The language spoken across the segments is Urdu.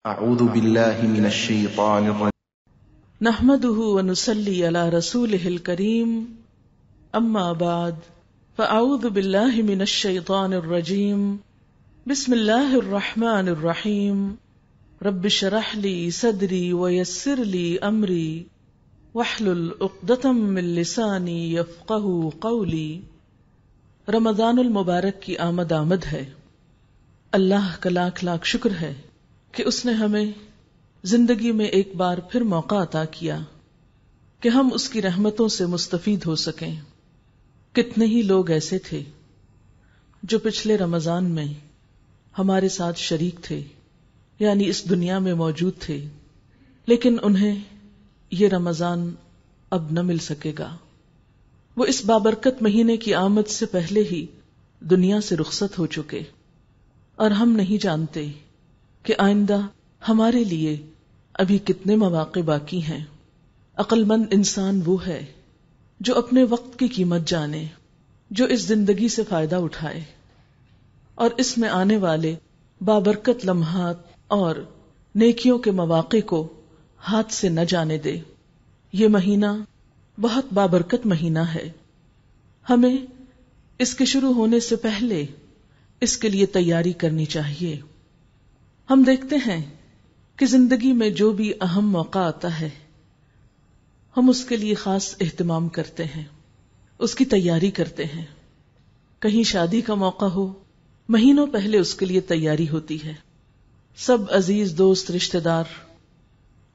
اعوذ باللہ من الشیطان الرجیم نحمده ونصلی علی رسوله الکریم اما بعد فاعوذ باللہ من الشیطان الرجیم بسم اللہ الرحمن الرحیم رب اشرح لی صدری ویسر لی امری واحلل عقدۃ من لسانی یفقہوا قولی۔ رمضان المبارک کی آمد ہے۔ اللہ کا لاکھ لاکھ شکر ہے کہ اس نے ہمیں زندگی میں ایک بار پھر موقع عطا کیا کہ ہم اس کی رحمتوں سے مستفید ہو سکیں۔ کتنے ہی لوگ ایسے تھے جو پچھلے رمضان میں ہمارے ساتھ شریک تھے، یعنی اس دنیا میں موجود تھے، لیکن انہیں یہ رمضان اب نہ مل سکے گا۔ وہ اس بابرکت مہینے کی آمد سے پہلے ہی دنیا سے رخصت ہو چکے، اور ہم نہیں جانتے کہ آئندہ ہمارے لیے ابھی کتنے مواقع باقی ہیں۔ عقل مند انسان وہ ہے جو اپنے وقت کی قیمت جانے، جو اس زندگی سے فائدہ اٹھائے اور اس میں آنے والے بابرکت لمحات اور نیکیوں کے مواقع کو ہاتھ سے نہ جانے دے۔ یہ مہینہ بہت بابرکت مہینہ ہے۔ ہمیں اس کے شروع ہونے سے پہلے اس کے لیے تیاری کرنی چاہیے۔ ہم دیکھتے ہیں کہ زندگی میں جو بھی اہم موقع آتا ہے ہم اس کے لیے خاص اہتمام کرتے ہیں، اس کی تیاری کرتے ہیں۔ کہیں شادی کا موقع ہو، مہینوں پہلے اس کے لیے تیاری ہوتی ہے۔ سب عزیز دوست رشتہ دار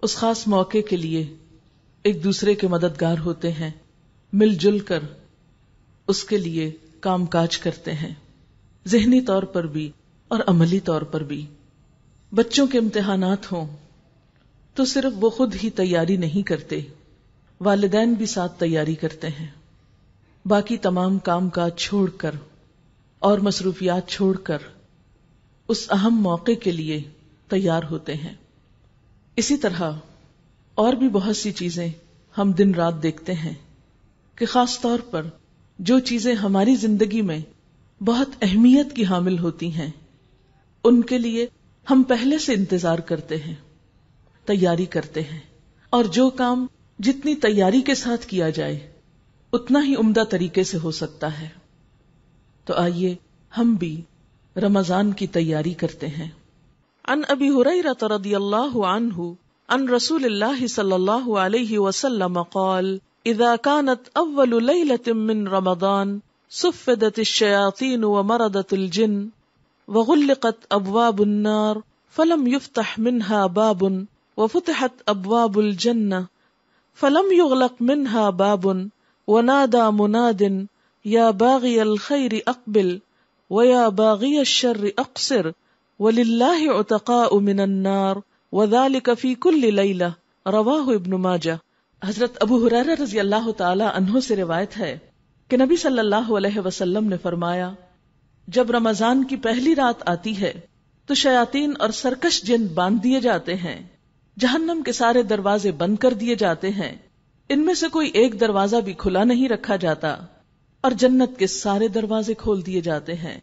اس خاص موقع کے لیے ایک دوسرے کے مددگار ہوتے ہیں، مل جل کر اس کے لیے کام کاج کرتے ہیں، ذہنی طور پر بھی اور عملی طور پر بھی۔ بچوں کے امتحانات ہوں تو صرف وہ خود ہی تیاری نہیں کرتے، والدین بھی ساتھ تیاری کرتے ہیں، باقی تمام کام کاج چھوڑ کر اور مصروفیات چھوڑ کر اس اہم موقع کے لیے تیار ہوتے ہیں۔ اسی طرح اور بھی بہت سی چیزیں ہم دن رات دیکھتے ہیں کہ خاص طور پر جو چیزیں ہماری زندگی میں بہت اہمیت کی حامل ہوتی ہیں ان کے لیے ہم پہلے سے انتظار کرتے ہیں، تیاری کرتے ہیں، اور جو کام جتنی تیاری کے ساتھ کیا جائے اتنا ہی عمدہ طریقے سے ہو سکتا ہے۔ تو آئیے ہم بھی رمضان کی تیاری کرتے ہیں۔ عن ابی ہریرہ رضی اللہ عنہ عن رسول اللہ صلی اللہ علیہ وسلم قال اذا كانت اول لیلۃ من رمضان صفدت الشیاطین ومردت الجن وغلقت ابواب النار فلم يفتح منها باب وفتحت ابواب الجنة فلم يغلق منها باب ونادى مناد يا باغي الخير اقبل ويا باغي الشر اقصر ولله عتقاء من النار وذلك في كل ليلة رواہ ابن ماجہ۔ حضرت ابو ہریرہ رضی اللہ تعالی عنہ سے روایت ہے کہ نبی صلی اللہ علیہ وسلم نے فرمایا، جب رمضان کی پہلی رات آتی ہے تو شیاطین اور سرکش جن باندھ دیے جاتے ہیں، جہنم کے سارے دروازے بند کر دیے جاتے ہیں، ان میں سے کوئی ایک دروازہ بھی کھلا نہیں رکھا جاتا، اور جنت کے سارے دروازے کھول دیے جاتے ہیں۔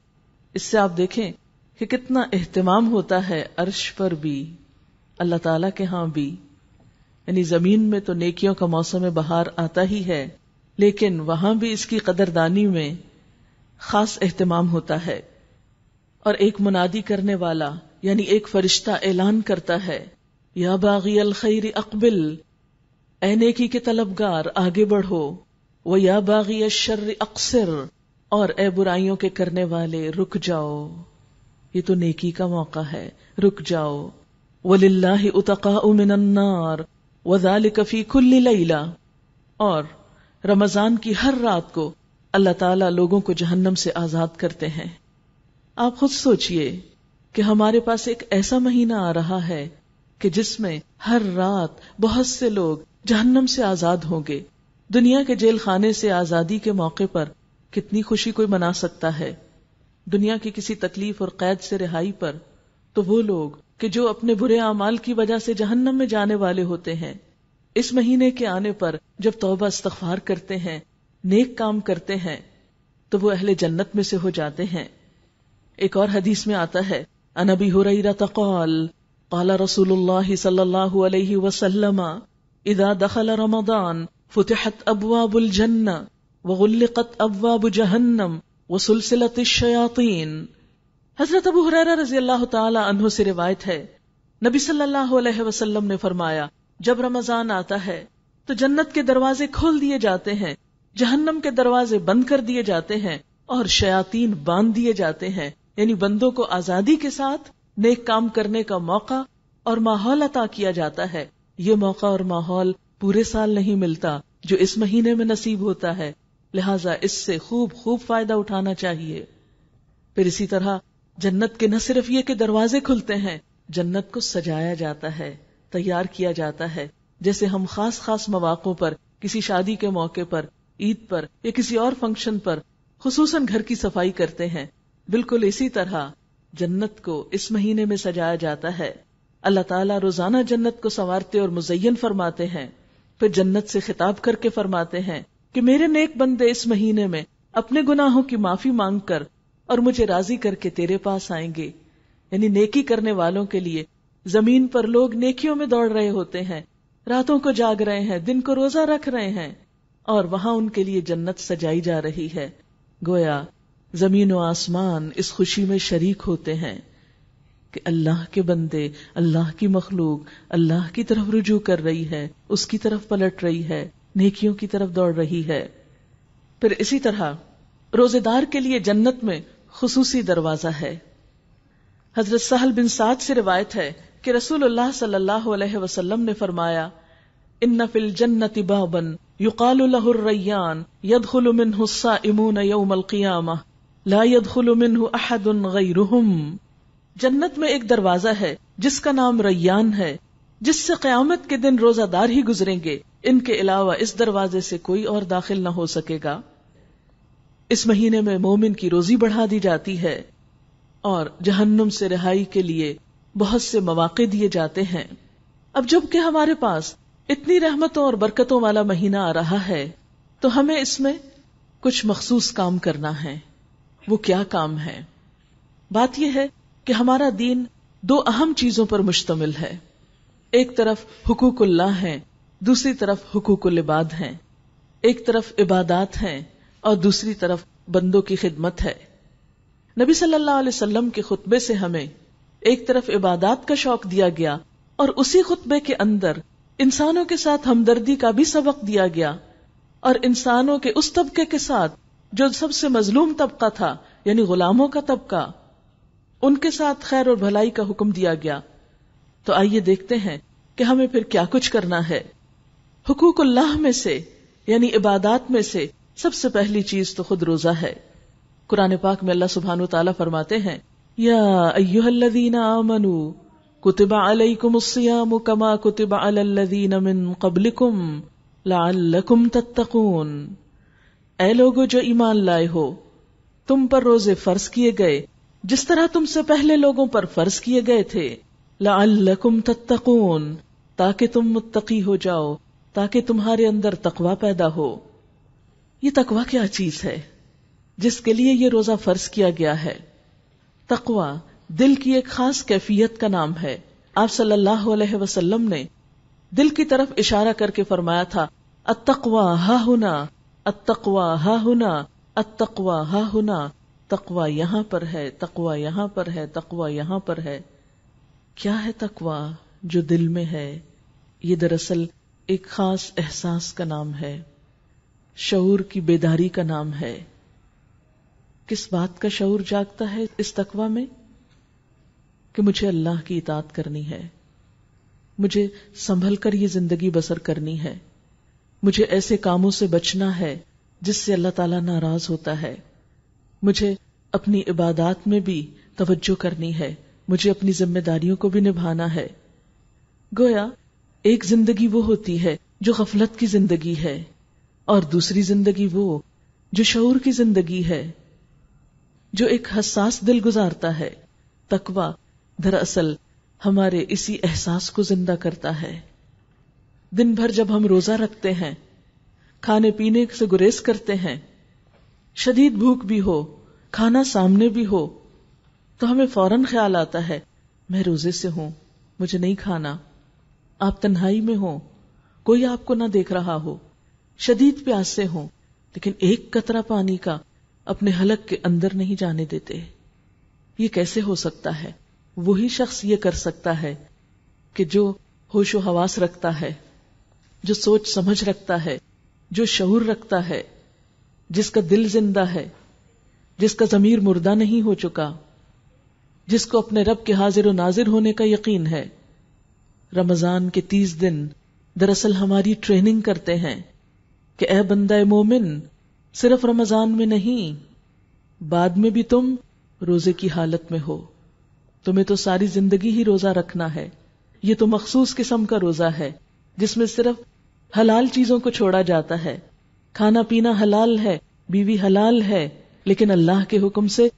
اس سے آپ دیکھیں کہ کتنا اہتمام ہوتا ہے عرش پر بھی، اللہ تعالیٰ کے ہاں بھی۔ یعنی زمین میں تو نیکیوں کا موسم بہار آتا ہی ہے، لیکن وہاں بھی اس کی قدردانی میں خاص اہتمام ہوتا ہے۔ اور ایک منادی کرنے والا یعنی ایک فرشتہ اعلان کرتا ہے، یا باغی الخیر اقبل، اے نیکی کے طلبگار آگے بڑھو، و یا باغی الشر اقصر، اور اے برائیوں کے کرنے والے رک جاؤ، یہ تو نیکی کا موقع ہے، رک جاؤ۔ وَلِلَّهِ عُتَقَاءُ مِنَ النَّارِ وَذَلِكَ فِي كُلِّ لَيْلَةٍ، اور رمضان کی ہر رات کو اللہ تعالیٰ لوگوں کو جہنم سے آزاد کرتے ہیں۔ آپ خود سوچئے کہ ہمارے پاس ایک ایسا مہینہ آ رہا ہے کہ جس میں ہر رات بہت سے لوگ جہنم سے آزاد ہوں گے۔ دنیا کے جیل خانے سے آزادی کے موقع پر کتنی خوشی کوئی منا سکتا ہے، دنیا کی کسی تکلیف اور قید سے رہائی پر، تو وہ لوگ کہ جو اپنے برے اعمال کی وجہ سے جہنم میں جانے والے ہوتے ہیں، اس مہینے کے آنے پر جب توبہ استغفار کرتے ہیں، نیک کام کرتے ہیں، تو وہ اہل جنت میں سے ہو جاتے ہیں۔ ایک اور حدیث میں آتا ہے، عن ابی ہریرہ قال قال رسول اللہ صلی اللہ علیہ وسلم اذا دخل رمضان فتحت ابواب الجنہ وغلقت ابواب جہنم وسلسلت الشیاطین۔ حضرت ابو ہریرہ رضی اللہ تعالی عنہ سے روایت ہے، نبی صلی اللہ علیہ وسلم نے فرمایا جب رمضان آتا ہے تو جنت کے دروازے کھول دیے جاتے ہیں، جہنم کے دروازے بند کر دیے جاتے ہیں اور شیاطین باندھ دیے جاتے ہیں، یعنی بندوں کو آزادی کے ساتھ نیک کام کرنے کا موقع اور ماحول عطا کیا جاتا ہے۔ یہ موقع اور ماحول پورے سال نہیں ملتا جو اس مہینے میں نصیب ہوتا ہے، لہٰذا اس سے خوب فائدہ اٹھانا چاہیے۔ پھر اسی طرح جنت کے نہ صرف یہ کہ دروازے کھلتے ہیں، جنت کو سجایا جاتا ہے، تیار کیا جاتا ہے، جیسے ہم خاص مواقعوں پر، کسی شادی کے موقع پر، عید پر یا کسی اور فنکشن پر خصوصاً گھر کی صفائی کرتے ہیں، بالکل اسی طرح جنت کو اس مہینے میں سجایا جاتا ہے۔ اللہ تعالیٰ روزانہ جنت کو سنوارتے اور مزین فرماتے ہیں، پھر جنت سے خطاب کر کے فرماتے ہیں کہ میرے نیک بندے اس مہینے میں اپنے گناہوں کی معافی مانگ کر اور مجھے راضی کر کے تیرے پاس آئیں گے۔ یعنی نیکی کرنے والوں کے لیے زمین پر لوگ نیکیوں میں دوڑ رہے ہوتے ہیں، راتوں کو جاگ رہے ہیں، دن کو روزہ رکھ رہے ہیں، اور وہاں ان کے لیے جنت سجائی جا رہی ہے۔ گویا زمین و آسمان اس خوشی میں شریک ہوتے ہیں کہ اللہ کے بندے، اللہ کی مخلوق اللہ کی طرف رجوع کر رہی ہے، اس کی طرف پلٹ رہی ہے، نیکیوں کی طرف دوڑ رہی ہے۔ پھر اسی طرح روزے دار کے لیے جنت میں خصوصی دروازہ ہے۔ حضرت سہل بن سعد سے روایت ہے کہ رسول اللہ صلی اللہ علیہ وسلم نے فرمایا ان فی الجنۃ بابا یقال له الریان يدخل منه الصائمون یوم القیامہ لا يدخل منه احد غیرهم۔ جنت میں ایک دروازہ ہے جس کا نام ریان ہے، جس سے قیامت کے دن روزہ دار ہی گزریں گے، ان کے علاوہ اس دروازے سے کوئی اور داخل نہ ہو سکے گا۔ اس مہینے میں مومن کی روزی بڑھا دی جاتی ہے اور جہنم سے رہائی کے لیے بہت سے مواقع دیے جاتے ہیں۔ اب جب کہ ہمارے پاس اتنی رحمتوں اور برکتوں والا مہینہ آ رہا ہے تو ہمیں اس میں کچھ مخصوص کام کرنا ہے۔ وہ کیا کام ہے؟ بات یہ ہے کہ ہمارا دین دو اہم چیزوں پر مشتمل ہے، ایک طرف حقوق اللہ ہیں، دوسری طرف حقوق العباد ہیں، ایک طرف عبادات ہیں اور دوسری طرف بندوں کی خدمت ہے۔ نبی صلی اللہ علیہ وسلم کے خطبے سے ہمیں ایک طرف عبادات کا شوق دیا گیا اور اسی خطبے کے اندر انسانوں کے ساتھ ہمدردی کا بھی سبق دیا گیا، اور انسانوں کے اس طبقے کے ساتھ جو سب سے مظلوم طبقہ تھا، یعنی غلاموں کا طبقہ، ان کے ساتھ خیر اور بھلائی کا حکم دیا گیا۔ تو آئیے دیکھتے ہیں کہ ہمیں پھر کیا کچھ کرنا ہے۔ حقوق اللہ میں سے یعنی عبادات میں سے سب سے پہلی چیز تو خود روزہ ہے۔ قرآن پاک میں اللہ سبحانہ وتعالی فرماتے ہیں یا ایھا الذین آمنوا کتب علیکم الصیام کما کتب علی الذین من قبلکم لعلکم تتقون۔ اے لوگو جو ایمان لائے ہو، تم پر روزے فرض کیے گئے جس طرح تم سے پہلے لوگوں پر فرض کیے گئے تھے، لعلکم تتقون، تاکہ تم متقی ہو جاؤ، تاکہ تمہارے اندر تقوی پیدا ہو۔ یہ تقوی کیا چیز ہے جس کے لیے یہ روزہ فرض کیا گیا ہے؟ تقوی دل کی ایک خاص کیفیت کا نام ہے۔ آپ صلی اللہ علیہ وسلم نے دل کی طرف اشارہ کر کے فرمایا تھا التقوی ہا ہنا، التقوی ہا ہنا، التقوی ہا ہنا، تقوی یہاں پر ہے، تقوی یہاں پر ہے، تقوی یہاں پر ہے۔ کیا ہے تقوی جو دل میں ہے؟ یہ دراصل ایک خاص احساس کا نام ہے، شعور کی بیداری کا نام ہے۔ کس بات کا شعور جاگتا ہے اس تقوی میں؟ کہ مجھے اللہ کی اطاعت کرنی ہے، مجھے سنبھل کر یہ زندگی بسر کرنی ہے، مجھے ایسے کاموں سے بچنا ہے جس سے اللہ تعالیٰ ناراض ہوتا ہے، مجھے اپنی عبادات میں بھی توجہ کرنی ہے، مجھے اپنی ذمہ داریوں کو بھی نبھانا ہے۔ گویا ایک زندگی وہ ہوتی ہے جو غفلت کی زندگی ہے، اور دوسری زندگی وہ جو شعور کی زندگی ہے، جو ایک حساس دل گزارتا ہے۔ تقوی دراصل ہمارے اسی احساس کو زندہ کرتا ہے۔ دن بھر جب ہم روزہ رکھتے ہیں، کھانے پینے سے گریز کرتے ہیں، شدید بھوک بھی ہو، کھانا سامنے بھی ہو، تو ہمیں فوراً خیال آتا ہے میں روزے سے ہوں، مجھے نہیں کھانا. آپ تنہائی میں ہوں, کوئی آپ کو نہ دیکھ رہا ہو, شدید پیاس سے ہوں, لیکن ایک قطرہ پانی کا اپنے حلق کے اندر نہیں جانے دیتے. یہ کیسے ہو سکتا ہے؟ وہی شخص یہ کر سکتا ہے کہ جو ہوش و حواس رکھتا ہے, جو سوچ سمجھ رکھتا ہے, جو شعور رکھتا ہے, جس کا دل زندہ ہے, جس کا ضمیر مردہ نہیں ہو چکا, جس کو اپنے رب کے حاضر و ناظر ہونے کا یقین ہے. رمضان کے 30 دن دراصل ہماری ٹریننگ کرتے ہیں کہ اے بندہ مومن, صرف رمضان میں نہیں, بعد میں بھی تم روزے کی حالت میں ہو. تمہیں تو ساری زندگی ہی روزہ رکھنا ہے. یہ تو مخصوص قسم کا روزہ ہے جس میں صرف حلال چیزوں کو چھوڑا جاتا ہے. کھانا پینا حلال ہے, بیوی حلال ہے, لیکن اللہ کے حکم سے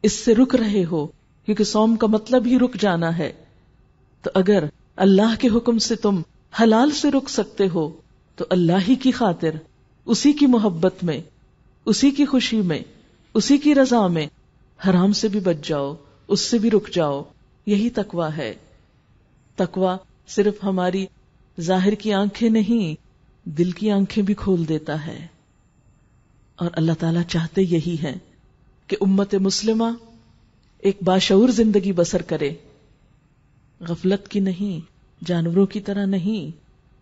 اس سے رک رہے ہو, کیونکہ صوم کا مطلب ہی رک جانا ہے. تو اگر اللہ کے حکم سے تم حلال سے رک سکتے ہو تو اللہ ہی کی خاطر, اسی کی محبت میں, اسی کی خوشی میں, اسی کی رضا میں حرام سے بھی بچ جاؤ, اس سے بھی رک جاؤ. یہی تقویٰ ہے. تقویٰ صرف ہماری ظاہر کی آنکھیں نہیں, دل کی آنکھیں بھی کھول دیتا ہے. اور اللہ تعالیٰ چاہتے یہی ہے کہ امت مسلمہ ایک باشعور زندگی بسر کرے, غفلت کی نہیں, جانوروں کی طرح نہیں,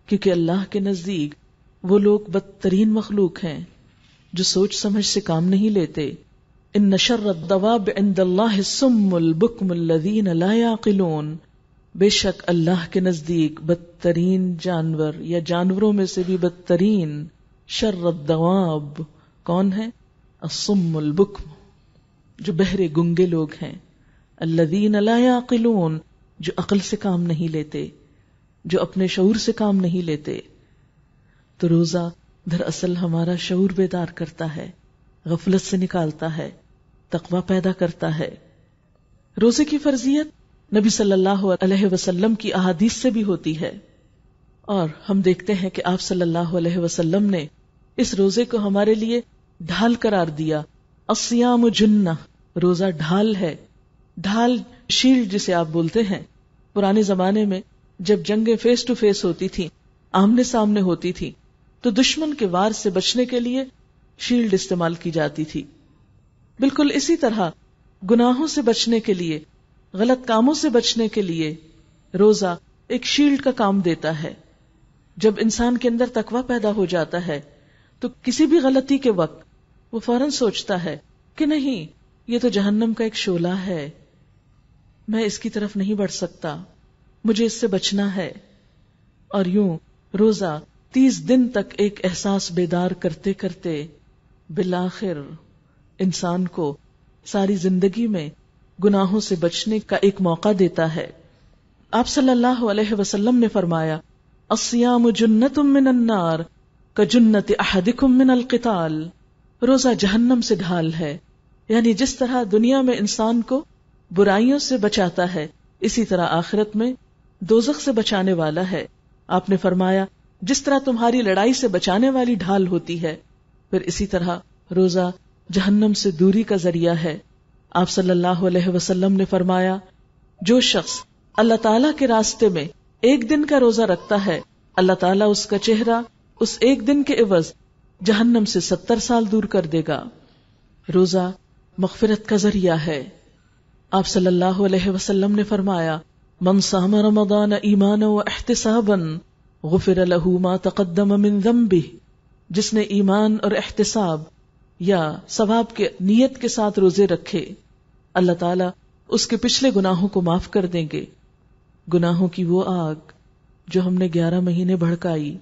کیونکہ اللہ کے نزدیک وہ لوگ بدترین مخلوق ہیں جو سوچ سمجھ سے کام نہیں لیتے. ان شر الدواب عند اللہ الصم البکم الذین لا یعقلون. بے شک اللہ کے نزدیک بدترین جانور یا جانوروں میں سے بھی بدترین شر الدواب کون ہے؟ الصم البکم, جو بہرے گنگے لوگ ہیں. الذین لا یعقلون, جو عقل سے کام نہیں لیتے, جو اپنے شعور سے کام نہیں لیتے. تو روزہ دراصل ہمارا شعور بیدار کرتا ہے, غفلت سے نکالتا ہے, تقویٰ پیدا کرتا ہے. روزے کی فرضیت نبی صلی اللہ علیہ وسلم کی احادیث سے بھی ہوتی ہے, اور ہم دیکھتے ہیں کہ آپ صلی اللہ علیہ وسلم نے اس روزے کو ہمارے لیے ڈھال قرار دیا. الصیام جنہ, روزہ ڈھال ہے. ڈھال, شیلڈ جسے آپ بولتے ہیں. پرانے زمانے میں جب جنگیں فیس ٹو فیس ہوتی تھی, آمنے سامنے ہوتی تھی, تو دشمن کے وار سے بچنے کے لیے شیلڈ استعمال کی جاتی تھی. بالکل اسی طرح گناہوں سے بچنے کے لیے, غلط کاموں سے بچنے کے لیے روزہ ایک شیلڈ کا کام دیتا ہے. جب انسان کے اندر تقویٰ پیدا ہو جاتا ہے تو کسی بھی غلطی کے وقت وہ فوراً سوچتا ہے کہ نہیں, یہ تو جہنم کا ایک شعلہ ہے, میں اس کی طرف نہیں بڑھ سکتا, مجھے اس سے بچنا ہے. اور یوں روزہ 30 دن تک ایک احساس بیدار کرتے کرتے بالآخر انسان کو ساری زندگی میں گناہوں سے بچنے کا ایک موقع دیتا ہے. آپ صلی اللہ علیہ وسلم نے فرمایا, الصیام جنۃ من النار کجنۃ احدکم من القتال. روزہ جہنم سے ڈھال ہے. یعنی جس طرح دنیا میں انسان کو برائیوں سے بچاتا ہے, اسی طرح آخرت میں دوزخ سے بچانے والا ہے. آپ نے فرمایا, جس طرح تمہاری لڑائی سے بچانے والی ڈھال ہوتی ہے, پھر اسی طرح روزہ جہنم سے دوری کا ذریعہ ہے. آپ صلی اللہ علیہ وسلم نے فرمایا, جو شخص اللہ تعالیٰ کے راستے میں ایک دن کا روزہ رکھتا ہے, اللہ تعالیٰ اس کا چہرہ اس ایک دن کے عوض جہنم سے 70 سال دور کر دے گا. روزہ مغفرت کا ذریعہ ہے. آپ صلی اللہ علیہ وسلم نے فرمایا, من صام رمضان ایمانا و احتسابا غفر له ما تقدم من ذنبه. جس نے ایمان اور احتساب یا ثواب کے نیت کے ساتھ روزے رکھے, اللہ تعالیٰ اس کے پچھلے گناہوں کو معاف کر دیں گے. گناہوں کی وہ آگ جو ہم نے 11 مہینے بھڑکائی,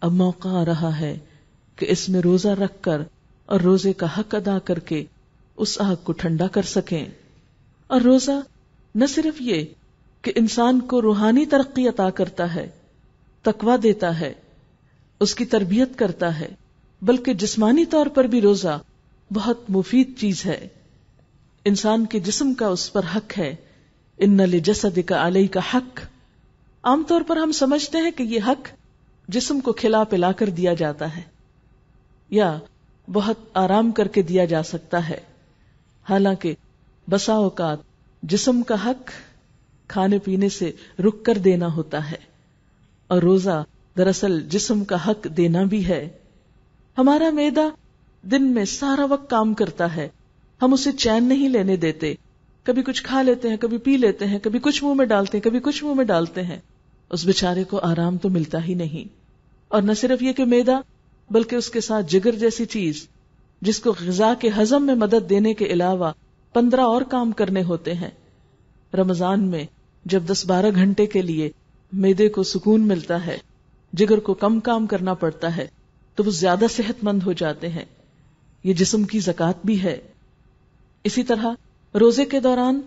اب موقع آ رہا ہے کہ اس میں روزہ رکھ کر اور روزے کا حق ادا کر کے اس آگ کو ٹھنڈا کر سکیں. اور روزہ نہ صرف یہ کہ انسان کو روحانی ترقی عطا کرتا ہے, تقویٰ دیتا ہے, اس کی تربیت کرتا ہے, بلکہ جسمانی طور پر بھی روزہ بہت مفید چیز ہے. انسان کے جسم کا اس پر حق ہے. ان لجسدک علیک حق. عام طور پر ہم سمجھتے ہیں کہ یہ حق جسم کو کھلا پلا کر دیا جاتا ہے یا بہت آرام کر کے دیا جا سکتا ہے. حالانکہ بسا اوقات جسم کا حق کھانے پینے سے رک کر دینا ہوتا ہے، اور روزہ دراصل جسم کا حق دینا بھی ہے۔ ہمارا معدہ دن میں سارا وقت کام کرتا ہے، ہم اسے چین نہیں لینے دیتے، کبھی کچھ کھا لیتے ہیں، کبھی پی لیتے ہیں، کبھی کچھ منہ میں ڈالتے ہیں، کبھی کچھ منہ میں ڈالتے ہیں، اس بیچارے کو آرام تو ملتا ہی نہیں۔ اور نہ صرف یہ کہ معدہ، بلکہ اس کے ساتھ جگر جیسی چیز جس کو غذا کے ہضم میں مدد دینے کے علاوہ 15 اور کام کرنے ہوتے ہیں۔ رمضان میں جب 10-12 گھنٹے کے لیے معدے کو سکون ملتا ہے، جگر کو کم کام کرنا پڑتا ہے، تو وہ زیادہ صحت مند ہو جاتے ہیں۔ یہ جسم کی زکوٰۃ بھی ہے۔ اسی طرح روزے کے دوران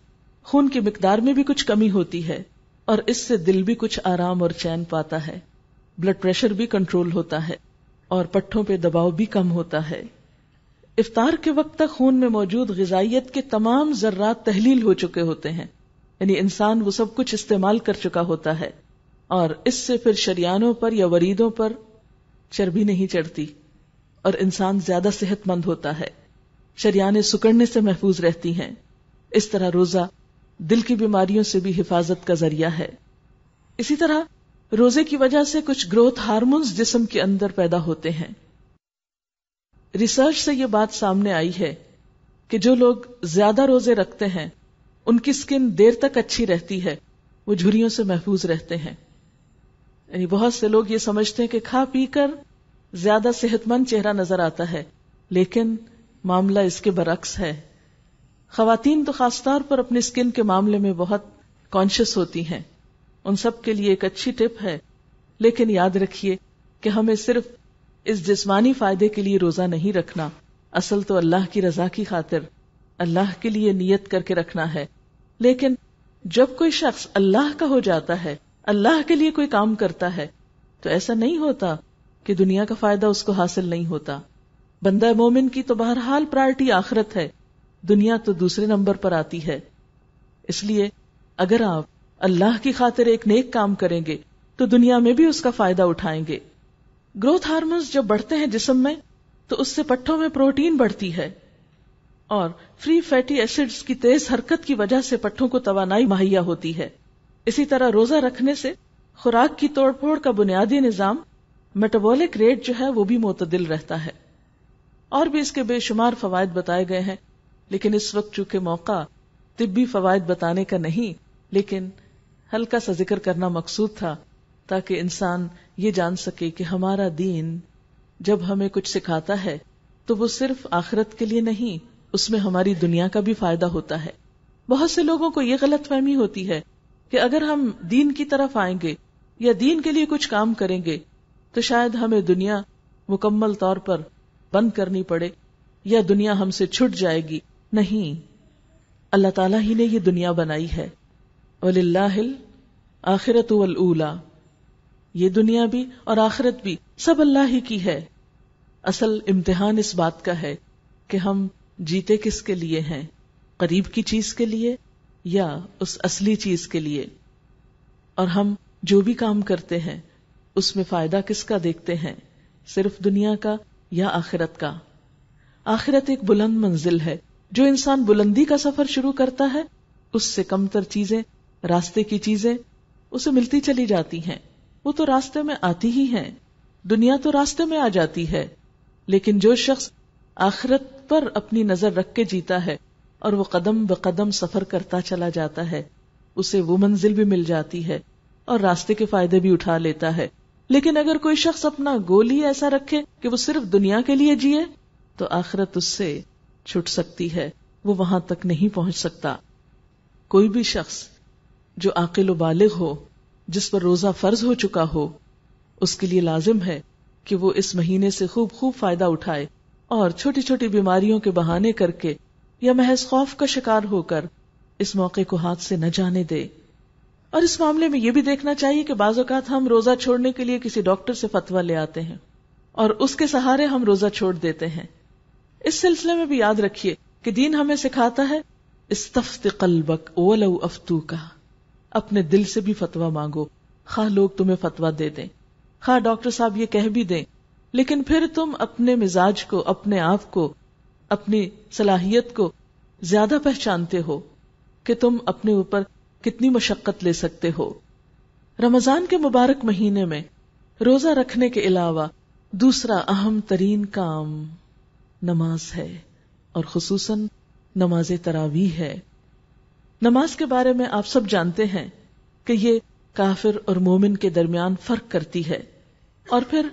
خون کی مقدار میں بھی کچھ کمی ہوتی ہے، اور اس سے دل بھی کچھ آرام اور چین پاتا ہے، بلڈ پریشر بھی کنٹرول ہوتا ہے، اور پٹھوں پہ دباؤ بھی کم ہوتا ہے۔ افطار کے وقت تک خون میں موجود غذائیت کے تمام ذرات تحلیل ہو چکے ہوتے ہیں، یعنی انسان وہ سب کچھ استعمال کر چکا ہوتا ہے، اور اس سے پھر شریانوں پر یا وریدوں پر چربی نہیں چڑھتی، اور انسان زیادہ صحت مند ہوتا ہے، شریانیں سکڑنے سے محفوظ رہتی ہیں۔ اس طرح روزہ دل کی بیماریوں سے بھی حفاظت کا ذریعہ ہے۔ اسی طرح روزے کی وجہ سے کچھ گروتھ ہارمونز جسم کے اندر پیدا ہوتے ہیں۔ ریسرچ سے یہ بات سامنے آئی ہے کہ جو لوگ زیادہ روزے رکھتے ہیں ان کی سکن دیر تک اچھی رہتی ہے، وہ جھریوں سے محفوظ رہتے ہیں۔ یعنی بہت سے لوگ یہ سمجھتے ہیں کہ کھا پی کر زیادہ صحت مند چہرہ نظر آتا ہے، لیکن معاملہ اس کے برعکس ہے۔ خواتین تو خاص طور پر اپنی سکن کے معاملے میں بہت کانشیس ہوتی ہیں، ان سب کے لیے ایک اچھی ٹپ ہے، لیکن یاد رکھیے کہ ہمیں صرف اس جسمانی فائدے کے لیے روزہ نہیں رکھنا، اصل تو اللہ کی رضا کی خاطر اللہ کے لیے نیت کر کے رکھنا ہے۔ لیکن جب کوئی شخص اللہ کا ہو جاتا ہے، اللہ کے لیے کوئی کام کرتا ہے، تو ایسا نہیں ہوتا کہ دنیا کا فائدہ اس کو حاصل نہیں ہوتا۔ بندہ مومن کی تو بہرحال پرائرٹی آخرت ہے، دنیا تو دوسرے نمبر پر آتی ہے۔ اس لیے اگر آپ اللہ کی خاطر ایک نیک کام کریں گے تو دنیا میں بھی اس کا فائدہ اٹھائیں گے۔ گروتھ ہارمونز جب بڑھتے ہیں جسم میں تو اس سے پٹھوں میں پروٹین بڑھتی ہے، اور فری فیٹی ایسڈز کی تیز حرکت کی وجہ سے پٹھوں کو توانائی مہیا ہوتی ہے۔ اسی طرح روزہ رکھنے سے خوراک کی توڑ پھوڑ کا بنیادی نظام میٹابولک ریٹ جو ہے وہ بھی معتدل رہتا ہے، اور بھی اس کے بے شمار فوائد بتائے گئے ہیں، لیکن اس وقت چونکہ موقع طبی فوائد بتانے کا نہیں، لیکن ہلکا سا ذکر کرنا مقصود تھا تاکہ انسان یہ جان سکے کہ ہمارا دین جب ہمیں کچھ سکھاتا ہے تو وہ صرف آخرت کے لیے نہیں، اس میں ہماری دنیا کا بھی فائدہ ہوتا ہے۔ بہت سے لوگوں کو یہ غلط فہمی ہوتی ہے کہ اگر ہم دین کی طرف آئیں گے یا دین کے لیے کچھ کام کریں گے تو شاید ہمیں دنیا مکمل طور پر بند کرنی پڑے یا دنیا ہم سے چھٹ جائے گی۔ نہیں، اللہ تعالیٰ ہی نے یہ دنیا بنائی ہے، وَلِلَّهِ الْآخِرَةُ وَالْأُولَى، یہ دنیا بھی اور آخرت بھی سب اللہ ہی کی ہے۔ اصل امتحان اس بات کا ہے کہ ہم جیتے کس کے لیے ہیں، قریب کی چیز کے لیے یا اس اصلی چیز کے لیے، اور ہم جو بھی کام کرتے ہیں اس میں فائدہ کس کا دیکھتے ہیں، صرف دنیا کا یا آخرت کا۔ آخرت ایک بلند منزل ہے، جو انسان بلندی کا سفر شروع کرتا ہے اس سے کم تر چیزیں، راستے کی چیزیں اسے ملتی چلی جاتی ہیں، وہ تو راستے میں آتی ہی ہیں، دنیا تو راستے میں آ جاتی ہے۔ لیکن جو شخص آخرت پر اپنی نظر رکھ کے جیتا ہے اور وہ قدم بقدم سفر کرتا چلا جاتا ہے، اسے وہ منزل بھی مل جاتی ہے اور راستے کے فائدے بھی اٹھا لیتا ہے۔ لیکن اگر کوئی شخص اپنا گول ہی ایسا رکھے کہ وہ صرف دنیا کے لیے جیے تو آخرت اس سے چھٹ سکتی ہے، وہ وہاں تک نہیں پہنچ سکتا۔ کوئی بھی شخص جو عاقل و بالغ ہو، جس پر روزہ فرض ہو چکا ہو، اس کے لیے لازم ہے کہ وہ اس مہینے سے خوب فائدہ اٹھائے اور چھوٹی چھوٹی بیماریوں کے بہانے کر کے یا محض خوف کا شکار ہو کر اس موقع کو ہاتھ سے نہ جانے دے۔ اور اس معاملے میں یہ بھی دیکھنا چاہیے کہ بعض اوقات ہم روزہ چھوڑنے کے لیے کسی ڈاکٹر سے فتویٰ لے آتے ہیں اور اس کے سہارے ہم روزہ چھوڑ دیتے ہیں۔ اس سلسلے میں بھی یاد رکھیے کہ دین ہمیں سکھاتا ہے استفت قلبک ولو افتوکا، اپنے دل سے بھی فتویٰ مانگو، خواہ لوگ تمہیں فتویٰ دے دیں، خواہ ڈاکٹر صاحب یہ کہہ بھی دیں، لیکن پھر تم اپنے مزاج کو، اپنے آپ کو، اپنی صلاحیت کو زیادہ پہچانتے ہو کہ تم اپنے اوپر کتنی مشقت لے سکتے ہو. رمضان کے مبارک مہینے میں روزہ رکھنے کے علاوہ دوسرا اہم ترین کام نماز ہے، اور خصوصاً نماز تراویح ہے. نماز کے بارے میں آپ سب جانتے ہیں کہ یہ کافر اور مومن کے درمیان فرق کرتی ہے. اور پھر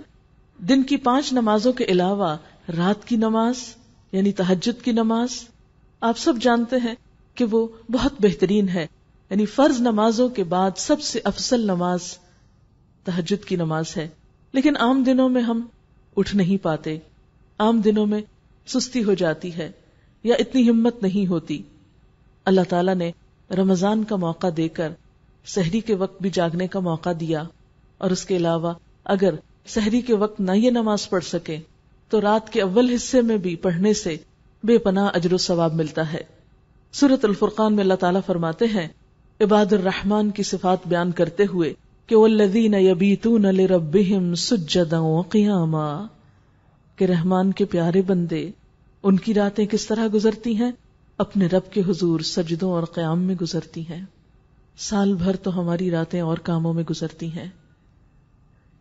دن کی 5 نمازوں کے علاوہ رات کی نماز یعنی تہجد کی نماز آپ سب جانتے ہیں کہ وہ بہت بہترین ہے. یعنی فرض نمازوں کے بعد سب سے افضل نماز تہجد کی نماز ہے. لیکن عام دنوں میں ہم اٹھ نہیں پاتے، عام دنوں میں سستی ہو جاتی ہے یا اتنی ہمت نہیں ہوتی. اللہ تعالیٰ نے رمضان کا موقع دے کر سحری کے وقت بھی جاگنے کا موقع دیا، اور اس کے علاوہ اگر سحری کے وقت نہ یہ نماز پڑھ سکے تو رات کے اول حصے میں بھی پڑھنے سے بے پناہ اجر و ثواب ملتا ہے. سورۃ الفرقان میں اللہ تعالیٰ فرماتے ہیں عباد الرحمن کی صفات بیان کرتے ہوئے کہ والذین یبیتون لربہم سجدا وقیاما، کہ رحمان کے پیارے بندے ان کی راتیں کس طرح گزرتی ہیں؟ اپنے رب کے حضور سجدوں اور قیام میں گزرتی ہیں. سال بھر تو ہماری راتیں اور کاموں میں گزرتی ہیں.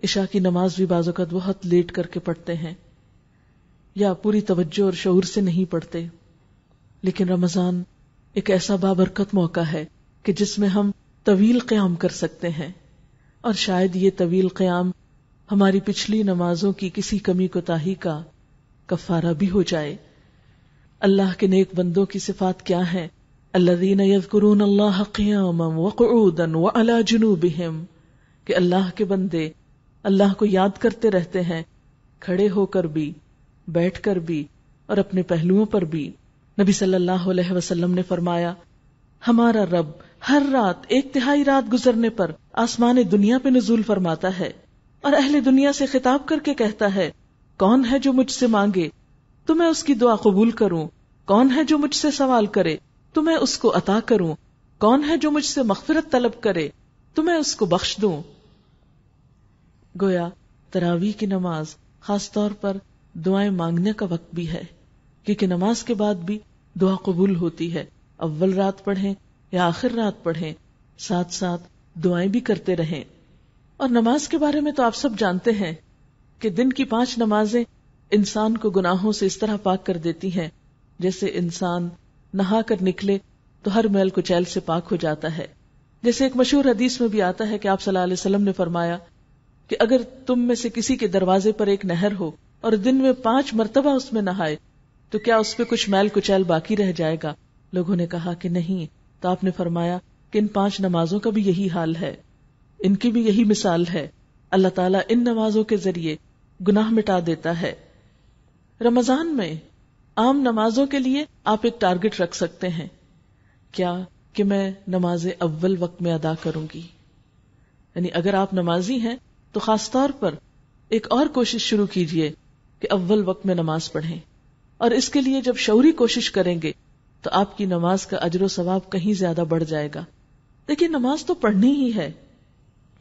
عشاء کی نماز بھی بعض اوقات بہت لیٹ کر کے پڑھتے ہیں یا پوری توجہ اور شعور سے نہیں پڑھتے. لیکن رمضان ایک ایسا بابرکت موقع ہے کہ جس میں ہم طویل قیام کر سکتے ہیں، اور شاید یہ طویل قیام ہماری پچھلی نمازوں کی کسی کمی کوتاہی کا کفارہ بھی ہو جائے. اللہ کے نیک بندوں کی صفات کیا ہیں؟ الذین یذکرون اللہ قیاما وقعودا وعلی جنوبہم، کہ اللہ کے بندے اللہ کو یاد کرتے رہتے ہیں کھڑے ہو کر بھی، بیٹھ کر بھی، اور اپنے پہلوؤں پر بھی. نبی صلی اللہ علیہ وسلم نے فرمایا ہمارا رب ہر رات 1/3 رات گزرنے پر آسمان دنیا پہ نزول فرماتا ہے اور اہل دنیا سے خطاب کر کے کہتا ہے کون ہے جو مجھ سے مانگے تو میں اس کی دعا قبول کروں، کون ہے جو مجھ سے سوال کرے تو میں اس کو عطا کروں، کون ہے جو مجھ سے مغفرت طلب کرے تو میں اس کو بخش دوں. گویا تراویح کی نماز خاص طور پر دعائیں مانگنے کا وقت بھی ہے، کیونکہ نماز کے بعد بھی دعا قبول ہوتی ہے. اول رات پڑھیں یا آخر رات پڑھیں، ساتھ ساتھ دعائیں بھی کرتے رہیں. اور نماز کے بارے میں تو آپ سب جانتے ہیں کہ دن کی 5 نمازیں انسان کو گناہوں سے اس طرح پاک کر دیتی ہیں جیسے انسان نہا کر نکلے تو ہر میل کچیل سے پاک ہو جاتا ہے. جیسے ایک مشہور حدیث میں بھی آتا ہے کہ آپ صلی اللہ علیہ وسلم نے فرمایا کہ اگر تم میں سے کسی کے دروازے پر ایک نہر ہو اور دن میں 5 مرتبہ اس میں نہائے تو کیا اس پہ کچھ میل کچیل باقی رہ جائے گا؟ لوگوں نے کہا کہ نہیں. تو آپ نے فرمایا کہ ان 5 نمازوں کا بھی یہی حال ہے، ان کی بھی یہی مثال ہے. اللہ تعالیٰ ان نمازوں کے ذریعے گناہ مٹا دیتا ہے. رمضان میں عام نمازوں کے لیے آپ ایک ٹارگٹ رکھ سکتے ہیں، کیا کہ میں نماز اول وقت میں ادا کروں گی. یعنی اگر آپ نمازی ہیں تو خاص طور پر ایک اور کوشش شروع کیجئے کہ اول وقت میں نماز پڑھیں، اور اس کے لیے جب شعوری کوشش کریں گے تو آپ کی نماز کا اجر و ثواب کہیں زیادہ بڑھ جائے گا. دیکھیں نماز تو پڑھنی ہی ہے،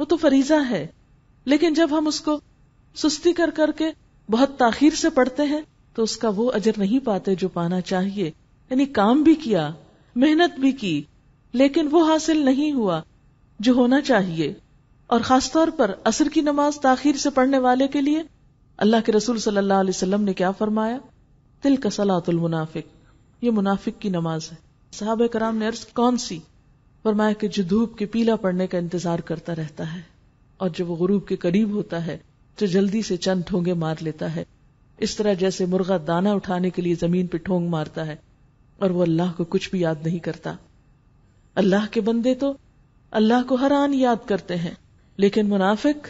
وہ تو فریضہ ہے، لیکن جب ہم اس کو سستی کر کر کے بہت تاخیر سے پڑھتے ہیں تو اس کا وہ اجر نہیں پاتے جو پانا چاہیے. یعنی کام بھی کیا، محنت بھی کی، لیکن وہ حاصل نہیں ہوا جو ہونا چاہیے. اور خاص طور پر عصر کی نماز تاخیر سے پڑھنے والے کے لیے اللہ کے رسول صلی اللہ علیہ وسلم نے کیا فرمایا؟ تلک صلاۃ المنافق، یہ منافق کی نماز ہے. صحابہ کرام نے عرض کون سی؟ فرمایا کہ جو دھوپ کے پیلا پڑنے کا انتظار کرتا رہتا ہے اور جب وہ غروب کے قریب ہوتا ہے تو جلدی سے چند ٹھونگے مار لیتا ہے، اس طرح جیسے مرغا دانہ اٹھانے کے لیے زمین پہ ٹھونگ مارتا ہے اور وہ اللہ کو کچھ بھی یاد نہیں کرتا. اللہ کے بندے تو اللہ کو ہر آن یاد کرتے ہیں، لیکن منافق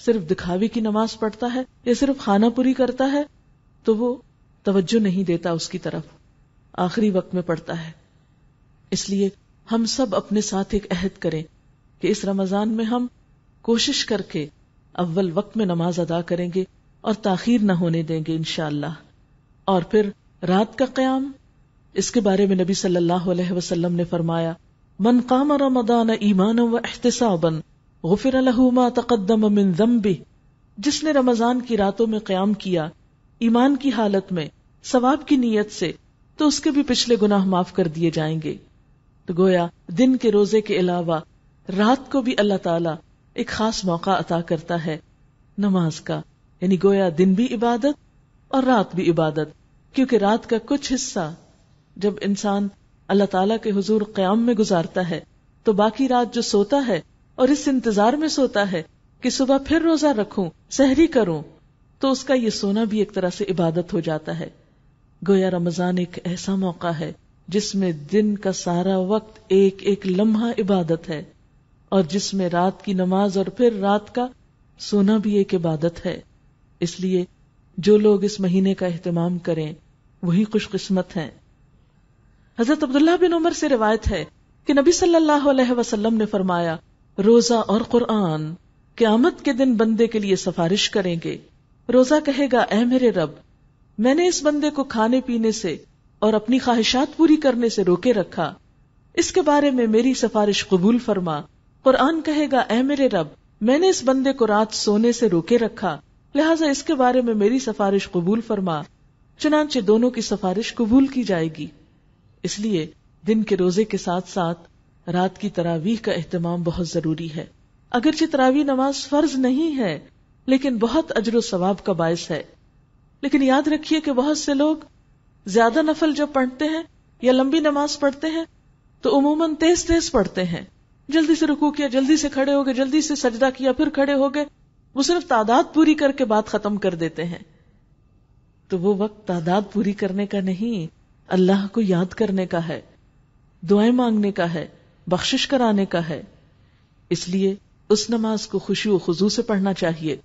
صرف دکھاوی کی نماز پڑھتا ہے یا صرف خانہ پوری کرتا ہے تو وہ توجہ نہیں دیتا اس کی طرف، آخری وقت میں پڑھتا ہے. اس لیے ہم سب اپنے ساتھ ایک عہد کریں کہ اس رمضان میں ہم کوشش کر کے اول وقت میں نماز ادا کریں گے اور تاخیر نہ ہونے دیں گے انشاءاللہ. اور پھر رات کا قیام، اس کے بارے میں نبی صلی اللہ علیہ وسلم نے فرمایا من قام رمضان ایمانا و احتسابا غفر له ما تقدم من ذنبه، جس نے رمضان کی راتوں میں قیام کیا ایمان کی حالت میں ثواب کی نیت سے تو اس کے بھی پچھلے گناہ معاف کر دیے جائیں گے. تو گویا دن کے روزے کے علاوہ رات کو بھی اللہ تعالیٰ ایک خاص موقع عطا کرتا ہے نماز کا، یعنی گویا دن بھی عبادت اور رات بھی عبادت، کیونکہ رات کا کچھ حصہ جب انسان اللہ تعالیٰ کے حضور قیام میں گزارتا ہے تو باقی رات جو سوتا ہے اور اس انتظار میں سوتا ہے کہ صبح پھر روزہ رکھوں، سحری کروں، تو اس کا یہ سونا بھی ایک طرح سے عبادت ہو جاتا ہے۔ گویا رمضان ایک ایسا موقع ہے جس میں دن کا سارا وقت ایک ایک لمحہ عبادت ہے، اور جس میں رات کی نماز اور پھر رات کا سونا بھی ایک عبادت ہے۔ اس لیے جو لوگ اس مہینے کا اہتمام کریں وہی خوش قسمت ہیں۔ حضرت عبداللہ بن عمر سے روایت ہے کہ نبی صلی اللہ علیہ وسلم نے فرمایا، روزہ اور قرآن قیامت کے دن بندے کے لیے سفارش کریں گے۔ روزہ کہے گا، اے میرے رب، میں نے اس بندے کو کھانے پینے سے اور اپنی خواہشات پوری کرنے سے روکے رکھا، اس کے بارے میں میری سفارش قبول فرما۔ قرآن کہے گا، اے میرے رب، میں نے اس بندے کو رات سونے سے روکے رکھا، لہٰذا اس کے بارے میں میری سفارش قبول فرما۔ چنانچہ دونوں کی سفارش قبول کی جائے گی۔ اس لیے دن کے روزے کے ساتھ ساتھ رات کی تراویح کا اہتمام بہت ضروری ہے۔ اگرچہ تراویح نماز فرض نہیں ہے لیکن بہت اجر و ثواب کا باعث ہے۔ لیکن یاد رکھیے کہ بہت سے لوگ زیادہ نفل جب پڑھتے ہیں یا لمبی نماز پڑھتے ہیں تو عموماً تیز تیز پڑھتے ہیں، جلدی سے رکوع کیا، جلدی سے کھڑے ہو گئے، جلدی سے سجدہ کیا، پھر کھڑے ہو گئے، وہ صرف تعداد پوری کر کے بات ختم کر دیتے ہیں۔ تو وہ وقت تعداد پوری کرنے کا نہیں، اللہ کو یاد کرنے کا ہے، دعائیں مانگنے کا ہے، بخشش کرانے کا ہے۔ اس لیے اس نماز کو خشوع و خضوع سے پڑھنا چاہیے۔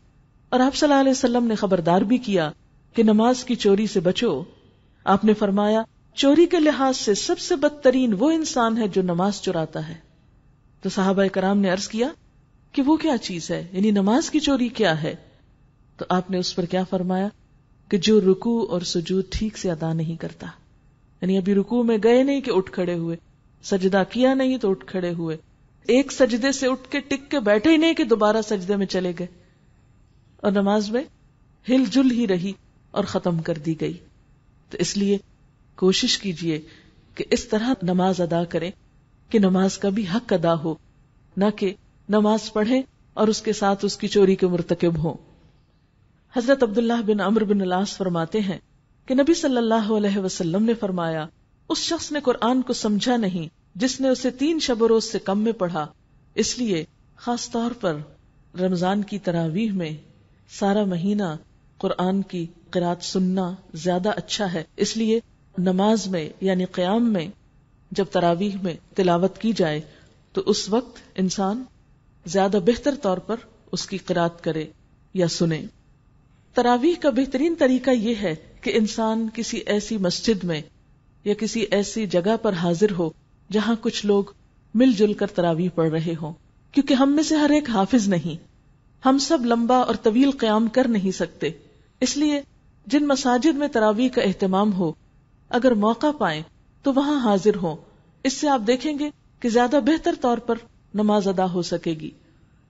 اور آپ صلی اللہ علیہ وسلم نے خبردار بھی کیا کہ نماز کی چوری سے بچو۔ آپ نے فرمایا، چوری کے لحاظ سے سب سے بدترین وہ انسان ہے جو نماز چراتا ہے۔ تو صحابہ کرام نے عرض کیا کہ وہ کیا چیز ہے، یعنی نماز کی چوری کیا ہے؟ تو آپ نے اس پر کیا فرمایا کہ جو رکوع اور سجود ٹھیک سے ادا نہیں کرتا، یعنی ابھی رکوع میں گئے نہیں کہ اٹھ کھڑے ہوئے، سجدہ کیا نہیں تو اٹھ کھڑے ہوئے، ایک سجدے سے اٹھ کے ٹک کے بیٹھے ہی نہیں کہ دوبارہ سجدے میں چلے گئے، اور نماز میں ہل جل ہی رہی اور ختم کر دی گئی۔ تو اس لیے کوشش کیجئے کہ اس طرح نماز ادا کریں کہ نماز کا بھی حق ادا ہو، نہ کہ نماز پڑھیں اور اس کے ساتھ اس کی چوری کے مرتکب ہوں۔ حضرت عبداللہ بن عمرو بن العاص فرماتے ہیں کہ نبی صلی اللہ علیہ وسلم نے فرمایا، اس شخص نے قرآن کو سمجھا نہیں جس نے اسے 3 شب و روز سے کم میں پڑھا۔ اس لیے خاص طور پر رمضان کی تراویح میں سارا مہینہ قرآن کی قرات سننا زیادہ اچھا ہے۔ اس لیے نماز میں یعنی قیام میں جب تراویح میں تلاوت کی جائے تو اس وقت انسان زیادہ بہتر طور پر اس کی قرات کرے یا سنے۔ تراویح کا بہترین طریقہ یہ ہے کہ انسان کسی ایسی مسجد میں یا کسی ایسی جگہ پر حاضر ہو جہاں کچھ لوگ مل جل کر تراویح پڑھ رہے ہوں، کیونکہ ہم میں سے ہر ایک حافظ نہیں، ہم سب لمبا اور طویل قیام کر نہیں سکتے۔ اس لیے جن مساجد میں تراویح کا اہتمام ہو، اگر موقع پائیں تو وہاں حاضر ہوں۔ اس سے آپ دیکھیں گے کہ زیادہ بہتر طور پر نماز ادا ہو سکے گی،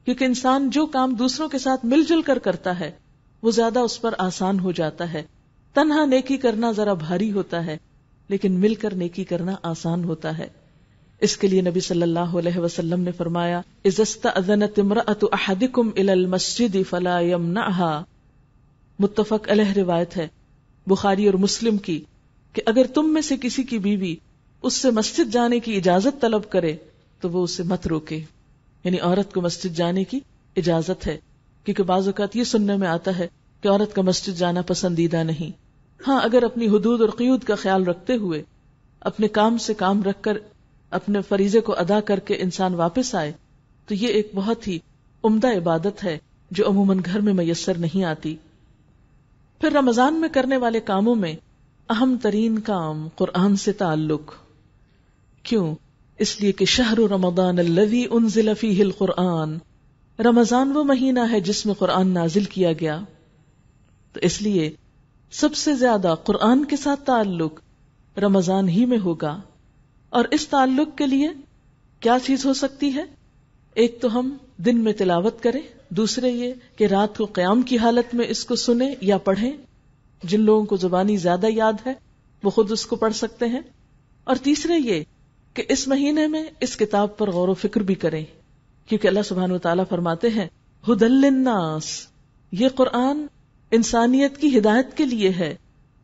کیونکہ انسان جو کام دوسروں کے ساتھ مل جل کر کرتا ہے وہ زیادہ اس پر آسان ہو جاتا ہے۔ تنہا نیکی کرنا ذرا بھاری ہوتا ہے، لیکن مل کر نیکی کرنا آسان ہوتا ہے۔ اس کے لیے نبی صلی اللہ علیہ وسلم نے فرمایا، اذا استأذنت امرأة احدکم الى المسجد فلا یمنعها، متفق علیہ روایت ہے بخاری اور مسلم کی، کہ اگر تم میں سے کسی کی بیوی اس سے مسجد جانے کی اجازت طلب کرے تو وہ اسے مت روکے، یعنی عورت کو مسجد جانے کی اجازت ہے، کیونکہ بعض اوقات یہ سننے میں آتا ہے کہ عورت کا مسجد جانا پسندیدہ نہیں۔ ہاں، اگر اپنی حدود اور قیود کا خیال رکھتے ہوئے اپنے کام سے کام رکھ کر اپنے فریضے کو ادا کر کے انسان واپس آئے تو یہ ایک بہت ہی عمدہ عبادت ہے جو عموماً گھر میں میسر نہیں آتی۔ پھر رمضان میں کرنے والے کاموں میں اہم ترین کام قرآن سے تعلق۔ کیوں؟ اس لیے کہ شہر رمضان الذی انزل فیہ القرآن، رمضان وہ مہینہ ہے جس میں قرآن نازل کیا گیا، تو اس لیے سب سے زیادہ قرآن کے ساتھ تعلق رمضان ہی میں ہوگا۔ اور اس تعلق کے لیے کیا چیز ہو سکتی ہے؟ ایک تو ہم دن میں تلاوت کریں، دوسرے یہ کہ رات کو قیام کی حالت میں اس کو سنیں یا پڑھیں، جن لوگوں کو زبانی زیادہ یاد ہے وہ خود اس کو پڑھ سکتے ہیں، اور تیسرے یہ کہ اس مہینے میں اس کتاب پر غور و فکر بھی کریں، کیونکہ اللہ سبحانہ وتعالیٰ فرماتے ہیں ھدی للناس، یہ قرآن انسانیت کی ہدایت کے لیے ہے،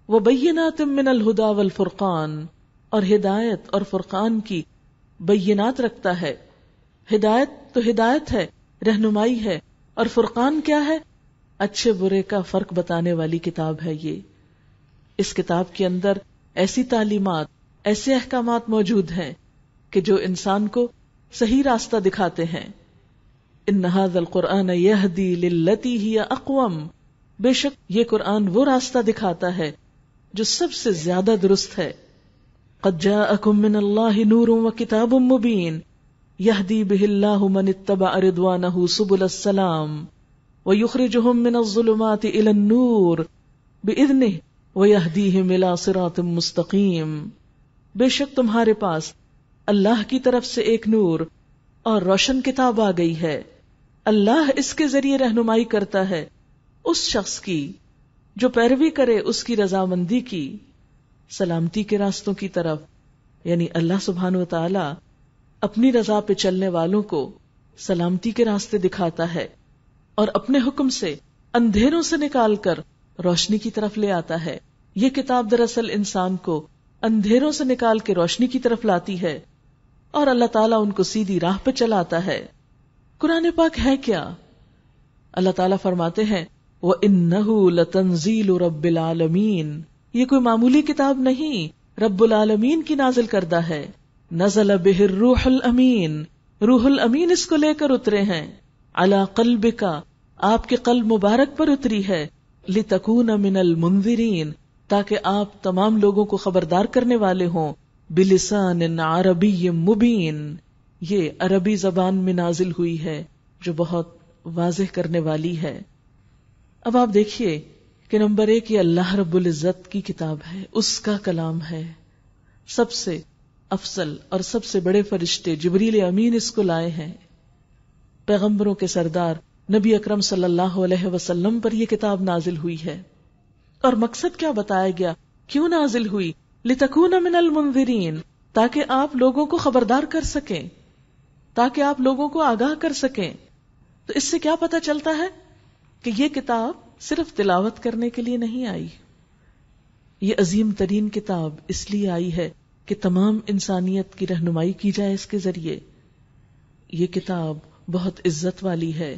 وبینات من الہدی والفرقان، اور ہدایت اور فرقان کی بینات رکھتا ہے۔ ہدایت تو ہدایت ہے، رہنمائی ہے، اور فرقان کیا ہے؟ اچھے برے کا فرق بتانے والی کتاب ہے یہ۔ اس کتاب کے اندر ایسی تعلیمات، ایسے احکامات موجود ہیں کہ جو انسان کو صحیح راستہ دکھاتے ہیں۔ ان ھذا القرآن یہدی للتی ہی اقوم، بے شک یہ قرآن وہ راستہ دکھاتا ہے جو سب سے زیادہ درست ہے۔ قد جاءکم من اللہ نور وکتاب مبین یہدی بہ اللہ من اتبع رضوانہ سبل السلام ویخرجہم من الظلمات الی النور بإذنہ ویہدیہم الی صراط مستقیم، بے شک تمہارے پاس اللہ کی طرف سے ایک نور اور روشن کتاب آ گئی ہے، اللہ اس کے ذریعے رہنمائی کرتا ہے اس شخص کی جو پیروی کرے اس کی رضامندی کی، سلامتی کے راستوں کی طرف۔ یعنی اللہ سبحانہ وتعالی اپنی رضا پہ چلنے والوں کو سلامتی کے راستے دکھاتا ہے اور اپنے حکم سے اندھیروں سے نکال کر روشنی کی طرف لے آتا ہے۔ یہ کتاب دراصل انسان کو اندھیروں سے نکال کے روشنی کی طرف لاتی ہے اور اللہ تعالیٰ ان کو سیدھی راہ پہ چلاتا ہے۔ قرآن پاک ہے کیا؟ اللہ تعالیٰ فرماتے ہیں وَإِنَّهُ لَتَنزِيلُ رَبِّ الْعَالَمِينَ، یہ کوئی معمولی کتاب نہیں، رب العالمین کی نازل کردہ ہے۔ نزل بہ الروح الامین، روح الامین اس کو لے کر اترے ہیں، علی قلبک، آپ کے قلب مبارک پر اتری ہے، لتکون من المنذرین، تاکہ آپ تمام لوگوں کو خبردار کرنے والے ہوں، بلسان عربی مبین، یہ عربی زبان میں نازل ہوئی ہے جو بہت واضح کرنے والی ہے۔ اب آپ دیکھیے کہ نمبر 1 یہ اللہ رب العزت کی کتاب ہے، اس کا کلام ہے، سب سے افضل اور سب سے بڑے فرشتے جبریل امین اس کو لائے ہیں، پیغمبروں کے سردار نبی اکرم صلی اللہ علیہ وسلم پر یہ کتاب نازل ہوئی ہے۔ اور مقصد کیا بتایا گیا، کیوں نازل ہوئی؟ لتکون من المنذرین، تاکہ آپ لوگوں کو خبردار کر سکیں، تاکہ آپ لوگوں کو آگاہ کر سکیں۔ تو اس سے کیا پتہ چلتا ہے کہ یہ کتاب صرف تلاوت کرنے کے لیے نہیں آئی، یہ عظیم ترین کتاب اس لیے آئی ہے کہ تمام انسانیت کی رہنمائی کی جائے اس کے ذریعے۔ یہ کتاب بہت عزت والی ہے،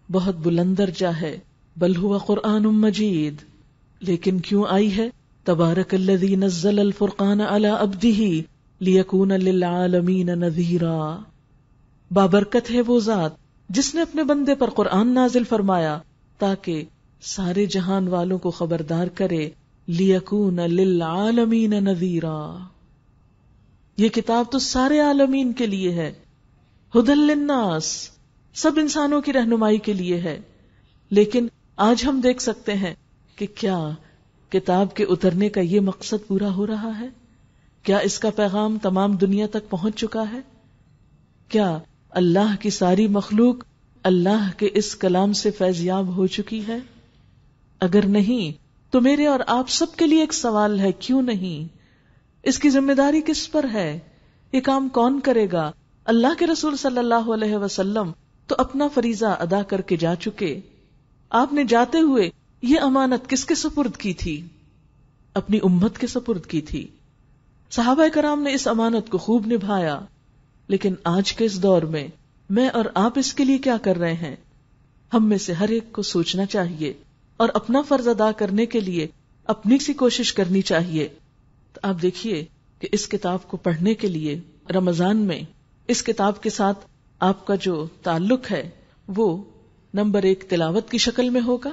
بہت بلند درجہ ہے، بل ہوا قرآن مجید۔ لیکن کیوں آئی ہے؟ تبارک الذی نزل الفرقان علی عبدہ لیکون للعالمین نذیرا، بابرکت ہے وہ ذات جس نے اپنے بندے پر قرآن نازل فرمایا تاکہ سارے جہان والوں کو خبردار کرے، لیکون للعالمین نذیرا، یہ کتاب تو سارے عالمین کے لیے ہے، ھدی للناس، سب انسانوں کی رہنمائی کے لیے ہے۔ لیکن آج ہم دیکھ سکتے ہیں کہ کیا کتاب کے اترنے کا یہ مقصد پورا ہو رہا ہے؟ کیا اس کا پیغام تمام دنیا تک پہنچ چکا ہے؟ کیا اللہ کی ساری مخلوق اللہ کے اس کلام سے فیضیاب ہو چکی ہے؟ اگر نہیں تو میرے اور آپ سب کے لیے ایک سوال ہے، کیوں نہیں؟ اس کی ذمہ داری کس پر ہے؟ یہ کام کون کرے گا؟ اللہ کے رسول صلی اللہ علیہ وسلم تو اپنا فریضہ ادا کر کے جا چکے۔ آپ نے جاتے ہوئے یہ امانت کس کے سپرد کی تھی؟ اپنی امت کے سپرد کی تھی۔ صحابہ کرام نے اس امانت کو خوب نبھایا، لیکن آج کے اس دور میں میں اور آپ اس کے لیے کیا کر رہے ہیں؟ ہم میں سے ہر ایک کو سوچنا چاہیے اور اپنا فرض ادا کرنے کے لیے اپنی سی کوشش کرنی چاہیے۔ تو آپ دیکھیے کہ اس کتاب کو پڑھنے کے لیے رمضان میں اس کتاب کے ساتھ آپ کا جو تعلق ہے وہ نمبر 1 تلاوت کی شکل میں ہوگا،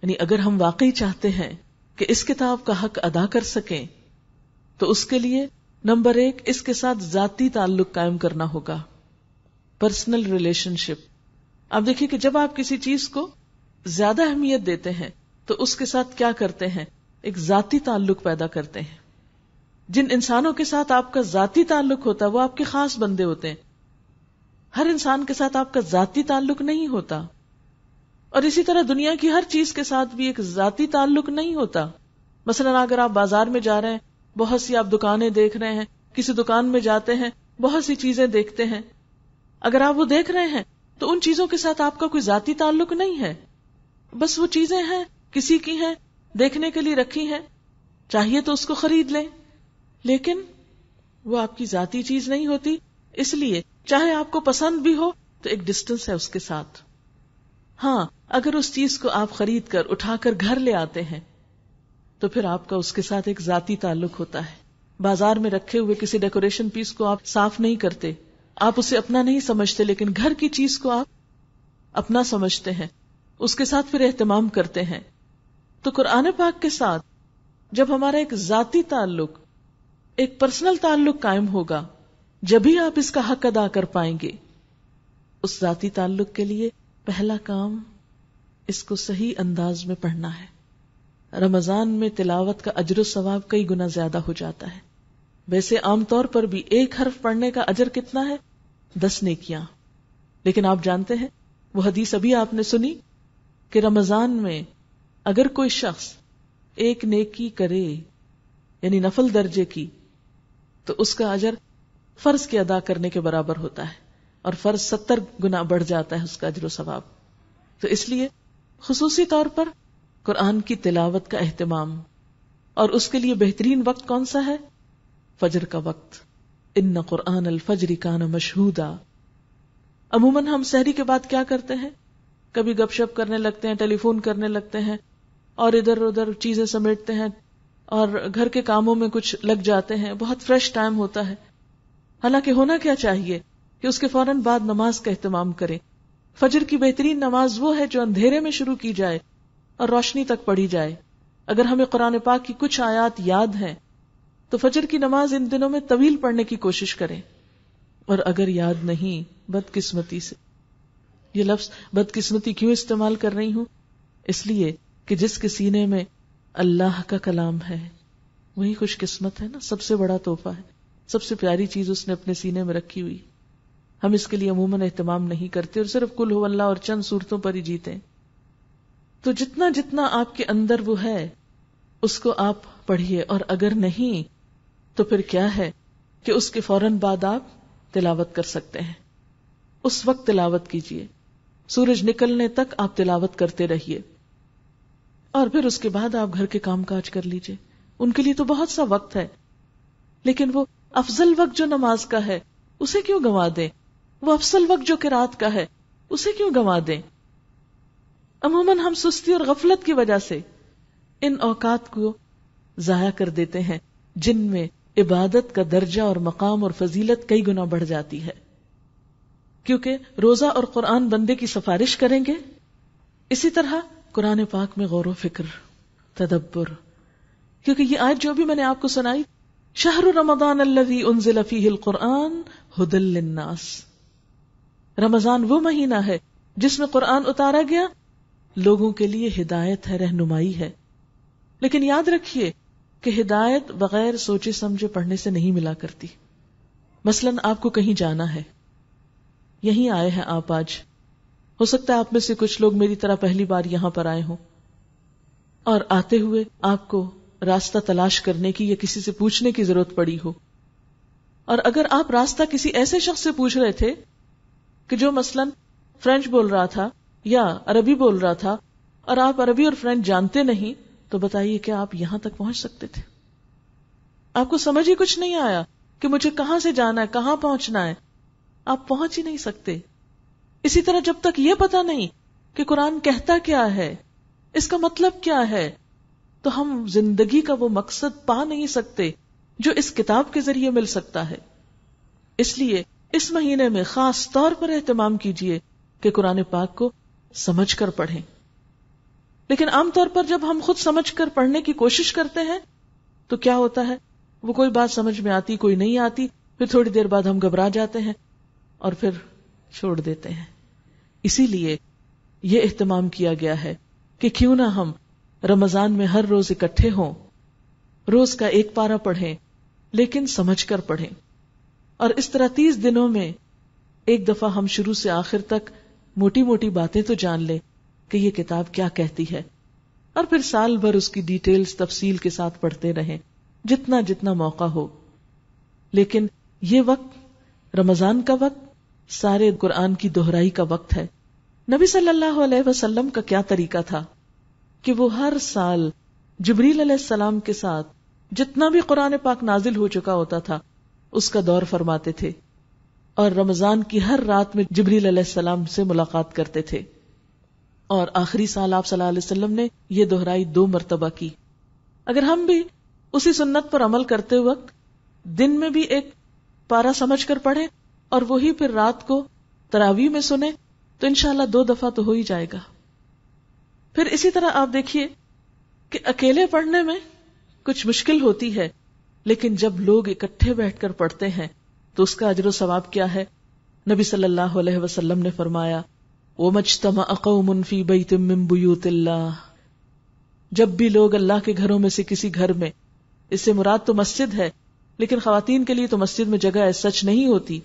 یعنی اگر ہم واقعی چاہتے ہیں کہ اس کتاب کا حق ادا کر سکیں تو اس کے لیے نمبر 1 اس کے ساتھ ذاتی تعلق قائم کرنا ہوگا، پرسنل ریلیشن شپ۔ آپ دیکھیے کہ جب آپ کسی چیز کو زیادہ اہمیت دیتے ہیں تو اس کے ساتھ کیا کرتے ہیں؟ ایک ذاتی تعلق پیدا کرتے ہیں۔ جن انسانوں کے ساتھ آپ کا ذاتی تعلق ہوتا ہے وہ آپ کے خاص بندے ہوتے ہیں، ہر انسان کے ساتھ آپ کا ذاتی تعلق نہیں ہوتا۔ اور اسی طرح دنیا کی ہر چیز کے ساتھ بھی ایک ذاتی تعلق نہیں ہوتا۔ مثلا اگر آپ بازار میں جا رہے ہیں، بہت سی آپ دکانیں دیکھ رہے ہیں، کسی دکان میں جاتے ہیں، بہت سی چیزیں دیکھتے ہیں، اگر آپ وہ دیکھ رہے ہیں تو ان چیزوں کے ساتھ آپ کا کوئی ذاتی تعلق نہیں ہے، بس وہ چیزیں ہیں، کسی کی ہیں، دیکھنے کے لیے رکھی ہیں، چاہیے تو اس کو خرید لیں، لیکن وہ آپ کی ذاتی چیز نہیں ہوتی، اس لیے چاہے آپ کو پسند بھی ہو تو ایک ڈسٹنس ہے اس کے ساتھ۔ ہاں، اگر اس چیز کو آپ خرید کر اٹھا کر گھر لے آتے ہیں تو پھر آپ کا اس کے ساتھ ایک ذاتی تعلق ہوتا ہے۔ بازار میں رکھے ہوئے کسی ڈیکوریشن پیس کو آپ صاف نہیں کرتے، آپ اسے اپنا نہیں سمجھتے، لیکن گھر کی چیز کو آپ اپنا سمجھتے ہیں، اس کے ساتھ پھر اہتمام کرتے ہیں۔ تو قرآن پاک کے ساتھ جب ہمارا ایک ذاتی تعلق، ایک پرسنل تعلق قائم ہوگا، جبھی آپ اس کا حق ادا کر پائیں گے۔ اس ذاتی تعلق کے لیے پہلا کام اس کو صحیح انداز میں پڑھنا ہے۔ رمضان میں تلاوت کا اجر و ثواب کئی گنا زیادہ ہو جاتا ہے۔ ویسے عام طور پر بھی ایک حرف پڑھنے کا اجر کتنا ہے؟ 10 نیکیاں، لیکن آپ جانتے ہیں وہ حدیث ابھی آپ نے سنی کہ رمضان میں اگر کوئی شخص ایک نیکی کرے، یعنی نفل درجے کی، تو اس کا اجر فرض کے ادا کرنے کے برابر ہوتا ہے، اور فرض 70 گنا بڑھ جاتا ہے اس کا اجر و ثواب۔ تو اس لیے خصوصی طور پر قرآن کی تلاوت کا اہتمام، اور اس کے لیے بہترین وقت کون سا ہے؟ فجر کا وقت۔ ان قرآن الفجر کان مشہودا۔ عموماً ہم سحری کے بعد کیا کرتے ہیں؟ کبھی گپ شپ کرنے لگتے ہیں، ٹیلی فون کرنے لگتے ہیں، اور ادھر ادھر چیزیں سمیٹتے ہیں، اور گھر کے کاموں میں کچھ لگ جاتے ہیں، بہت فریش ٹائم ہوتا ہے۔ حالانکہ ہونا کیا چاہیے کہ اس کے فوراً بعد نماز کا اہتمام کریں۔ فجر کی بہترین نماز وہ ہے جو اندھیرے میں شروع کی جائے اور روشنی تک پڑھی جائے۔ اگر ہمیں قرآن پاک کی کچھ آیات یاد ہیں تو فجر کی نماز ان دنوں میں طویل پڑھنے کی کوشش کریں، اور اگر یاد نہیں، بدقسمتی سے، یہ لفظ بدقسمتی کیوں استعمال کر رہی ہوں؟ اس لیے کہ جس کے سینے میں اللہ کا کلام ہے وہی خوش قسمت ہے نا، سب سے بڑا تحفہ ہے، سب سے پیاری چیز اس نے اپنے سینے میں رکھی ہوئی۔ ہم اس کے لیے عموماً اہتمام نہیں کرتے اور صرف قل ہو اللہ اور چند صورتوں پر ہی جیتے ہیں۔ تو جتنا جتنا آپ کے اندر وہ ہے اس کو آپ پڑھیے، اور اگر نہیں تو پھر کیا ہے کہ اس کے فوراً بعد آپ تلاوت کر سکتے ہیں۔ اس وقت تلاوت کیجیے، سورج نکلنے تک آپ تلاوت کرتے رہیے، اور پھر اس کے بعد آپ گھر کے کام کاج کر لیجیے۔ ان کے لیے تو بہت سا وقت ہے، لیکن وہ افضل وقت جو نماز کا ہے اسے کیوں گنوا دیں؟ وہ افضل وقت جو قرات کا ہے اسے کیوں گنوا دیں؟ عموماً ہم سستی اور غفلت کی وجہ سے ان اوقات کو ضائع کر دیتے ہیں جن میں عبادت کا درجہ اور مقام اور فضیلت کئی گنا بڑھ جاتی ہے، کیونکہ روزہ اور قرآن بندے کی سفارش کریں گے۔ اسی طرح قرآن پاک میں غور و فکر، تدبر، کیونکہ یہ آیت جو بھی میں نے آپ کو سنائی، شہر رمضان الذی انزل فیہ القرآن ھدی للناس، رمضان وہ مہینہ ہے جس میں قرآن اتارا گیا، لوگوں کے لیے ہدایت ہے، رہنمائی ہے۔ لیکن یاد رکھیے کہ ہدایت بغیر سوچے سمجھے پڑھنے سے نہیں ملا کرتی۔ مثلاً آپ کو کہیں جانا ہے، یہیں آئے ہیں آپ آج، ہو سکتا ہے آپ میں سے کچھ لوگ میری طرح پہلی بار یہاں پر آئے ہوں، اور آتے ہوئے آپ کو راستہ تلاش کرنے کی یا کسی سے پوچھنے کی ضرورت پڑی ہو، اور اگر آپ راستہ کسی ایسے شخص سے پوچھ رہے تھے کہ جو مثلاً فرینچ بول رہا تھا یا عربی بول رہا تھا، اور آپ عربی اور فرینچ جانتے نہیں، تو بتائیے کہ آپ یہاں تک پہنچ سکتے تھے؟ آپ کو سمجھ ہی کچھ نہیں آیا کہ مجھے کہاں سے جانا ہے، کہاں پہنچنا ہے، آپ پہنچ ہی نہیں سکتے۔ اسی طرح جب تک یہ پتا نہیں کہ قرآن کہتا کیا ہے، اس کا مطلب کیا ہے، تو ہم زندگی کا وہ مقصد پا نہیں سکتے جو اس کتاب کے ذریعے مل سکتا ہے۔ اس لیے اس مہینے میں خاص طور پر اہتمام کیجیے کہ قرآن پاک کو سمجھ کر پڑھیں۔ لیکن عام طور پر جب ہم خود سمجھ کر پڑھنے کی کوشش کرتے ہیں تو کیا ہوتا ہے، وہ کوئی بات سمجھ میں آتی، کوئی نہیں آتی، پھر تھوڑی دیر بعد ہم گھبرا جاتے ہیں اور پھر چھوڑ دیتے ہیں۔ اسی لیے یہ اہتمام کیا گیا ہے کہ کیوں نہ ہم رمضان میں ہر روز اکٹھے ہوں، روز کا ایک پارہ پڑھیں، لیکن سمجھ کر پڑھیں، اور اس طرح 30 دنوں میں ایک دفعہ ہم شروع سے آخر تک موٹی موٹی باتیں تو جان لیں کہ یہ کتاب کیا کہتی ہے، اور پھر سال بھر اس کی ڈیٹیلز تفصیل کے ساتھ پڑھتے رہیں جتنا جتنا موقع ہو۔ لیکن یہ وقت، رمضان کا وقت، سارے قرآن کی دہرائی کا وقت ہے۔ نبی صلی اللہ علیہ وسلم کا کیا طریقہ تھا کہ وہ ہر سال جبریل علیہ السلام کے ساتھ جتنا بھی قرآن پاک نازل ہو چکا ہوتا تھا اس کا دور فرماتے تھے، اور رمضان کی ہر رات میں جبریل علیہ السلام سے ملاقات کرتے تھے، اور آخری سال آپ صلی اللہ علیہ وسلم نے یہ دہرائی 2 مرتبہ کی۔ اگر ہم بھی اسی سنت پر عمل کرتے وقت دن میں بھی ایک پارا سمجھ کر پڑھیں اور وہی پھر رات کو تراویح میں سنیں تو انشاءاللہ 2 دفعہ تو ہو ہی جائے گا۔ پھر اسی طرح آپ دیکھیے کہ اکیلے پڑھنے میں کچھ مشکل ہوتی ہے، لیکن جب لوگ اکٹھے بیٹھ کر پڑھتے ہیں تو اس کا اجر و ثواب کیا ہے؟ نبی صلی اللہ علیہ وسلم نے فرمایا وَمَجْتَمَعَ قَوْمٌ فِي بَيْتٍ مِّن بُيُوتِ اللَّهِ، جب بھی لوگ اللہ کے گھروں میں سے کسی گھر میں، اس سے مراد تو مسجد ہے، لیکن خواتین کے لیے تو مسجد میں جگہ سچ نہیں ہوتی،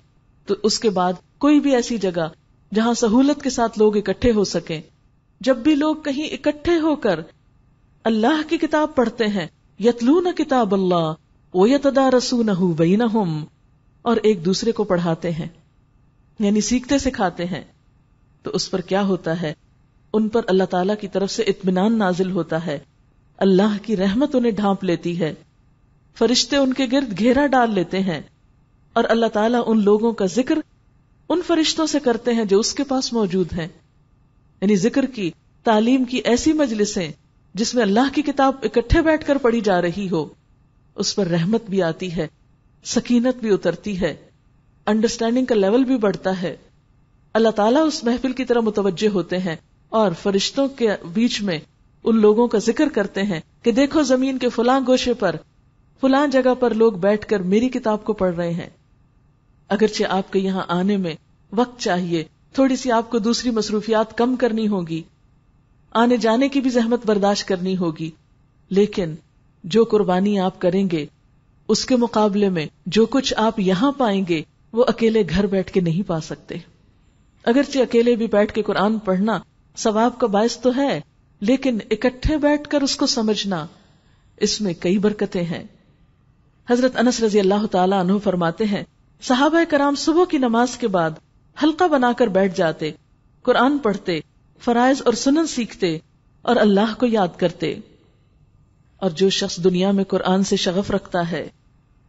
تو اس کے بعد کوئی بھی ایسی جگہ جہاں سہولت کے ساتھ لوگ اکٹھے ہو سکیں، جب بھی لوگ کہیں اکٹھے ہو کر اللہ کی کتاب پڑھتے ہیں، یتلون کتاب اللہ ویتدارسونہ بینہم، اور ایک دوسرے کو پڑھاتے ہیں، یعنی سیکھتے سکھاتے ہیں، تو اس پر کیا ہوتا ہے؟ ان پر اللہ تعالیٰ کی طرف سے اطمینان نازل ہوتا ہے، اللہ کی رحمت انہیں ڈھانپ لیتی ہے، فرشتے ان کے گرد گھیرا ڈال لیتے ہیں، اور اللہ تعالیٰ ان لوگوں کا ذکر ان فرشتوں سے کرتے ہیں جو اس کے پاس موجود ہیں، یعنی ذکر کی، تعلیم کی ایسی مجلسیں جس میں اللہ کی کتاب اکٹھے بیٹھ کر پڑھی جا رہی ہو، اس پر رحمت بھی آتی ہے، سکینت بھی اترتی ہے، انڈرسٹینڈنگ کا لیول بھی بڑھتا ہے، اللہ تعالیٰ اس محفل کی طرح متوجہ ہوتے ہیں اور فرشتوں کے بیچ میں ان لوگوں کا ذکر کرتے ہیں کہ دیکھو زمین کے فلاں گوشے پر، فلاں جگہ پر لوگ بیٹھ کر میری کتاب کو پڑھ رہے ہیں۔ اگرچہ آپ کے یہاں آنے میں وقت چاہیے، تھوڑی سی آپ کو دوسری مصروفیات کم کرنی ہوگی، آنے جانے کی بھی زحمت برداشت کرنی ہوگی، لیکن جو قربانی آپ کریں گے اس کے مقابلے میں جو کچھ آپ یہاں پائیں گے وہ اکیلے گھر بیٹھ کے نہیں پا سکتے۔ اگرچہ اکیلے بھی بیٹھ کے قرآن پڑھنا ثواب کا باعث تو ہے، لیکن اکٹھے بیٹھ کر اس کو سمجھنا، اس میں کئی برکتیں ہیں۔ حضرت انس رضی اللہ تعالیٰ عنہ فرماتے ہیں صحابہ کرام صبح کی نماز کے بعد حلقہ بنا کر بیٹھ جاتے، قرآن پڑھتے، فرائض اور سنن سیکھتے اور اللہ کو یاد کرتے۔ اور جو شخص دنیا میں قرآن سے شغف رکھتا ہے،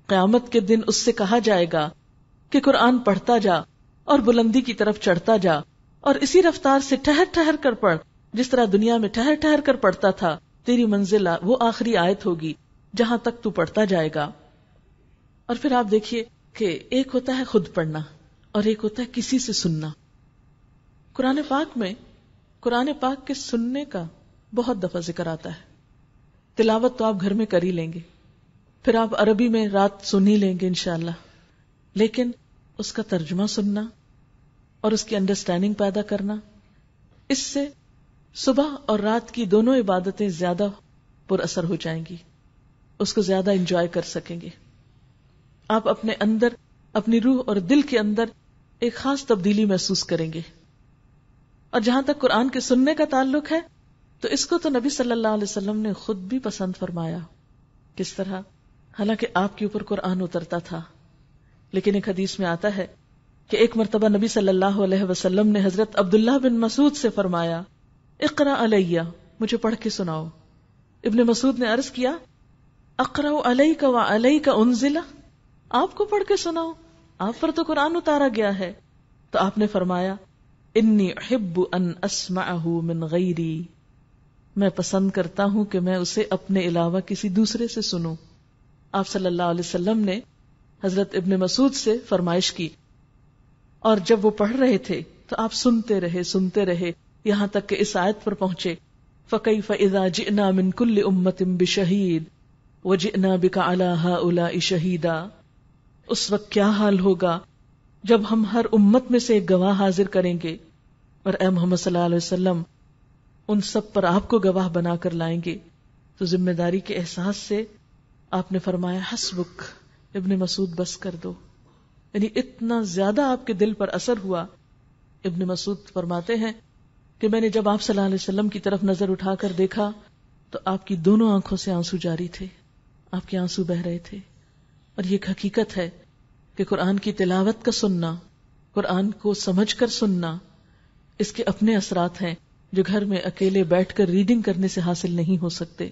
قیامت کے دن اس سے کہا جائے گا کہ قرآن پڑھتا جا اور بلندی کی طرف چڑھتا جا، اور اسی رفتار سے ٹھہر ٹھہر کر پڑھ جس طرح دنیا میں ٹھہر ٹھہر کر پڑھتا تھا، تیری منزل وہ آخری آیت ہوگی جہاں تک تو پڑھتا جائے گا۔ اور پھر آپ دیکھیے کہ ایک ہوتا ہے خود پڑھنا اور ایک ہوتا ہے کسی سے سننا۔ قرآن پاک میں قرآن پاک کے سننے کا بہت دفعہ ذکر آتا ہے۔ تلاوت تو آپ گھر میں کر ہی لیں گے، پھر آپ عربی میں رات سن ہی لیں گے انشاءاللہ، لیکن اس کا ترجمہ سننا اور اس کی انڈرسٹینڈنگ پیدا کرنا، اس سے صبح اور رات کی دونوں عبادتیں زیادہ پر اثر ہو جائیں گی، اس کو زیادہ انجوائے کر سکیں گے۔ آپ اپنے اندر، اپنی روح اور دل کے اندر ایک خاص تبدیلی محسوس کریں گے۔ اور جہاں تک قرآن کے سننے کا تعلق ہے تو اس کو تو نبی صلی اللہ علیہ وسلم نے خود بھی پسند فرمایا۔ کس طرح؟ حالانکہ آپ کے اوپر قرآن اترتا تھا، لیکن ایک حدیث میں آتا ہے کہ ایک مرتبہ نبی صلی اللہ علیہ وسلم نے حضرت عبداللہ بن مسعود سے فرمایا اقرأ علیہ، مجھے پڑھ کے سناؤ۔ ابن مسعود نے عرض کیا اقرأ علیک وعلیک انزل، آپ کو پڑھ کے سناؤ، آپ پر تو قرآن اتارا گیا ہے۔ تو آپ نے فرمایا انی احب ان اسمعہ من غیری، میں پسند کرتا ہوں کہ میں اسے اپنے علاوہ کسی دوسرے سے سنوں۔ آپ صلی اللہ علیہ وسلم نے حضرت ابن مسعود سے فرمائش کی، اور جب وہ پڑھ رہے تھے تو آپ سنتے رہے یہاں تک کہ اس آیت پر پہنچے فَكَيْفَ إِذَا جِئْنَا مِن كُلِّ أُمَّةٍ بِشَهِيدٍ وَجِئْنَا بِكَ عَلَى هَؤُلَاءِ شَهِيدًا، اس وقت کیا حال ہوگا جب ہم ہر امت میں سے ایک گواہ حاضر کریں گے، اور اے محمد صلی اللہ علیہ وسلم ان سب پر آپ کو گواہ بنا کر لائیں گے۔ تو ذمہ داری کے احساس سے آپ نے فرمایا حسبک، ابن مسعود بس کر دو، یعنی اتنا زیادہ آپ کے دل پر اثر ہوا۔ ابن مسعود فرماتے ہیں کہ میں نے جب آپ صلی اللہ علیہ وسلم کی طرف نظر اٹھا کر دیکھا تو آپ کی دونوں آنکھوں سے آنسو جاری تھے، آپ کے آنسو بہ رہے تھے۔ اور یہ ایک حقیقت ہے کہ قرآن کی تلاوت کا سننا، قرآن کو سمجھ کر سننا، اس کے اپنے اثرات ہیں جو گھر میں اکیلے بیٹھ کر ریڈنگ کرنے سے حاصل نہیں ہو سکتے.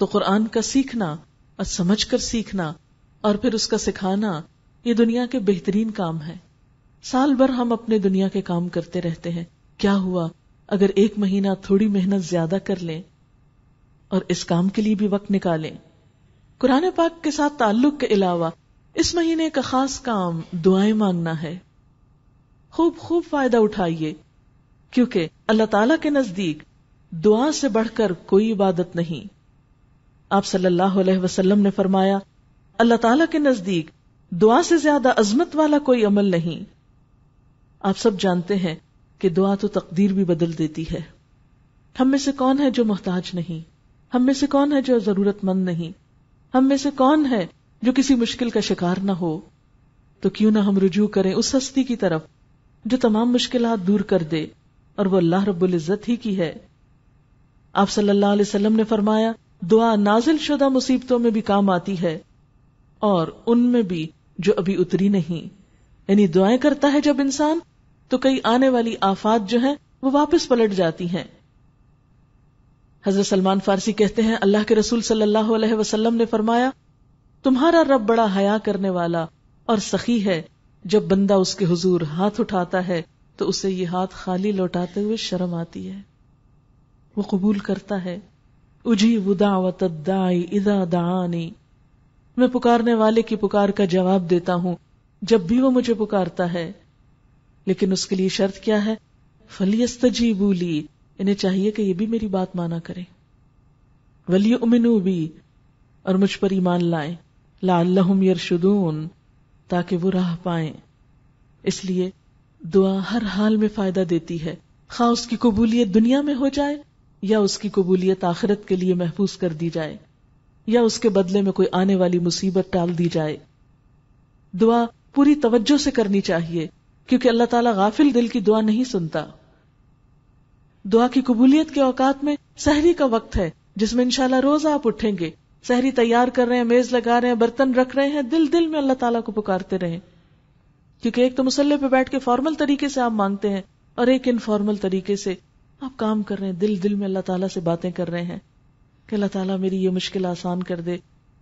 تو قرآن کا سیکھنا اور سمجھ کر سیکھنا اور پھر اس کا سکھانا، یہ دنیا کے بہترین کام ہے. سال بھر ہم اپنے دنیا کے کام کرتے رہتے ہیں، کیا ہوا اگر ایک مہینہ تھوڑی محنت زیادہ کر لیں اور اس کام کے لیے بھی وقت نکالیں. قرآن پاک کے ساتھ تعلق کے علاوہ اس مہینے کا خاص کام دعائیں مانگنا ہے. خوب خوب فائدہ اٹھائیے، کیونکہ اللہ تعالیٰ کے نزدیک دعا سے بڑھ کر کوئی عبادت نہیں. آپ صلی اللہ علیہ وسلم نے فرمایا، اللہ تعالیٰ کے نزدیک دعا سے زیادہ عظمت والا کوئی عمل نہیں. آپ سب جانتے ہیں کہ دعا تو تقدیر بھی بدل دیتی ہے. ہم میں سے کون ہے جو محتاج نہیں؟ ہم میں سے کون ہے جو ضرورت مند نہیں؟ ہم میں سے کون ہے جو کسی مشکل کا شکار نہ ہو؟ تو کیوں نہ ہم رجوع کریں اس ہستی کی طرف جو تمام مشکلات دور کر دے، اور وہ اللہ رب العزت ہی کی ہے. آپ صلی اللہ علیہ وسلم نے فرمایا، دعا نازل شدہ مصیبتوں میں بھی کام آتی ہے اور ان میں بھی جو ابھی اتری نہیں. یعنی دعائیں کرتا ہے جب انسان تو کئی آنے والی آفات جو ہیں وہ واپس پلٹ جاتی ہیں. حضرت سلمان فارسی کہتے ہیں، اللہ کے رسول صلی اللہ علیہ وسلم نے فرمایا، تمہارا رب بڑا حیا کرنے والا اور سخی ہے. جب بندہ اس کے حضور ہاتھ اٹھاتا ہے تو اسے یہ ہاتھ خالی لوٹاتے ہوئے شرم آتی ہے. وہ قبول کرتا ہے. اجیب دعوت الداعی اذا دعانی، میں پکارنے والے کی پکار کا جواب دیتا ہوں جب بھی وہ مجھے پکارتا ہے. لیکن اس کے لیے شرط کیا ہے؟ فَلْيَسْتَجِيبُوا لِي، انہیں چاہیے کہ یہ بھی میری بات مانا کریں. وَلْيُؤْمِنُوا بِي، اور مجھ پر ایمان لائیں. لَعَلَّهُمْ يَرْشُدُونَ، تاکہ وہ راہ پائیں. اس لیے دعا ہر حال میں فائدہ دیتی ہے، خواہ اس کی قبولیت دنیا میں ہو جائے یا اس کی قبولیت آخرت کے لیے محفوظ کر دی جائے یا اس کے بدلے میں کوئی آنے والی مصیبت ٹال دی جائے. دعا پوری توجہ سے کرنی چاہیے، کیونکہ اللہ تعالیٰ غافل دل کی دعا نہیں سنتا. دعا کی قبولیت کے اوقات میں سحری کا وقت ہے، جس میں انشاءاللہ روز آپ اٹھیں گے، سحری تیار کر رہے ہیں، میز لگا رہے ہیں، برتن رکھ رہے ہیں، دل دل میں اللہ تعالیٰ کو پکارتے رہیں. کیونکہ ایک تو مصلی پہ بیٹھ کے فارمل طریقے سے آپ مانگتے ہیں، اور ایک انفارمل طریقے سے آپ کام کر رہے ہیں، دل دل میں اللہ تعالیٰ سے باتیں کر رہے ہیں کہ اللہ تعالیٰ میری یہ مشکل آسان کر دے،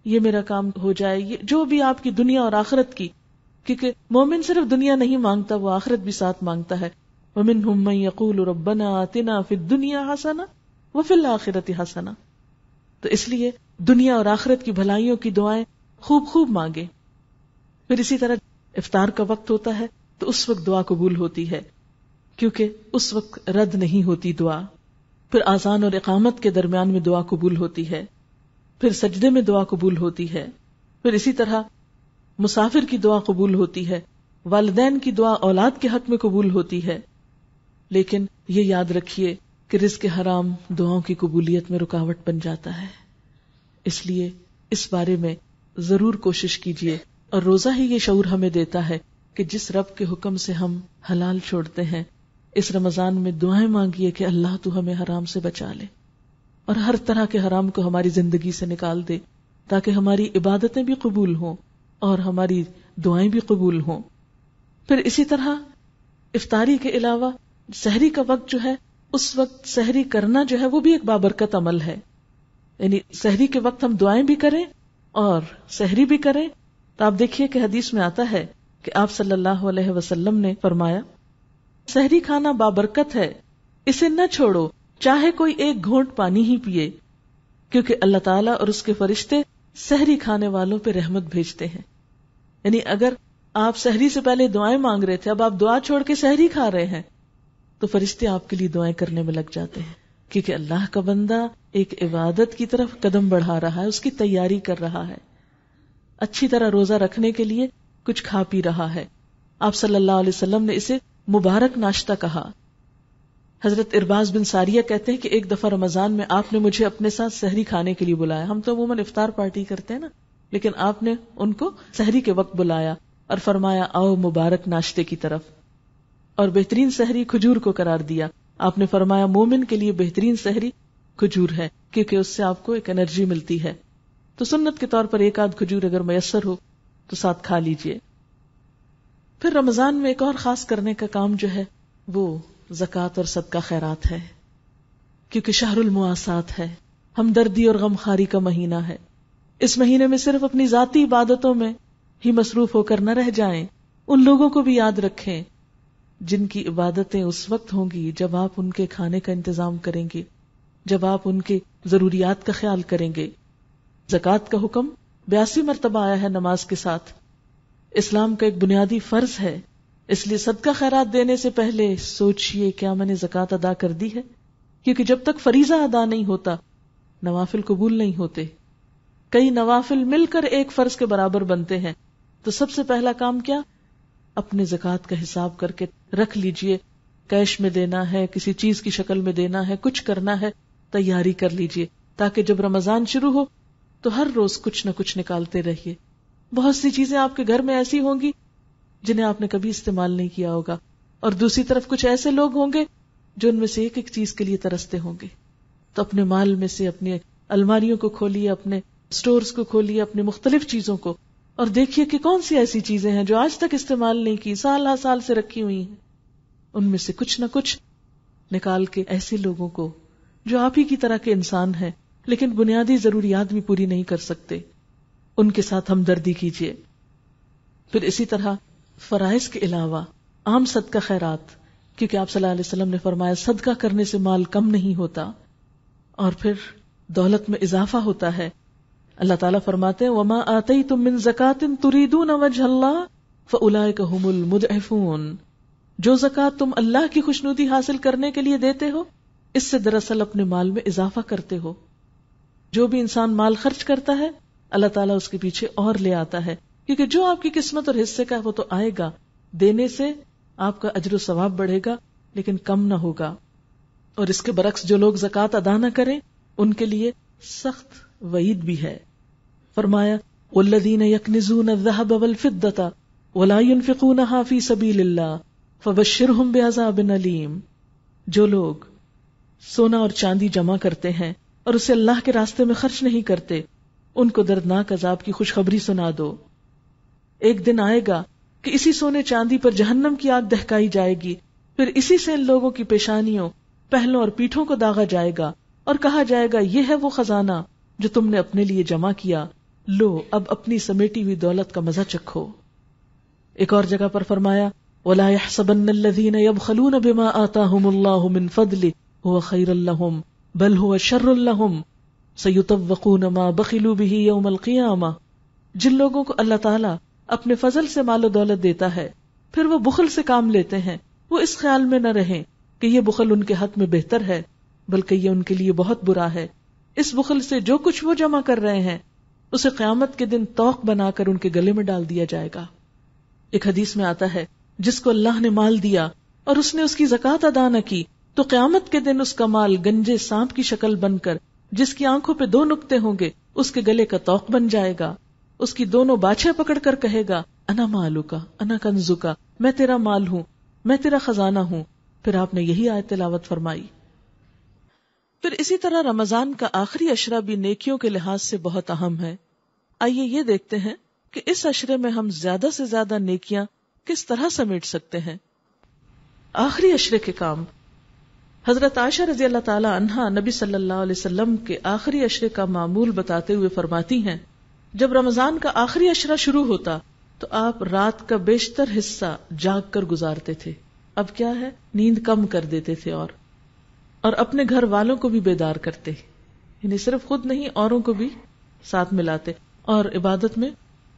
یہ میرا کام ہو جائے، یہ جو بھی آپ کی دنیا اور آخرت کی. کیونکہ مومن صرف دنیا نہیں مانگتا، وہ آخرت بھی ساتھ مانگتا ہے. وَمِنْهُمْ مَنْ يَقُولُ رَبَّنَا آتِنَا فِي الدُّنْيَا حَسَنَةً وَفِي الْآخِرَةِ حَسَنَةً. تو اس لیے دنیا اور آخرت کی بھلائیوں کی دعائیں خوب خوب مانگے. پھر اسی طرح افطار کا وقت ہوتا ہے تو اس وقت دعا قبول ہوتی ہے، کیونکہ اس وقت رد نہیں ہوتی دعا. پھر آذان اور اقامت کے درمیان میں دعا قبول ہوتی ہے، پھر سجدے میں دعا قبول ہوتی ہے. پھر اسی طرح مسافر کی دعا قبول ہوتی ہے، والدین کی دعا اولاد کے حق میں قبول ہوتی ہے. لیکن یہ یاد رکھیے کہ رزق حرام دعاؤں کی قبولیت میں رکاوٹ بن جاتا ہے. اس لیے اس بارے میں ضرور کوشش کیجیے. اور روزہ ہی یہ شعور ہمیں دیتا ہے کہ جس رب کے حکم سے ہم حلال چھوڑتے ہیں، اس رمضان میں دعائیں مانگیے کہ اللہ تو ہمیں حرام سے بچا لے اور ہر طرح کے حرام کو ہماری زندگی سے نکال دے، تاکہ ہماری عبادتیں بھی قبول ہوں اور ہماری دعائیں بھی قبول ہوں. پھر اسی طرح افطاری کے علاوہ سحری کا وقت جو ہے، اس وقت سحری کرنا جو ہے وہ بھی ایک بابرکت عمل ہے. یعنی سحری کے وقت ہم دعائیں بھی کریں اور سحری بھی کریں. تو آپ دیکھیے کہ حدیث میں آتا ہے کہ آپ صلی اللہ علیہ وسلم نے فرمایا، سحری کھانا بابرکت ہے، اسے نہ چھوڑو چاہے کوئی ایک گھونٹ پانی ہی پیے، کیونکہ اللہ تعالیٰ اور اس کے فرشتے سحری کھانے والوں پہ رحمت بھیجتے ہیں. یعنی اگر آپ سحری سے پہلے دعائیں مانگ رہے تھے، اب آپ دعا چھوڑ کے سحری کھا رہے ہیں، تو فرشتے آپ کے لیے دعائیں کرنے میں لگ جاتے ہیں، کیونکہ اللہ کا بندہ ایک عبادت کی طرف قدم بڑھا رہا ہے، اس کی تیاری کر رہا ہے، اچھی طرح روزہ رکھنے کے لیے کچھ کھا پی رہا ہے. آپ صلی اللہ علیہ وسلم نے اسے مبارک ناشتہ کہا. حضرت ارباز بن ساریہ کہتے ہیں کہ ایک دفعہ رمضان میں آپ نے مجھے اپنے ساتھ سحری کھانے کے لیے بلایا. ہم تو عموماً افطار پارٹی کرتے ہیں نا، لیکن آپ نے ان کو سحری کے وقت بلایا اور فرمایا آؤ مبارک ناشتے کی طرف. اور بہترین سحری کھجور کو قرار دیا. آپ نے فرمایا مومن کے لیے بہترین سحری کھجور ہے، کیونکہ اس سے آپ کو ایک انرجی ملتی ہے. تو سنت کے طور پر ایک آدھ کھجور اگر میسر ہو تو ساتھ کھا لیجئے. پھر رمضان میں ایک اور خاص کرنے کا کام جو ہے وہ زکوٰۃ اور صدقہ خیرات ہے، کیونکہ شہر المواسات ہے، ہمدردی اور غمخواری کا مہینہ ہے. اس مہینے میں صرف اپنی ذاتی عبادتوں میں ہی مصروف ہو کر نہ رہ جائیں، ان لوگوں کو بھی یاد رکھیں جن کی عبادتیں اس وقت ہوں گی جب آپ ان کے کھانے کا انتظام کریں گے، جب آپ ان کے ضروریات کا خیال کریں گے. زکوٰۃ کا حکم 82 مرتبہ آیا ہے نماز کے ساتھ. اسلام کا ایک بنیادی فرض ہے، اس لیے صدقہ خیرات دینے سے پہلے سوچئے کیا میں نے زکوٰۃ ادا کر دی ہے، کیونکہ جب تک فریضہ ادا نہیں ہوتا نوافل قبول نہیں ہوتے. کئی نوافل مل کر ایک فرض کے برابر بنتے ہیں. تو سب سے پہلا کام کیا؟ اپنے زکوٰۃ کا حساب کر کے رکھ لیجئے، کیش میں دینا ہے، کسی چیز کی شکل میں دینا ہے، کچھ کرنا ہے، تیاری کر لیجئے تاکہ جب رمضان شروع ہو تو ہر روز کچھ نہ کچھ نکالتے رہیے. بہت سی چیزیں آپ کے گھر میں ایسی ہوں گی جنہیں آپ نے کبھی استعمال نہیں کیا ہوگا، اور دوسری طرف کچھ ایسے لوگ ہوں گے جو ان میں سے ایک ایک چیز کے لیے ترستے ہوں گے. تو اپنے مال میں سے اپنی الماریوں کو کھولیے، اپنے سٹورز کو کھولیے، اپنے مختلف چیزوں کو، اور دیکھیے کہ کون سی ایسی چیزیں ہیں جو آج تک استعمال نہیں کی، سال ہر سال سے رکھی ہوئی ہیں. ان میں سے کچھ نہ کچھ نکال کے ایسے لوگوں کو جو آپ ہی کی طرح کے انسان ہیں لیکن بنیادی ضروریات بھی پوری نہیں کر سکتے، ان کے ساتھ ہمدردی کیجیے. پھر اسی طرح فرائض کے علاوہ عام صدقہ خیرات، کیونکہ آپ صلی اللہ علیہ وسلم نے فرمایا صدقہ کرنے سے مال کم نہیں ہوتا اور پھر دولت میں اضافہ ہوتا ہے. اللہ تعالیٰ فرماتے ہیں وَمَا آتَيْتُم مِّن زَكَاةٍ تُرِيدُونَ وَجْهَ اللَّهِ فَأُولَئِكَ هُمُ الْمُضْعِفُونَ. جو زکوٰۃ تم اللہ کی خوشنودی حاصل کرنے کے لیے دیتے ہو، اس سے دراصل اپنے مال میں اضافہ کرتے ہو. جو بھی انسان مال خرچ کرتا ہے اللہ تعالیٰ اس کے پیچھے اور لے آتا ہے، کیونکہ جو آپ کی قسمت اور حصے کا ہے وہ تو آئے گا. دینے سے آپ کا اجر و ثواب بڑھے گا لیکن کم نہ ہوگا. اور اس کے برعکس جو لوگ زکوٰۃ ادا نہ کریں ان کے لیے سخت وعید بھی ہے. فرمایا وَالَّذِينَ يَكْنِزُونَ الذَّهَبَ وَالْفِضَّةَ وَلَا يُنْفِقُونَهَا فِي سَبِيلِ اللَّهِ فَبَشِّرْهُم بِعَذَابٍ أَلِيمٍ. جو لوگ سونا اور چاندی جمع کرتے ہیں اور اسے اللہ کے راستے میں خرچ نہیں کرتے، ان کو دردناک عذاب کی خوشخبری سنا دو. ایک دن آئے گا کہ اسی سونے چاندی پر جہنم کی آگ دہکائی جائے گی، پھر اسی سے ان لوگوں کی پیشانیوں، پہلوں اور پیٹھوں کو داغا جائے گا اور کہا جائے گا یہ ہے وہ خزانہ جو تم نے اپنے لیے جمع کیا، لو اب اپنی سمیٹی ہوئی دولت کا مزہ چکھو. ایک اور جگہ پر فرمایا وَلَا يَحْسَبَنَّ الَّذِينَ يَبْخَلُونَ بِمَا آتَاهُمُ اللَّهُ مِنْ فَضْلِهِ هُوَ خَيْرٌ لَهُمْ بَلْ هُوَ شَرٌّ لَهُمْ سَيُطَوَّقُونَ مَا بَخِلُوا بِهِ يَوْمَ الْقِيَامَةِ. جن لوگوں کو اللہ تعالیٰ اپنے فضل سے مال و دولت دیتا ہے پھر وہ بخل سے کام لیتے ہیں، وہ اس خیال میں نہ رہیں کہ یہ بخل ان کے حق میں بہتر ہے، بلکہ یہ ان کے لیے بہت برا ہے. اس بخل سے جو کچھ وہ جمع کر رہے ہیں اسے قیامت کے دن توق بنا کر ان کے گلے میں ڈال دیا جائے گا. ایک حدیث میں آتا ہے جس کو اللہ نے مال دیا اور اس نے اس کی زکوٰۃ ادا نہ کی تو قیامت کے دن اس کا مال گنجے سانپ کی شکل بن کر جس کی آنکھوں پہ 2 نقطے ہوں گے اس کے گلے کا توق بن جائے گا. اس کی دونوں باچھیں پکڑ کر کہے گا انا مالوکا انا کنزوکا، میں تیرا مال ہوں، میں تیرا خزانہ ہوں. پھر آپ نے یہی آیت تلاوت فرمائی. پھر اسی طرح رمضان کا آخری عشرہ بھی نیکیوں کے لحاظ سے بہت اہم ہے. آئیے یہ دیکھتے ہیں کہ اس عشرے میں ہم زیادہ سے زیادہ نیکیاں کس طرح سمیٹ سکتے ہیں. آخری عشرے کے کام. حضرت عائشہ رضی اللہ تعالی عنہا نبی صلی اللہ علیہ وسلم کے آخری عشرے کا معمول بتاتے ہوئے فرماتی ہیں جب رمضان کا آخری عشرہ شروع ہوتا تو آپ رات کا بیشتر حصہ جاگ کر گزارتے تھے. اب کیا ہے، نیند کم کر دیتے تھے اور اپنے گھر والوں کو بھی بیدار کرتے، یعنی صرف خود نہیں اوروں کو بھی ساتھ ملاتے اور عبادت میں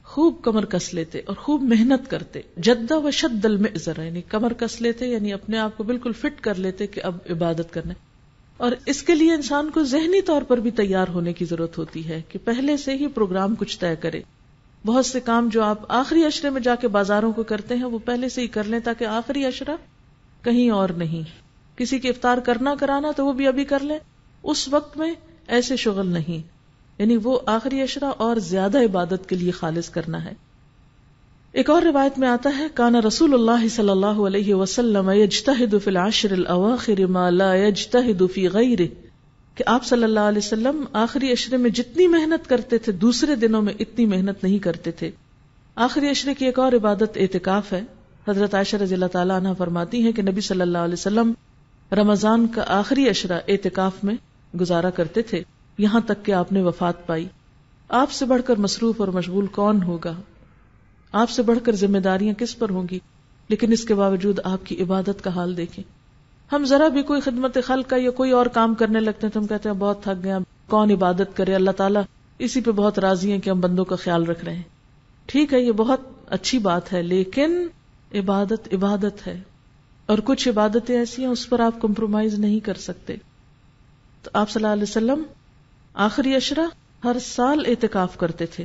خوب کمر کس لیتے اور خوب محنت کرتے. جد و شد المئزر، یعنی کمر کس لیتے، یعنی اپنے آپ کو بالکل فٹ کر لیتے کہ اب عبادت کرنا. اور اس کے لیے انسان کو ذہنی طور پر بھی تیار ہونے کی ضرورت ہوتی ہے کہ پہلے سے ہی پروگرام کچھ طے کرے. بہت سے کام جو آپ آخری عشرے میں جا کے بازاروں کو کرتے ہیں وہ پہلے سے ہی کر لیں تاکہ آخری عشرہ کہیں اور نہیں. کسی کی افطار کرنا کرانا تو وہ بھی ابھی کر لیں، اس وقت میں ایسے شغل نہیں، یعنی وہ آخری عشرہ اور زیادہ عبادت کے لیے خالص کرنا ہے. ایک اور روایت میں آتا ہے کان رسول اللہ صلی اللہ علیہ وسلم یجتہد فی العشر الاواخر ما لا یجتہد فی غیرہ، کہ آپ صلی اللہ علیہ وسلم آخری عشرے میں جتنی محنت کرتے تھے دوسرے دنوں میں اتنی محنت نہیں کرتے تھے. آخری عشرے کی ایک اور عبادت اعتکاف ہے. حضرت عائشہ رضی اللہ تعالیٰ عنہ فرماتی ہیں کہ نبی صلی اللہ علیہ وسلم رمضان کا آخری عشرہ اعتکاف میں گزارا کرتے تھے یہاں تک کہ آپ نے وفات پائی. آپ سے بڑھ کر مصروف اور مشغول کون ہوگا؟ آپ سے بڑھ کر ذمہ داریاں کس پر ہوں گی؟ لیکن اس کے باوجود آپ کی عبادت کا حال دیکھیں. ہم ذرا بھی کوئی خدمت خلق کا یا کوئی اور کام کرنے لگتے ہیں تو ہم کہتے ہیں بہت تھک گئے, کون عبادت کرے, اللہ تعالیٰ اسی پہ بہت راضی ہیں کہ ہم بندوں کا خیال رکھ رہے ہیں. ٹھیک ہے, یہ بہت اچھی بات ہے, لیکن عبادت عبادت ہے, اور کچھ عبادتیں ایسی ہیں اس پر آپ کمپرومائز نہیں کر سکتے. تو آپ صلی اللہ علیہ وسلم آخری عشرہ ہر سال اعتکاف کرتے تھے.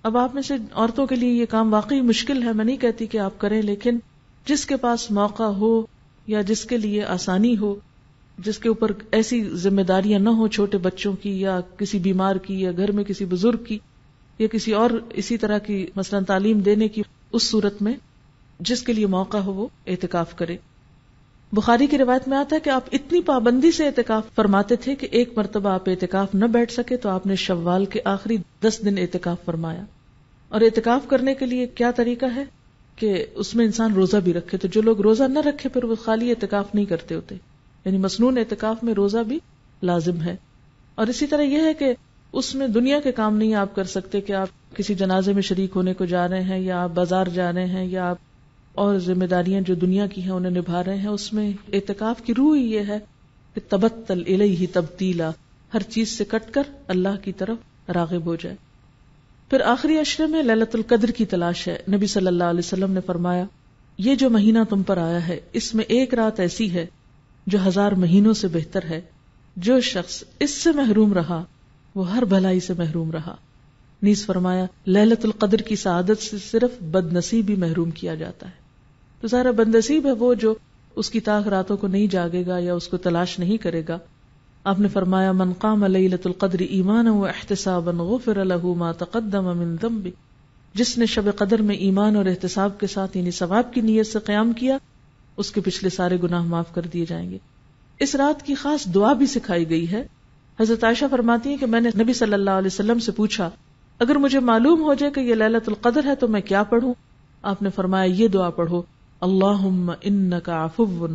اب آپ میں سے عورتوں کے لیے یہ کام واقعی مشکل ہے, میں نہیں کہتی کہ آپ کریں, لیکن جس کے پاس موقع ہو یا جس کے لیے آسانی ہو, جس کے اوپر ایسی ذمہ داریاں نہ ہو چھوٹے بچوں کی یا کسی بیمار کی یا گھر میں کسی بزرگ کی یا کسی اور اسی طرح کی مثلا تعلیم دینے کی, اس صورت میں جس کے لیے موقع ہو وہ اعتکاف کرے. بخاری کی روایت میں آتا ہے کہ آپ اتنی پابندی سے اعتکاف فرماتے تھے کہ ایک مرتبہ آپ اعتکاف نہ بیٹھ سکے تو آپ نے شوال کے آخری 10 دن اعتکاف فرمایا. اور اعتکاف کرنے کے لیے کیا طریقہ ہے کہ اس میں انسان روزہ بھی رکھے. تو جو لوگ روزہ نہ رکھے پھر وہ خالی اعتکاف نہیں کرتے ہوتے, یعنی مسنون اعتکاف میں روزہ بھی لازم ہے. اور اسی طرح یہ ہے کہ اس میں دنیا کے کام نہیں آپ کر سکتے کہ آپ کسی جنازے میں شریک ہونے کو جا رہے ہیں یا آپ بازار جا رہے ہیں یا آپ اور ذمہ داریاں جو دنیا کی ہیں انہیں نبھا رہے ہیں. اس میں اعتکاف کی روح یہ ہے کہ تبتل الیہ تبتیلا, ہر چیز سے کٹ کر اللہ کی طرف راغب ہو جائے. پھر آخری عشرے میں لیلۃ القدر کی تلاش ہے. نبی صلی اللہ علیہ وسلم نے فرمایا یہ جو مہینہ تم پر آیا ہے اس میں ایک رات ایسی ہے جو 1000 مہینوں سے بہتر ہے. جو شخص اس سے محروم رہا وہ ہر بھلائی سے محروم رہا. نیز فرمایا لیلۃ القدر کی سعادت سے صرف بد نصیب ہی محروم کیا جاتا ہے. تو ظاہر بد نصیب ہے وہ جو اس کی طاق راتوں کو نہیں جاگے گا یا اس کو تلاش نہیں کرے گا. آپ نے فرمایا من قام لیلۃ القدر ایمانا واحتسابا غفر له ما تقدم من ذنبه, جس نے شب قدر میں ایمان اور احتساب کے ساتھ یعنی ثواب کی نیت سے قیام کیا اس کے پچھلے سارے گناہ معاف کر دیے جائیں گے. اس رات کی خاص دعا بھی سکھائی گئی ہے. حضرت عائشہ فرماتی ہیں کہ میں نے نبی صلی اللہ علیہ وسلم سے پوچھا اگر مجھے معلوم ہو جائے کہ یہ لیلۃ القدر ہے تو میں کیا پڑھوں؟ آپ نے فرمایا یہ دعا پڑھو اللہم انک عفو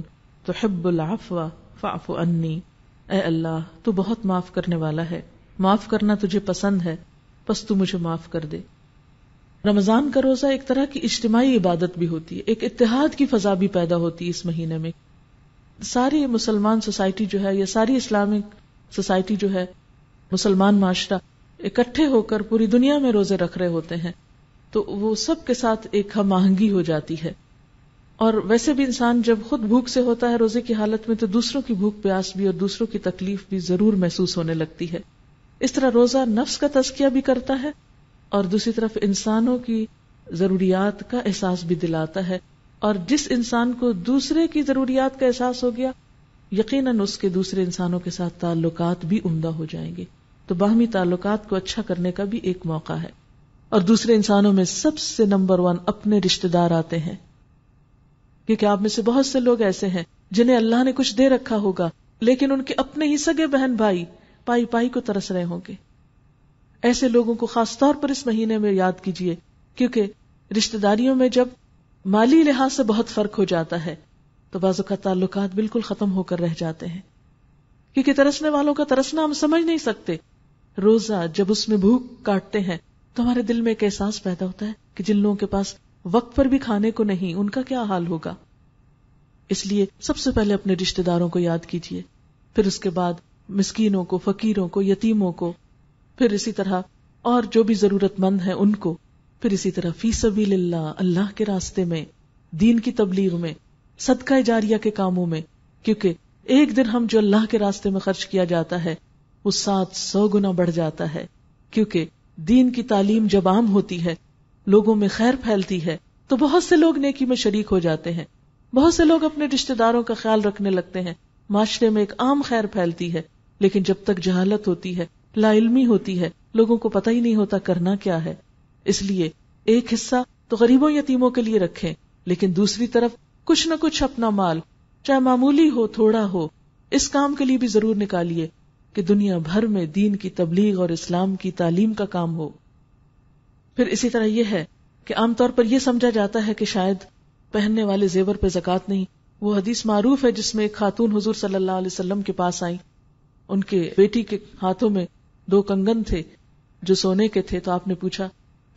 تحب العفو فاعف عنی. اے اللہ تو بہت معاف کرنے والا ہے, معاف کرنا تجھے پسند ہے, پس تو مجھے معاف کر دے. رمضان کا روزہ ایک طرح کی اجتماعی عبادت بھی ہوتی ہے, ایک اتحاد کی فضا بھی پیدا ہوتی ہے اس مہینے میں. ساری مسلمان سوسائٹی جو ہے یا ساری اسلامک سوسائٹی جو ہے, مسلمان معاشرہ اکٹھے ہو کر پوری دنیا میں روزے رکھ رہے ہوتے ہیں تو وہ سب کے ساتھ ایک ہم آہنگی ہو جاتی ہے. اور ویسے بھی انسان جب خود بھوک سے ہوتا ہے روزے کی حالت میں تو دوسروں کی بھوک پیاس بھی اور دوسروں کی تکلیف بھی ضرور محسوس ہونے لگتی ہے. اس طرح روزہ نفس کا تزکیہ بھی کرتا ہے اور دوسری طرف انسانوں کی ضروریات کا احساس بھی دلاتا ہے. اور جس انسان کو دوسرے کی ضروریات کا احساس ہو گیا یقیناً اس کے دوسرے انسانوں کے ساتھ تعلقات بھی عمدہ ہو جائیں گے. تو باہمی تعلقات کو اچھا کرنے کا بھی ایک موقع ہے. اور دوسرے انسانوں میں سب سے نمبر 1 اپنے رشتہ دار آتے ہیں, کیونکہ آپ میں سے بہت سے لوگ ایسے ہیں جنہیں اللہ نے کچھ دے رکھا ہوگا لیکن ان کے اپنے ہی سگے بہن بھائی پائی پائی کو ترس رہے ہوں گے. ایسے لوگوں کو خاص طور پر اس مہینے میں یاد کیجئے, کیونکہ رشتہ داریوں میں جب مالی لحاظ سے بہت فرق ہو جاتا ہے تو بعض اوقات تعلقات بالکل ختم ہو کر رہ جاتے ہیں, کیونکہ ترسنے والوں کا ترسنا ہم سمجھ نہیں سکتے. روزہ جب اس میں بھوک کاٹتے ہیں تو ہمارے دل میں ایک احساس پیدا ہوتا ہے کہ جن لوگوں کے پاس وقت پر بھی کھانے کو نہیں ان کا کیا حال ہوگا. اس لیے سب سے پہلے اپنے رشتہ داروں کو یاد کیجئے, پھر اس کے بعد مسکینوں کو, فقیروں کو, یتیموں کو, پھر اسی طرح اور جو بھی ضرورت مند ہیں ان کو, پھر اسی طرح فی سبیل اللہ, اللہ کے راستے میں, دین کی تبلیغ میں, صدقہ جاریہ کے کاموں میں, کیونکہ ایک دن ہم جو اللہ کے راستے میں خرچ کیا جاتا ہے وہ 700 گنا بڑھ جاتا ہے. کیونکہ دین کی تعلیم جب عام ہوتی ہے, لوگوں میں خیر پھیلتی ہے تو بہت سے لوگ نیکی میں شریک ہو جاتے ہیں, بہت سے لوگ اپنے رشتہ داروں کا خیال رکھنے لگتے ہیں, معاشرے میں ایک عام خیر پھیلتی ہے. لیکن جب تک جہالت ہوتی ہے, لا علمی ہوتی ہے, لوگوں کو پتہ ہی نہیں ہوتا کرنا کیا ہے. اس لیے ایک حصہ تو غریبوں یتیموں کے لیے رکھیں, لیکن دوسری طرف کچھ نہ کچھ اپنا مال, چاہے معمولی ہو تھوڑا ہو, اس کام کے لیے بھی ضرور نکالیے کہ دنیا بھر میں دین کی تبلیغ اور اسلام کی تعلیم کا کام ہو. پھر اسی طرح یہ ہے کہ عام طور پر یہ سمجھا جاتا ہے کہ شاید پہننے والے زیور پہ زکوٰۃ نہیں. وہ حدیث معروف ہے جس میں ایک خاتون حضور صلی اللہ علیہ وسلم کے پاس آئیں، ان کے بیٹی کے ہاتھوں میں 2 کنگن تھے جو سونے کے تھے. تو آپ نے پوچھا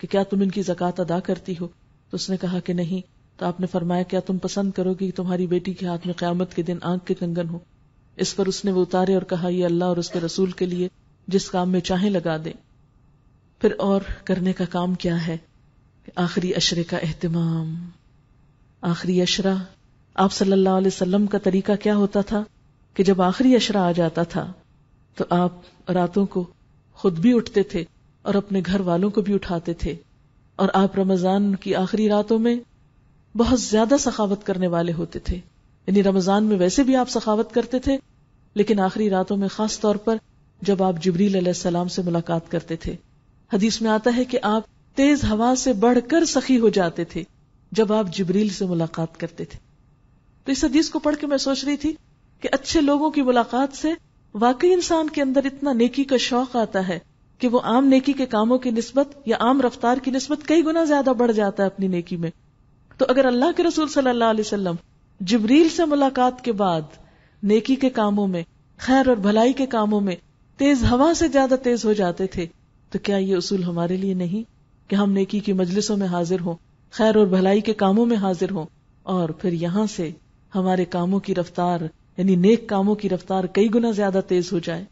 کہ کیا تم ان کی زکوٰۃ ادا کرتی ہو؟ تو اس نے کہا کہ نہیں. تو آپ نے فرمایا کیا تم پسند کرو گی کہ تمہاری بیٹی کے ہاتھ میں قیامت کے دن آنکھ کے کنگن ہو؟ اس پر اس نے وہ اتارے اور کہا یہ اللہ اور اس کے رسول کے لیے جس کام میں چاہیں لگا دیں. پھر اور کرنے کا کام کیا ہے کہ آخری عشرے کا اہتمام. آخری عشرہ آپ صلی اللہ علیہ وسلم کا طریقہ کیا ہوتا تھا کہ جب آخری عشرہ آ جاتا تھا تو آپ راتوں کو خود بھی اٹھتے تھے اور اپنے گھر والوں کو بھی اٹھاتے تھے. اور آپ رمضان کی آخری راتوں میں بہت زیادہ سخاوت کرنے والے ہوتے تھے. یعنی رمضان میں ویسے بھی آپ سخاوت کرتے تھے، لیکن آخری راتوں میں خاص طور پر جب آپ جبریل علیہ السلام سے ملاقات کرتے تھے. حدیث میں آتا ہے کہ آپ تیز ہوا سے بڑھ کر سخی ہو جاتے تھے جب آپ جبریل سے ملاقات کرتے تھے. تو اس حدیث کو پڑھ کے میں سوچ رہی تھی کہ اچھے لوگوں کی ملاقات سے واقعی انسان کے اندر اتنا نیکی کا شوق آتا ہے کہ وہ عام نیکی کے کاموں کی نسبت یا عام رفتار کی نسبت کئی گنا زیادہ بڑھ جاتا ہے اپنی نیکی میں. تو اگر اللہ کے رسول صلی اللہ علیہ وسلم جبریل سے ملاقات کے بعد نیکی کے کاموں میں، خیر اور بھلائی کے کاموں میں تیز ہوا سے زیادہ تیز ہو جاتے تھے، تو کیا یہ اصول ہمارے لیے نہیں کہ ہم نیکی کی مجلسوں میں حاضر ہوں، خیر اور بھلائی کے کاموں میں حاضر ہوں، اور پھر یہاں سے ہمارے کاموں کی رفتار یعنی نیک کاموں کی رفتار کئی گنا زیادہ تیز ہو جائے،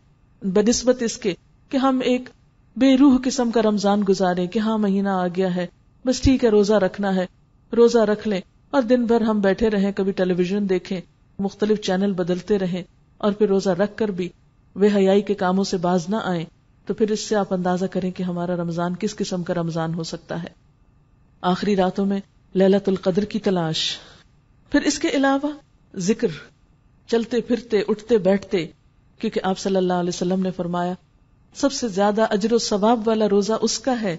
بنسبت اس کے کہ ہم ایک بے روح قسم کا رمضان گزارے کہ ہاں مہینہ آ گیا ہے، بس ٹھیک ہے روزہ رکھنا ہے، روزہ رکھ لیں اور دن بھر ہم بیٹھے رہیں، کبھی ٹیلی ویژن دیکھیں، مختلف چینل بدلتے رہیں، اور پھر روزہ رکھ کر بھی بے حیائی کے کاموں سے باز نہ آئیں. تو پھر اس سے آپ اندازہ کریں کہ ہمارا رمضان کس قسم کا رمضان ہو سکتا ہے. آخری راتوں میں لیلۃ القدر کی تلاش. پھر اس کے علاوہ ذکر، چلتے پھرتے اٹھتے بیٹھتے، کیونکہ آپ صلی اللہ علیہ وسلم نے فرمایا سب سے زیادہ اجر و ثواب والا روزہ اس کا ہے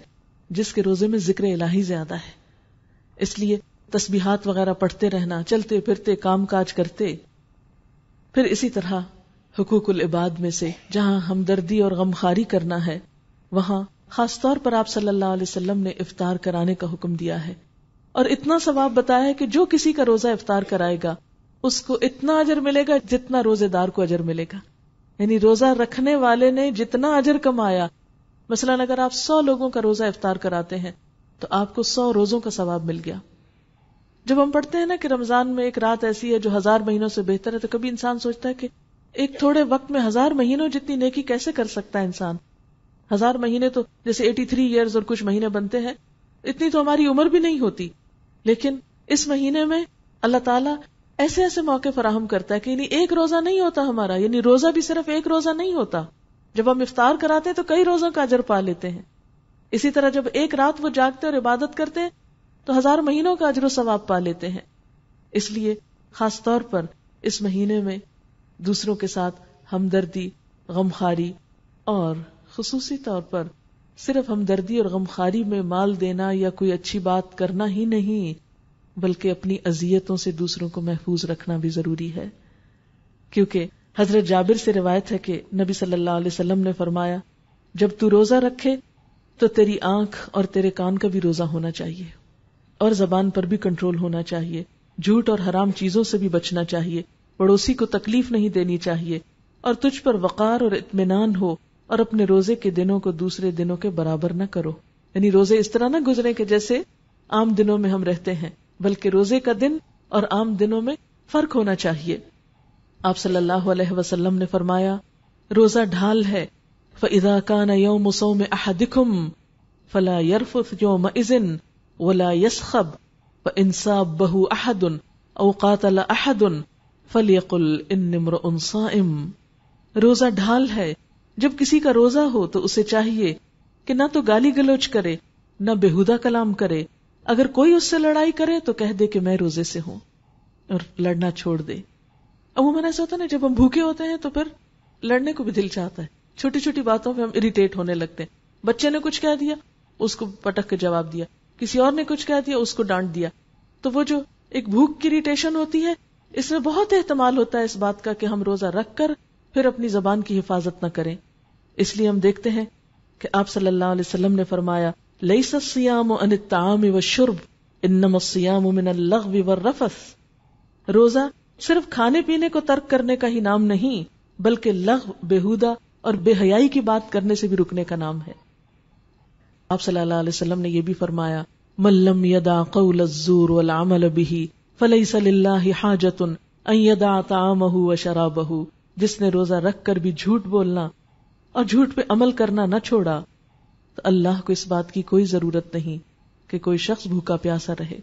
جس کے روزے میں ذکر الہی زیادہ ہے. اس لیے تسبیحات وغیرہ پڑھتے رہنا، چلتے پھرتے کام کاج کرتے. پھر اسی طرح حقوق العباد میں سے جہاں ہمدردی اور غمخواری کرنا ہے، وہاں خاص طور پر آپ صلی اللہ علیہ وسلم نے افطار کرانے کا حکم دیا ہے، اور اتنا ثواب بتایا ہے کہ جو کسی کا روزہ افطار کرائے گا اس کو اتنا اجر ملے گا جتنا روزے دار کو اجر ملے گا. یعنی روزہ رکھنے والے نے جتنا اجر کمایا، مثلا اگر آپ 100 لوگوں کا روزہ افطار کراتے ہیں تو آپ کو 100 روزوں کا ثواب مل گیا. جب ہم پڑھتے ہیں نا کہ رمضان میں ایک رات ایسی ہے جو 1000 مہینوں سے بہتر ہے، تو کبھی انسان سوچتا ہے کہ ایک تھوڑے وقت میں 1000 مہینوں جتنی نیکی کیسے کر سکتا ہے انسان. 1000 مہینے تو جیسے 83 ایئرز اور کچھ مہینے بنتے ہیں، اتنی تو ہماری عمر بھی نہیں ہوتی. لیکن اس مہینے میں اللہ تعالیٰ ایسے ایسے موقع فراہم کرتا ہے کہ یعنی ایک روزہ نہیں ہوتا ہمارا، یعنی روزہ بھی صرف ایک روزہ نہیں ہوتا. جب ہم افطار کراتے ہیں تو کئی روزوں کا اجر پا لیتے ہیں. اسی طرح جب ایک رات وہ جاگتے اور عبادت کرتے ہیں تو 1000 مہینوں کا اجر و ثواب پا لیتے ہیں. اس لیے خاص طور پر اس مہینے میں دوسروں کے ساتھ ہمدردی، غمخواری، اور خصوصی طور پر صرف ہمدردی اور غمخواری میں مال دینا یا کوئی اچھی بات کرنا ہی نہیں، بلکہ اپنی اذیتوں سے دوسروں کو محفوظ رکھنا بھی ضروری ہے. کیونکہ حضرت جابر سے روایت ہے کہ نبی صلی اللہ علیہ وسلم نے فرمایا جب تو روزہ رکھے تو تیری آنکھ اور تیرے کان کا بھی روزہ ہونا چاہیے، اور زبان پر بھی کنٹرول ہونا چاہیے، جھوٹ اور حرام چیزوں سے بھی بچنا چاہیے، پڑوسی کو تکلیف نہیں دینی چاہیے، اور تجھ پر وقار اور اطمینان ہو، اور اپنے روزے کے دنوں کو دوسرے دنوں کے برابر نہ کرو. یعنی روزے اس طرح نہ گزرے کہ جیسے عام دنوں میں ہم رہتے ہیں، بلکہ روزے کا دن اور عام دنوں میں فرق ہونا چاہیے. آپ صلی اللہ علیہ وسلم نے فرمایا روزہ ڈھال ہے، فَإِذَا كَانَ يَوْمُ صَوْمِ أَحَدِكُمْ فَلَا يَرْفُثْ يَوْمَئِذٍ وَلَا يَسْخَبْ فَإِنْ صَابَّهُ أَحَدٌ أَوْ قَاتَلَ أَحَدٌ فَلْيَقُلْ إِنِّي امْرُؤٌ صَائِمٌ. روزہ ڈھال ہے، جب کسی کا روزہ ہو تو اسے چاہیے کہ نہ تو گالی گلوچ کرے نہ بےہودہ کلام کرے. اگر کوئی اس سے لڑائی کرے تو کہہ دے کہ میں روزے سے ہوں، اور لڑنا چھوڑ دے. عموماً ایسا ہوتا ہے نا جب ہم بھوکے ہوتے ہیں تو پھر لڑنے کو بھی دل چاہتا ہے، چھوٹی چھوٹی باتوں پہ ہم اریٹیٹ ہونے لگتے ہیں. بچے نے کچھ کہہ دیا اس کو پٹک کے جواب دیا، کسی اور نے کچھ کہہ دیا اس کو ڈانٹ دیا. تو وہ جو ایک بھوک کی اریٹیشن ہوتی ہے، اس میں بہت احتمال ہوتا ہے اس بات کا کہ ہم روزہ رکھ کر پھر اپنی زبان کی حفاظت نہ کریں. اس لیے ہم دیکھتے ہیں کہ آپ صلی اللہ علیہ وسلم نے فرمایا لیس الصیام عن الطعام والشرب انما الصیام من اللغو والرفث. روزہ صرف کھانے پینے کو ترک کرنے کا ہی نام نہیں بلکہ لغو، بےہودہ اور بے حیائی کی بات کرنے سے بھی رکنے کا نام ہے. آپ صلی اللہ علیہ وسلم نے یہ بھی فرمایا من لم یدع قول الزور والعمل به فلیس للہ حاجۃ ان یدع طعامہ وشرابہ. جس نے روزہ رکھ کر بھی جھوٹ بولنا اور جھوٹ پہ عمل کرنا نہ چھوڑا تو اللہ کو اس بات کی کوئی ضرورت نہیں کہ کوئی شخص بھوکا پیاسا رہے.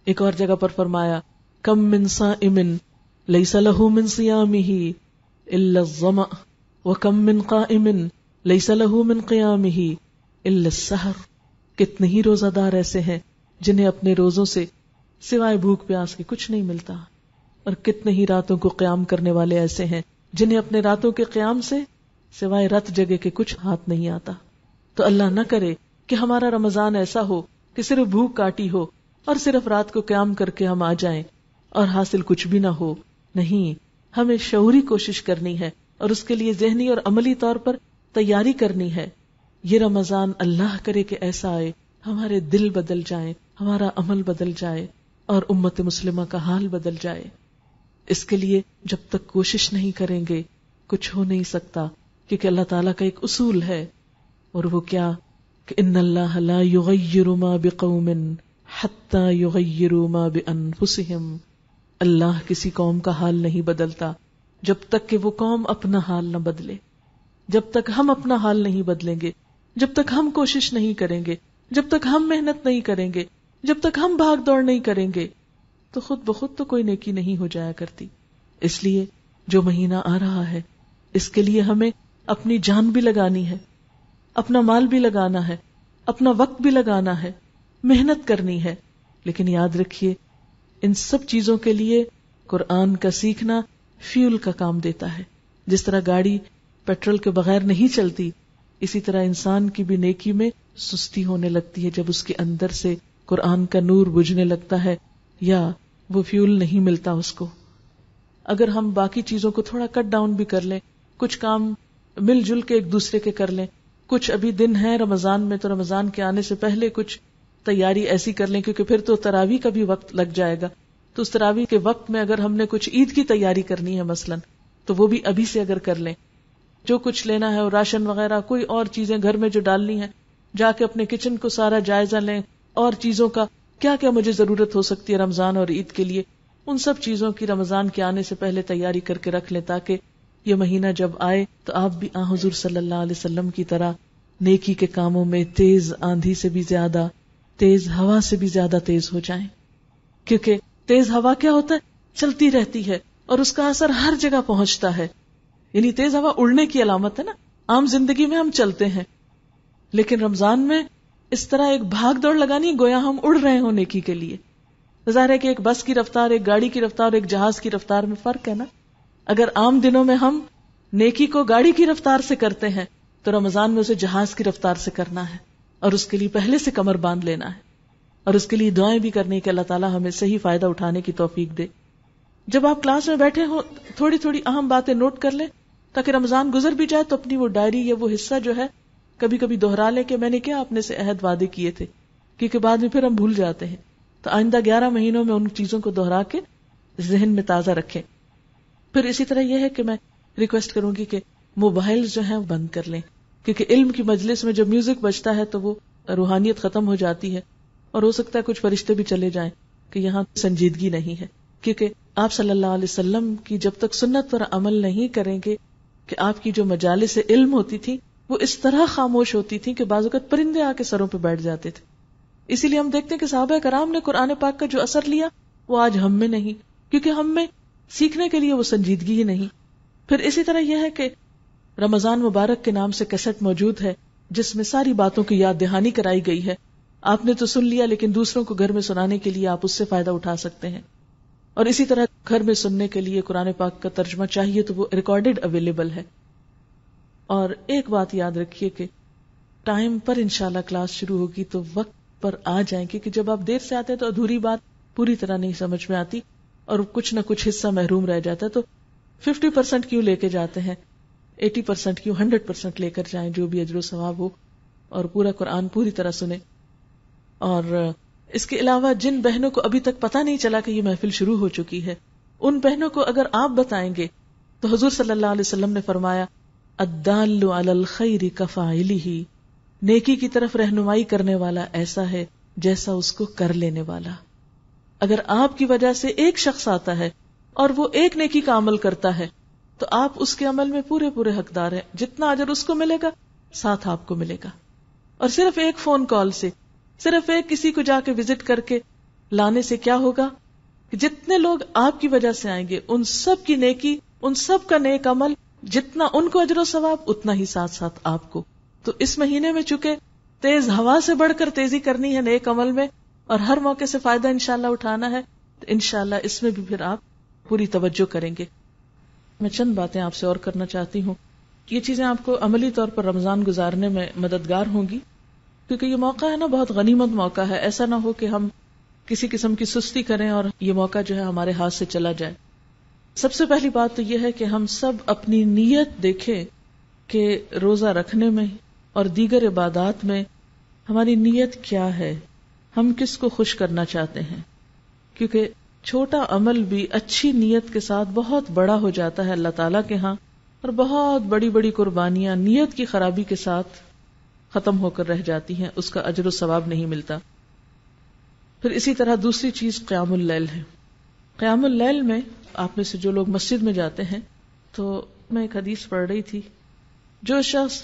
ایک اور جگہ پر فرمایا کم من صائم لیس لہ من صیامہ الا الظمأ وکم من قائم لیس لہ من قیامہ الا السحر. کتنے ہی روزہ دار ایسے ہیں جنہیں اپنے روزوں سے سوائے بھوک پیاس کے کچھ نہیں ملتا، اور کتنے ہی راتوں کو قیام کرنے والے ایسے ہیں جنہیں اپنے راتوں کے قیام سے سوائے رت جگہ کے کچھ ہاتھ نہیں آتا. تو اللہ نہ کرے کہ ہمارا رمضان ایسا ہو کہ صرف بھوک کاٹی ہو اور صرف رات کو قیام کر کے ہم آ جائیں اور حاصل کچھ بھی نہ ہو. نہیں، ہمیں شعوری کوشش کرنی ہے اور اس کے لیے ذہنی اور عملی طور پر تیاری کرنی ہے. یہ رمضان اللہ کرے کہ ایسا آئے ہمارے دل بدل جائیں، ہمارا عمل بدل جائے اور امت مسلمہ کا حال بدل جائے. اس کے لیے جب تک کوشش نہیں کریں گے کچھ ہو نہیں سکتا، کیونکہ اللہ تعالیٰ کا ایک اصول ہے، اور وہ کیا کہ ان اللہ لا یغیر ما بقوم حتی یغیروا ما بانفسہم. اللہ کسی قوم کا حال نہیں بدلتا جب تک کہ وہ قوم اپنا حال نہ بدلے. جب تک ہم اپنا حال نہیں بدلیں گے، جب تک ہم کوشش نہیں کریں گے، جب تک ہم محنت نہیں کریں گے، جب تک ہم بھاگ دوڑ نہیں کریں گے تو خود بخود تو کوئی نیکی نہیں ہو جایا کرتی. اس لیے جو مہینہ آ رہا ہے اس کے لیے ہمیں اپنی جان بھی لگانی ہے، اپنا مال بھی لگانا ہے، اپنا وقت بھی لگانا ہے، محنت کرنی ہے. لیکن یاد رکھیے ان سب چیزوں کے لیے قرآن کا سیکھنا فیول کا کام دیتا ہے. جس طرح گاڑی پیٹرول کے بغیر نہیں چلتی، اسی طرح انسان کی بھی نیکی میں سستی ہونے لگتی ہے جب اس کے اندر سے قرآن کا نور بجھنے لگتا ہے یا وہ فیول نہیں ملتا اس کو. اگر ہم باقی چیزوں کو تھوڑا کٹ ڈاؤن بھی کر لیں، کچھ کام مل جل کے ایک دوسرے کے کر لیں، کچھ ابھی دن ہے رمضان میں تو رمضان کے آنے سے پہلے کچھ تیاری ایسی کر لیں، کیونکہ پھر تو تراویح کا بھی وقت لگ جائے گا. تو اس تراویح کے وقت میں اگر ہم نے کچھ عید کی تیاری کرنی ہے مثلا تو وہ بھی ابھی سے اگر کر لیں. جو کچھ لینا ہے اور راشن وغیرہ کوئی اور چیزیں گھر میں جو ڈالنی ہے جا کے اپنے کچن کو سارا جائزہ لیں، اور چیزوں کا کیا کیا مجھے ضرورت ہو سکتی ہے رمضان اور عید کے لیے، ان سب چیزوں کی رمضان کے آنے سے پہلے تیاری کر کے رکھ لیں تاکہ یہ مہینہ جب آئے تو آپ بھی حضور صلی اللہ علیہ وسلم کی طرح نیکی کے کاموں میں تیز آندھی سے بھی زیادہ، تیز ہوا سے بھی زیادہ تیز ہو جائیں. کیونکہ تیز ہوا کیا ہوتا ہے؟ چلتی رہتی ہے اور اس کا اثر ہر جگہ پہنچتا ہے. یعنی تیز ہوا اڑنے کی علامت ہے نا. عام زندگی میں ہم چلتے ہیں، لیکن رمضان میں اس طرح ایک بھاگ دوڑ لگانی گویا ہم اڑ رہے ہوں نیکی کے لیے. ظاہر ہے کہ ایک بس کی رفتار، ایک گاڑی کی رفتار اور ایک جہاز کی رفتار میں فرق ہے نا. اگر عام دنوں میں ہم نیکی کو گاڑی کی رفتار سے کرتے ہیں تو رمضان میں اسے جہاز کی رفتار سے کرنا ہے، اور اس کے لیے پہلے سے کمر باندھ لینا ہے، اور اس کے لیے دعائیں بھی کرنی کہ اللہ تعالیٰ ہمیں صحیح فائدہ اٹھانے کی توفیق دے. جب آپ کلاس میں بیٹھے ہوں تھوڑی تھوڑی اہم باتیں نوٹ کر لیں تاکہ رمضان گزر بھی جائے تو اپنی وہ ڈائری یا وہ حصہ جو ہے کبھی کبھی دوہرا لیں کہ میں نے کیا اپنے سے عہد وعدے کیے تھے، کیونکہ بعد میں پھر ہم بھول جاتے ہیں. تو آئندہ 11 مہینوں میں ان چیزوں کو دوہرا کے ذہن میں تازہ رکھیں. پھر اسی طرح یہ ہے کہ میں ریکویسٹ کروں گی کہ موبائل جو ہیں بند کر لیں، کیونکہ علم کی مجلس میں جب میوزک بجتا ہے تو وہ روحانیت ختم ہو جاتی ہے، اور ہو سکتا ہے کچھ فرشتے بھی چلے جائیں کہ یہاں سنجیدگی نہیں ہے. کیونکہ آپ صلی اللہ علیہ وسلم کی جب تک سنت پر عمل نہیں کریں گے کہ آپ کی جو مجالس علم ہوتی تھی وہ اس طرح خاموش ہوتی تھی کہ بعض اوقات پرندے آ کے سروں پہ بیٹھ جاتے تھے. اسی لیے ہم دیکھتے ہیں کہ صحابہ کرام نے قرآن پاک کا جو اثر لیا وہ آج ہم میں نہیں، کیونکہ ہم میں سیکھنے کے لیے وہ سنجیدگی ہی نہیں. پھر اسی طرح یہ ہے کہ رمضان مبارک کے نام سے کیسٹ موجود ہے جس میں ساری باتوں کی یاد دہانی کرائی گئی ہے. آپ نے تو سن لیا لیکن دوسروں کو گھر میں سنانے کے لیے آپ اس سے فائدہ اٹھا سکتے ہیں. اور اسی طرح گھر میں سننے کے لیے قرآن پاک کا ترجمہ چاہیے تو وہ ریکارڈڈ اویلیبل ہے. اور ایک بات یاد رکھیے کہ ٹائم پر انشاءاللہ کلاس شروع ہوگی تو وقت پر آ جائیں، کیونکہ جب آپ دیر سے آتے ہیں تو ادھوری بات پوری طرح نہیں سمجھ میں آتی اور کچھ نہ کچھ حصہ محروم رہ جاتا ہے. تو 50% کیوں لے کے جاتے ہیں، 80% کیوں 100% لے کر جائیں، جو بھی اجر و ثواب ہو اور پورا قرآن پوری طرح سنے. اور اس کے علاوہ جن بہنوں کو ابھی تک پتہ نہیں چلا کہ یہ محفل شروع ہو چکی ہے، ان بہنوں کو اگر آپ بتائیں گے تو حضور صلی اللہ علیہ وسلم نے فرمایا الدال علی الخیر کفاعلہ، نیکی کی طرف رہنمائی کرنے والا ایسا ہے جیسا اس کو کر لینے والا. اگر آپ کی وجہ سے ایک شخص آتا ہے اور وہ ایک نیکی کا عمل کرتا ہے تو آپ اس کے عمل میں پورے پورے حقدار ہیں. جتنا اجر اس کو ملے گا ساتھ آپ کو ملے گا. اور صرف ایک فون کال سے، صرف ایک کسی کو جا کے وزٹ کر کے لانے سے کیا ہوگا کہ جتنے لوگ آپ کی وجہ سے آئیں گے ان سب کی نیکی، ان سب کا نیک عمل، جتنا ان کو اجر و ثواب اتنا ہی ساتھ ساتھ آپ کو. تو اس مہینے میں چونکہ تیز ہوا سے بڑھ کر تیزی کرنی ہے نیک عمل میں اور ہر موقع سے فائدہ انشاءاللہ اٹھانا ہے، تو انشاءاللہ اس میں بھی پھر آپ پوری توجہ کریں گے. میں چند باتیں آپ سے اور کرنا چاہتی ہوں. یہ چیزیں آپ کو عملی طور پر رمضان گزارنے میں مددگار ہوں گی، کیونکہ یہ موقع ہے نا، بہت غنیمت موقع ہے. ایسا نہ ہو کہ ہم کسی قسم کی سستی کریں اور یہ موقع جو ہے ہمارے ہاتھ سے چلا جائے. سب سے پہلی بات تو یہ ہے کہ ہم سب اپنی نیت دیکھیں کہ روزہ رکھنے میں اور دیگر عبادات میں ہماری نیت کیا ہے، ہم کس کو خوش کرنا چاہتے ہیں. کیونکہ چھوٹا عمل بھی اچھی نیت کے ساتھ بہت بڑا ہو جاتا ہے اللہ تعالیٰ کے ہاں، اور بہت بڑی بڑی قربانیاں نیت کی خرابی کے ساتھ ختم ہو کر رہ جاتی ہیں، اس کا اجر و ثواب نہیں ملتا. پھر اسی طرح دوسری چیز قیام اللیل ہے. قیام اللیل میں آپ میں سے جو لوگ مسجد میں جاتے ہیں، تو میں ایک حدیث پڑھ رہی تھی، جو شخص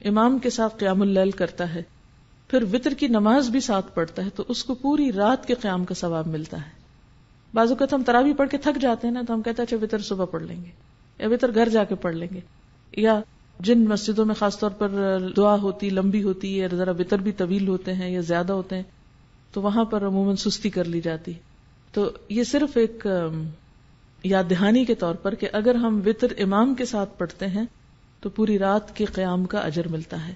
امام کے ساتھ قیام اللیل کرتا ہے پھر وتر کی نماز بھی ساتھ پڑھتا ہے تو اس کو پوری رات کے قیام کا ثواب ملتا ہے. بعض اوقات ہم تراویح پڑھ کے تھک جاتے ہیں نا، تو ہم کہتے ہیں اچھا وتر صبح پڑھ لیں گے یا وتر گھر جا کے پڑھ لیں گے. یا جن مسجدوں میں خاص طور پر دعا ہوتی لمبی ہوتی ہے، ذرا وتر بھی طویل ہوتے ہیں یا زیادہ ہوتے ہیں، تو وہاں پر عموماً سستی کر لی جاتی. تو یہ صرف ایک یاد دہانی کے طور پر کہ اگر ہم وتر امام کے ساتھ پڑھتے ہیں تو پوری رات کے قیام کا اجر ملتا ہے.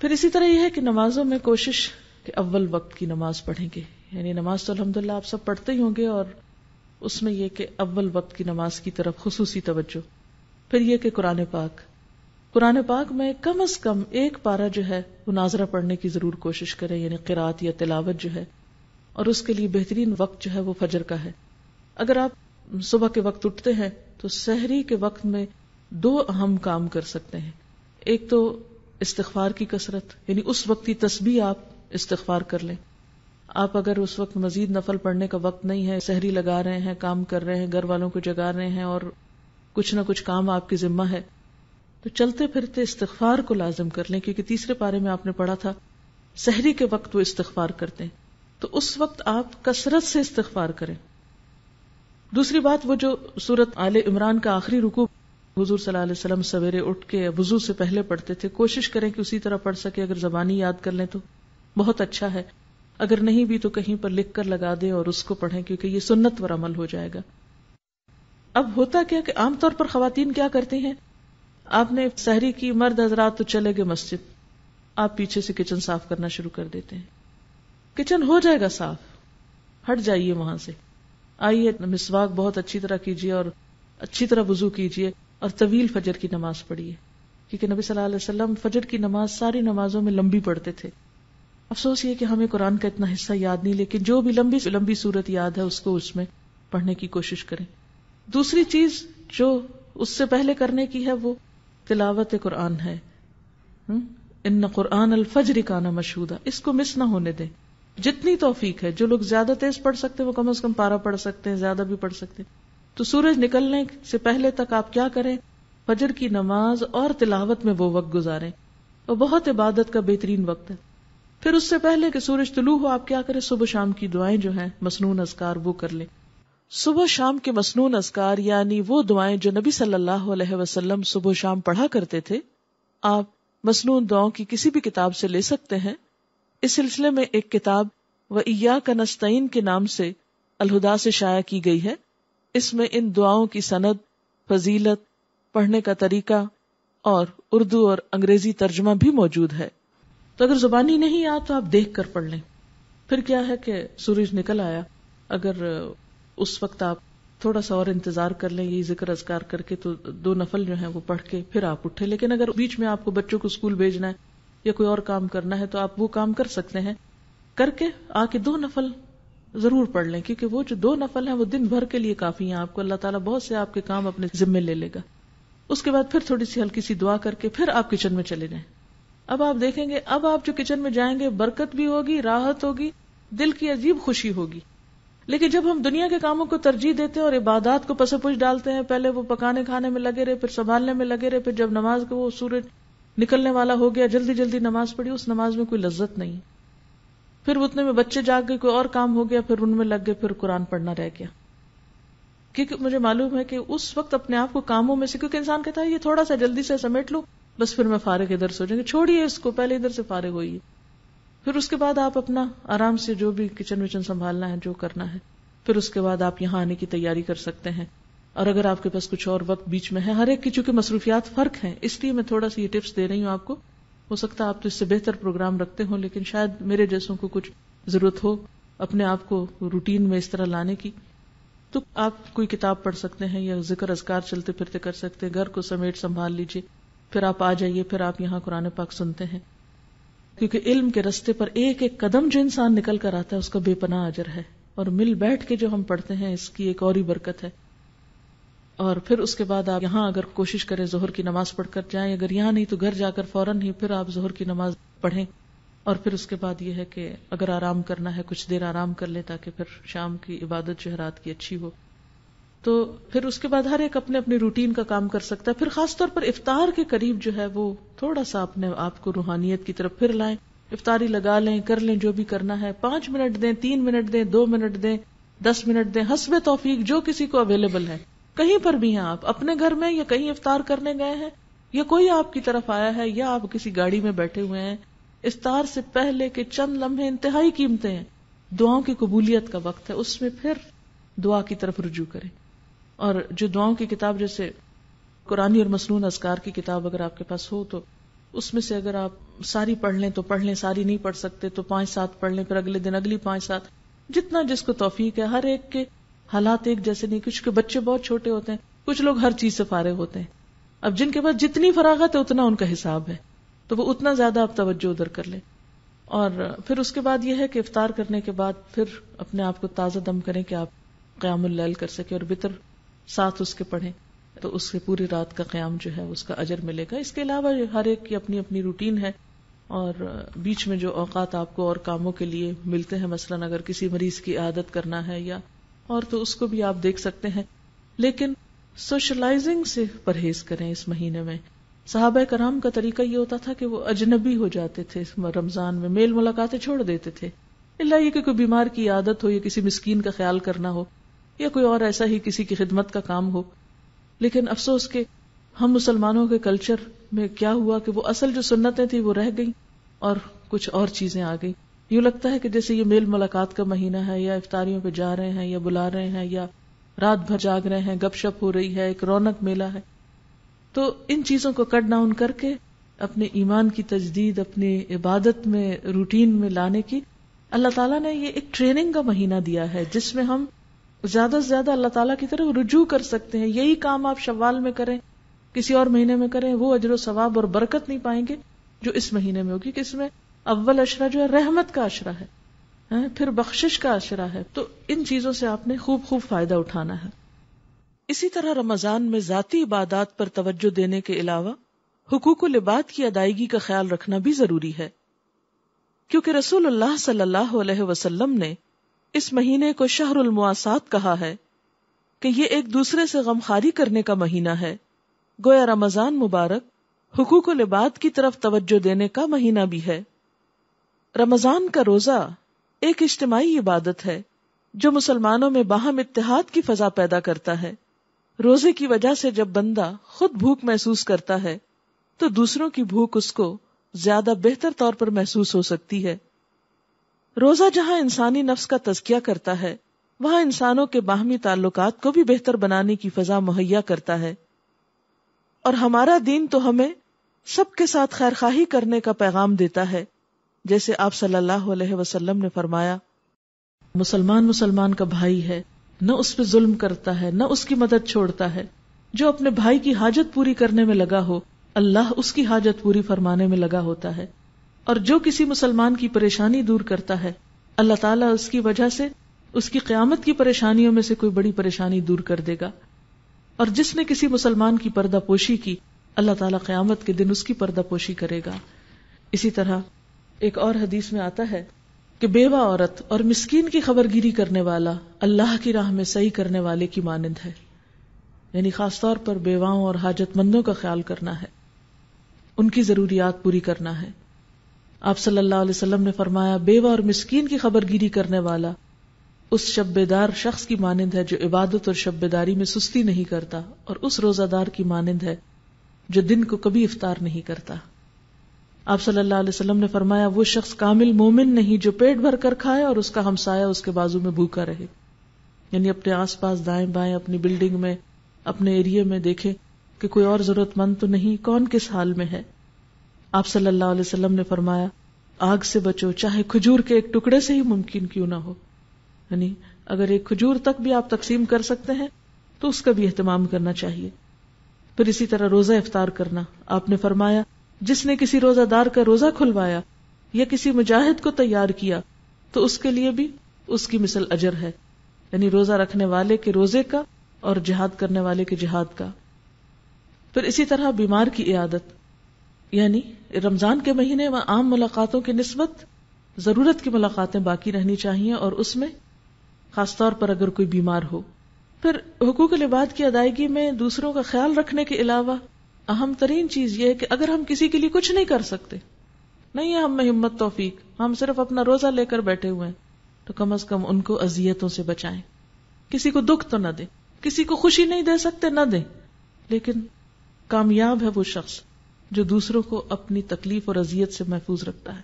پھر اسی طرح یہ ہے کہ نمازوں میں کوشش کہ اول وقت کی نماز پڑھیں گے. یعنی نماز تو الحمدللہ آپ سب پڑھتے ہی ہوں گے، اور اس میں یہ کہ اول وقت کی نماز کی طرف خصوصی توجہ. پھر یہ کہ قرآن پاک میں کم از کم ایک پارہ جو ہے وہ ناظرہ پڑھنے کی ضرور کوشش کریں، یعنی قرات یا تلاوت جو ہے. اور اس کے لیے بہترین وقت جو ہے وہ فجر کا ہے. اگر آپ صبح کے وقت اٹھتے ہیں تو سحری کے وقت میں 2 اہم کام کر سکتے ہیں. ایک تو استغفار کی کثرت، یعنی اس وقت کی تسبیح آپ استغفار کر لیں. آپ اگر اس وقت مزید نفل پڑھنے کا وقت نہیں ہے، سحری لگا رہے ہیں، کام کر رہے ہیں، گھر والوں کو جگا رہے ہیں اور کچھ نہ کچھ کام آپ کی ذمہ ہے، تو چلتے پھرتے استغفار کو لازم کر لیں. کیونکہ تیسرے پارے میں آپ نے پڑھا تھا سحری کے وقت وہ استغفار کرتے ہیں، تو اس وقت آپ کثرت سے استغفار کریں. دوسری بات، وہ جو سورۃ آل عمران کا آخری رکوع حضور صلی اللہ علیہ وسلم سویرے اٹھ کے وضو سے پہلے پڑھتے تھے، کوشش کریں کہ اسی طرح پڑھ سکے. اگر زبانی یاد کر لیں تو بہت اچھا ہے، اگر نہیں بھی تو کہیں پر لکھ کر لگا دیں اور اس کو پڑھیں، کیونکہ یہ سنت پر عمل ہو جائے گا. اب ہوتا کیا کہ عام طور پر خواتین کیا کرتی ہیں، آپ نے سحری کی، مرد حضرات تو چلے گئے مسجد، آپ پیچھے سے کچن صاف کرنا شروع کر دیتے ہیں. کچن ہو جائے گا صاف، ہٹ جائیے وہاں سے، آئیے مسواک بہت اچھی طرح کیجیے اور اچھی طرح وضو کیجیے اور طویل فجر کی نماز پڑھیے. کیونکہ نبی صلی اللہ علیہ وسلم فجر کی نماز ساری نمازوں میں لمبی پڑھتے تھے. افسوس یہ کہ ہمیں قرآن کا اتنا حصہ یاد نہیں، لیکن جو بھی لمبی صورت یاد ہے اس کو اس میں پڑھنے کی کوشش کریں. دوسری چیز جو اس سے پہلے کرنے کی ہے وہ تلاوت قرآن ہے. ان قرآن الفجر کان مشہودا، اس کو مس نہ ہونے دیں. جتنی توفیق ہے، جو لوگ زیادہ تیز پڑھ سکتے ہیں وہ کم از کم پارہ پڑھ سکتے ہیں، زیادہ بھی پڑھ سکتے ہیں. تو سورج نکلنے سے پہلے تک آپ کیا کریں، فجر کی نماز اور تلاوت میں وہ وقت گزاریں، وہ بہت عبادت کا بہترین وقت ہے. پھر اس سے پہلے کہ سورج طلوع ہو آپ کیا کریں، صبح شام کی دعائیں جو ہیں مسنون اذکار وہ کر لیں. صبح شام کے مسنون اذکار یعنی وہ دعائیں جو نبی صلی اللہ علیہ وسلم صبح شام پڑھا کرتے تھے، آپ مسنون دعاؤں کی کسی بھی کتاب سے لے سکتے ہیں. اس سلسلے میں ایک کتاب وَإِيَّاكَ نَسْتَعِينُ کے نام سے الہدا سے شائع کی گئی ہے. اس میں ان دعاؤں کی سند، فضیلت، پڑھنے کا طریقہ اور اردو اور انگریزی ترجمہ بھی موجود ہے. تو اگر زبانی نہیں آ تو آپ دیکھ کر پڑھ لیں. پھر کیا ہے کہ سورج نکل آیا، اگر اس وقت آپ تھوڑا سا اور انتظار کر لیں یہ ذکر اذکار کر کے، تو 2 نفل جو ہیں وہ پڑھ کے پھر آپ اٹھے. لیکن اگر بیچ میں آپ کو بچوں کو اسکول بھیجنا ہے یا کوئی اور کام کرنا ہے تو آپ وہ کام کر سکتے ہیں، کر کے آ کے 2 نفل ضرور پڑھ لیں، کیونکہ وہ جو 2 نفل ہیں وہ دن بھر کے لیے کافی ہیں آپ کو. اللہ تعالیٰ بہت سے آپ کے کام اپنے ذمے لے لے گا. اس کے بعد پھر تھوڑی سی ہلکی سی دعا کر کے پھر آپ کچن میں چلے جائیں. اب آپ دیکھیں گے اب آپ جو کچن میں جائیں گے برکت بھی ہوگی، راحت ہوگی، دل کی عجیب خوشی ہوگی. لیکن جب ہم دنیا کے کاموں کو ترجیح دیتے ہیں اور عبادات کو پس پش ڈالتے ہیں، پہلے وہ پکانے کھانے میں لگے رہے، پھر سنبھالنے میں لگے رہے، پھر جب نماز کو وہ سورج نکلنے والا ہو گیا جلدی جلدی نماز پڑھی، اس نماز میں کوئی لذت نہیں. پھر اتنے میں بچے جاگ گئے، کوئی اور کام ہو گیا، پھر ان میں لگ گئے، پھر قرآن پڑھنا رہ گیا. کیونکہ مجھے معلوم ہے کہ اس وقت اپنے آپ کو کاموں میں سے، کیونکہ انسان کہتا ہے یہ تھوڑا سا جلدی سے سمیٹ لوں بس پھر میں فارغ ادھر سے ہو جائیں گے، چھوڑیے اس کو، پہلے ادھر سے فارغ ہوئیے. پھر اس کے بعد آپ اپنا آرام سے جو بھی کچن وچن سنبھالنا ہے جو کرنا ہے، پھر اس کے بعد آپ یہاں آنے کی تیاری کر سکتے ہیں. اور اگر آپ کے پاس کچھ اور وقت بیچ میں ہے، ہر ایک کی چونکہ مصروفیات فرق ہیں، اس لیے میں تھوڑا سا یہ ٹپس دے رہی ہوں آپ کو. ہو سکتا ہے آپ تو اس سے بہتر پروگرام رکھتے ہوں، لیکن شاید میرے جیسوں کو کچھ ضرورت ہو اپنے آپ کو روٹین میں اس طرح لانے کی، تو آپ کوئی کتاب پڑھ سکتے ہیں یا ذکر اذکار چلتے پھرتے کر سکتے ہیں. گھر کو سمیٹ سنبھال لیجئے، پھر آپ آ جائیے، پھر آپ یہاں قرآن پاک سنتے ہیں. کیونکہ علم کے رستے پر ایک ایک قدم جو انسان نکل کر آتا ہے اس کا بے پناہ اجر ہے، اور مل بیٹھ کے جو ہم پڑھتے ہیں اس کی ایک اور ہی برکت ہے. اور پھر اس کے بعد آپ یہاں اگر کوشش کریں ظہر کی نماز پڑھ کر جائیں، اگر یہاں نہیں تو گھر جا کر فوراً ہی پھر آپ ظہر کی نماز پڑھیں. اور پھر اس کے بعد یہ ہے کہ اگر آرام کرنا ہے کچھ دیر آرام کر لیں تاکہ پھر شام کی عبادت جو ہے رات کی اچھی ہو. تو پھر اس کے بعد ہر ایک اپنے اپنی روٹین کا کام کر سکتا ہے. پھر خاص طور پر افطار کے قریب جو ہے وہ تھوڑا سا اپنے آپ کو روحانیت کی طرف پھر لائیں، افطاری لگا لیں، کر لیں جو بھی کرنا ہے. 5 منٹ دیں، 3 منٹ دیں، 2 منٹ دیں، 10 منٹ دیں، حسب توفیق جو کسی کو اویلیبل ہے. کہیں پر بھی ہیں آپ، اپنے گھر میں یا کہیں افطار کرنے گئے ہیں یا کوئی آپ کی طرف آیا ہے یا آپ کسی گاڑی میں بیٹھے ہوئے ہیں، افطار سے پہلے کے چند لمحے انتہائی قیمتی ہیں. دعاؤں کی قبولیت کا وقت ہے، اس میں پھر دعا کی طرف رجوع کریں. اور جو دعاؤں کی کتاب جیسے قرآنی اور مسنون اذکار کی کتاب اگر آپ کے پاس ہو تو اس میں سے اگر آپ ساری پڑھ لیں تو پڑھ لیں، ساری نہیں پڑھ سکتے تو 5-7 پڑھ لیں، پھر اگلے دن اگلی 5-7، جتنا جس کو توفیق ہے. ہر ایک کے حالات ایک جیسے نہیں، کچھ کے بچے بہت چھوٹے ہوتے ہیں، کچھ لوگ ہر چیز سے فارغ ہوتے ہیں. اب جن کے پاس جتنی فراغت ہے اتنا ان کا حساب ہے، تو وہ اتنا زیادہ آپ توجہ ادھر کر لیں. اور پھر اس کے بعد یہ ہے کہ افطار کرنے کے بعد پھر اپنے آپ کو تازہ دم کریں کہ آپ قیام اللیل کر سکیں اور وتر ساتھ اس کے پڑھیں، تو اس سے پوری رات کا قیام جو ہے اس کا اجر ملے گا. اس کے علاوہ ہر ایک کی اپنی اپنی روٹین ہے، اور بیچ میں جو اوقات آپ کو اور کاموں کے لیے ملتے ہیں، مثلا اگر کسی مریض کی عادت کرنا ہے یا اور تو اس کو بھی آپ دیکھ سکتے ہیں. لیکن سوشلائزنگ سے پرہیز کریں اس مہینے میں. صحابہ کرام کا طریقہ یہ ہوتا تھا کہ وہ اجنبی ہو جاتے تھے رمضان میں، میل ملاقاتیں چھوڑ دیتے تھے، اللہ یہ کہ کوئی بیمار کی عادت ہو یا کسی مسکین کا خیال کرنا ہو یا کوئی اور ایسا ہی کسی کی خدمت کا کام ہو. لیکن افسوس کہ ہم مسلمانوں کے کلچر میں کیا ہوا کہ وہ اصل جو سنتیں تھیں وہ رہ گئیں اور کچھ اور چیزیں آ گئی. یوں لگتا ہے کہ جیسے یہ میل ملاقات کا مہینہ ہے یا افطاریوں پہ جا رہے ہیں یا بلا رہے ہیں یا رات بھر جاگ رہے ہیں، گپ شپ ہو رہی ہے، ایک رونق میلہ ہے. تو ان چیزوں کو کٹ ڈاؤن کر کے اپنے ایمان کی تجدید، اپنی عبادت میں روٹین میں لانے کی اللہ تعالیٰ نے یہ ایک ٹریننگ کا مہینہ دیا ہے جس میں ہم زیادہ سے زیادہ اللہ تعالیٰ کی طرف رجوع کر سکتے ہیں. یہی کام آپ شوال میں کریں، کسی اور مہینے میں کریں، وہ اجر و ثواب اور برکت نہیں پائیں گے جو اس مہینے میں ہوگی. کہ اس میں اول عشرہ جو ہے رحمت کا عشرہ ہے، پھر بخشش کا عشرہ ہے. تو ان چیزوں سے آپ نے خوب فائدہ اٹھانا ہے. اسی طرح رمضان میں ذاتی عبادات پر توجہ دینے کے علاوہ حقوق العباد کی ادائیگی کا خیال رکھنا بھی ضروری ہے، کیونکہ رسول اللہ صلی اللہ علیہ وسلم نے اس مہینے کو شہر المواسات کہا ہے کہ یہ ایک دوسرے سے غمخواری کرنے کا مہینہ ہے. گویا رمضان مبارک حقوق العباد کی طرف توجہ دینے کا مہینہ بھی ہے. رمضان کا روزہ ایک اجتماعی عبادت ہے جو مسلمانوں میں باہم اتحاد کی فضا پیدا کرتا ہے. روزے کی وجہ سے جب بندہ خود بھوک محسوس کرتا ہے تو دوسروں کی بھوک اس کو زیادہ بہتر طور پر محسوس ہو سکتی ہے. روزہ جہاں انسانی نفس کا تزکیہ کرتا ہے وہاں انسانوں کے باہمی تعلقات کو بھی بہتر بنانے کی فضا مہیا کرتا ہے. اور ہمارا دین تو ہمیں سب کے ساتھ خیرخواہی کرنے کا پیغام دیتا ہے، جیسے آپ صلی اللہ علیہ وسلم نے فرمایا، مسلمان کا بھائی ہے، نہ اس پہ ظلم کرتا ہے نہ اس کی مدد چھوڑتا ہے. جو اپنے بھائی کی حاجت پوری کرنے میں لگا ہو اللہ اس کی حاجت پوری فرمانے میں لگا ہوتا ہے. اور جو کسی مسلمان کی پریشانی دور کرتا ہے اللہ تعالیٰ اس کی وجہ سے اس کی قیامت کی پریشانیوں میں سے کوئی بڑی پریشانی دور کر دے گا، اور جس نے کسی مسلمان کی پردہ پوشی کی اللہ تعالیٰ قیامت کے دن اس کی پردہ پوشی کرے گا۔ اسی طرح ایک اور حدیث میں آتا ہے کہ بیوہ عورت اور مسکین کی خبرگیری کرنے والا اللہ کی راہ میں سعی کرنے والے کی مانند ہے، یعنی خاص طور پر بیواؤں اور حاجت مندوں کا خیال کرنا ہے، ان کی ضروریات پوری کرنا ہے۔ آپ صلی اللہ علیہ وسلم نے فرمایا بیوہ اور مسکین کی خبرگیری کرنے والا اس شب بیدار شخص کی مانند ہے جو عبادت اور شب بیداری میں سستی نہیں کرتا، اور اس روزہ دار کی مانند ہے جو دن کو کبھی افطار نہیں کرتا۔ آپ صلی اللہ علیہ وسلم نے فرمایا وہ شخص کامل مومن نہیں جو پیٹ بھر کر کھائے اور اس کا ہمسایہ اس کے بازو میں بھوکا رہے، یعنی اپنے آس پاس دائیں بائیں اپنی بلڈنگ میں اپنے ایریے میں دیکھے کہ کوئی اور ضرورت مند تو نہیں، کون کس حال میں ہے۔ آپ صلی اللہ علیہ وسلم نے فرمایا آگ سے بچو چاہے کھجور کے ایک ٹکڑے سے ہی ممکن کیوں نہ ہو، یعنی اگر ایک کھجور تک بھی آپ تقسیم کر سکتے ہیں تو اس کا بھی اہتمام کرنا چاہیے۔ پھر اسی طرح روزہ افطار کرنا، آپ نے فرمایا جس نے کسی روزہ دار کا روزہ کھلوایا یا کسی مجاہد کو تیار کیا تو اس کے لیے بھی اس کی مثل اجر ہے، یعنی روزہ رکھنے والے کے روزے کا اور جہاد کرنے والے کے جہاد کا۔ پھر اسی طرح بیمار کی عیادت، یعنی رمضان کے مہینے میں عام ملاقاتوں کی نسبت ضرورت کی ملاقاتیں باقی رہنی چاہیے، اور اس میں خاص طور پر اگر کوئی بیمار ہو۔ پھر حقوق العباد کی ادائیگی میں دوسروں کا خیال رکھنے کے علاوہ اہم ترین چیز یہ ہے کہ اگر ہم کسی کے لیے کچھ نہیں کر سکتے، نہیں ہے ہم میں ہمت توفیق، ہم صرف اپنا روزہ لے کر بیٹھے ہوئے ہیں، تو کم از کم ان کو اذیتوں سے بچائیں۔ کسی کو دکھ تو نہ دیں، کسی کو خوشی نہیں دے سکتے نہ دیں، لیکن کامیاب ہے وہ شخص جو دوسروں کو اپنی تکلیف اور اذیت سے محفوظ رکھتا ہے۔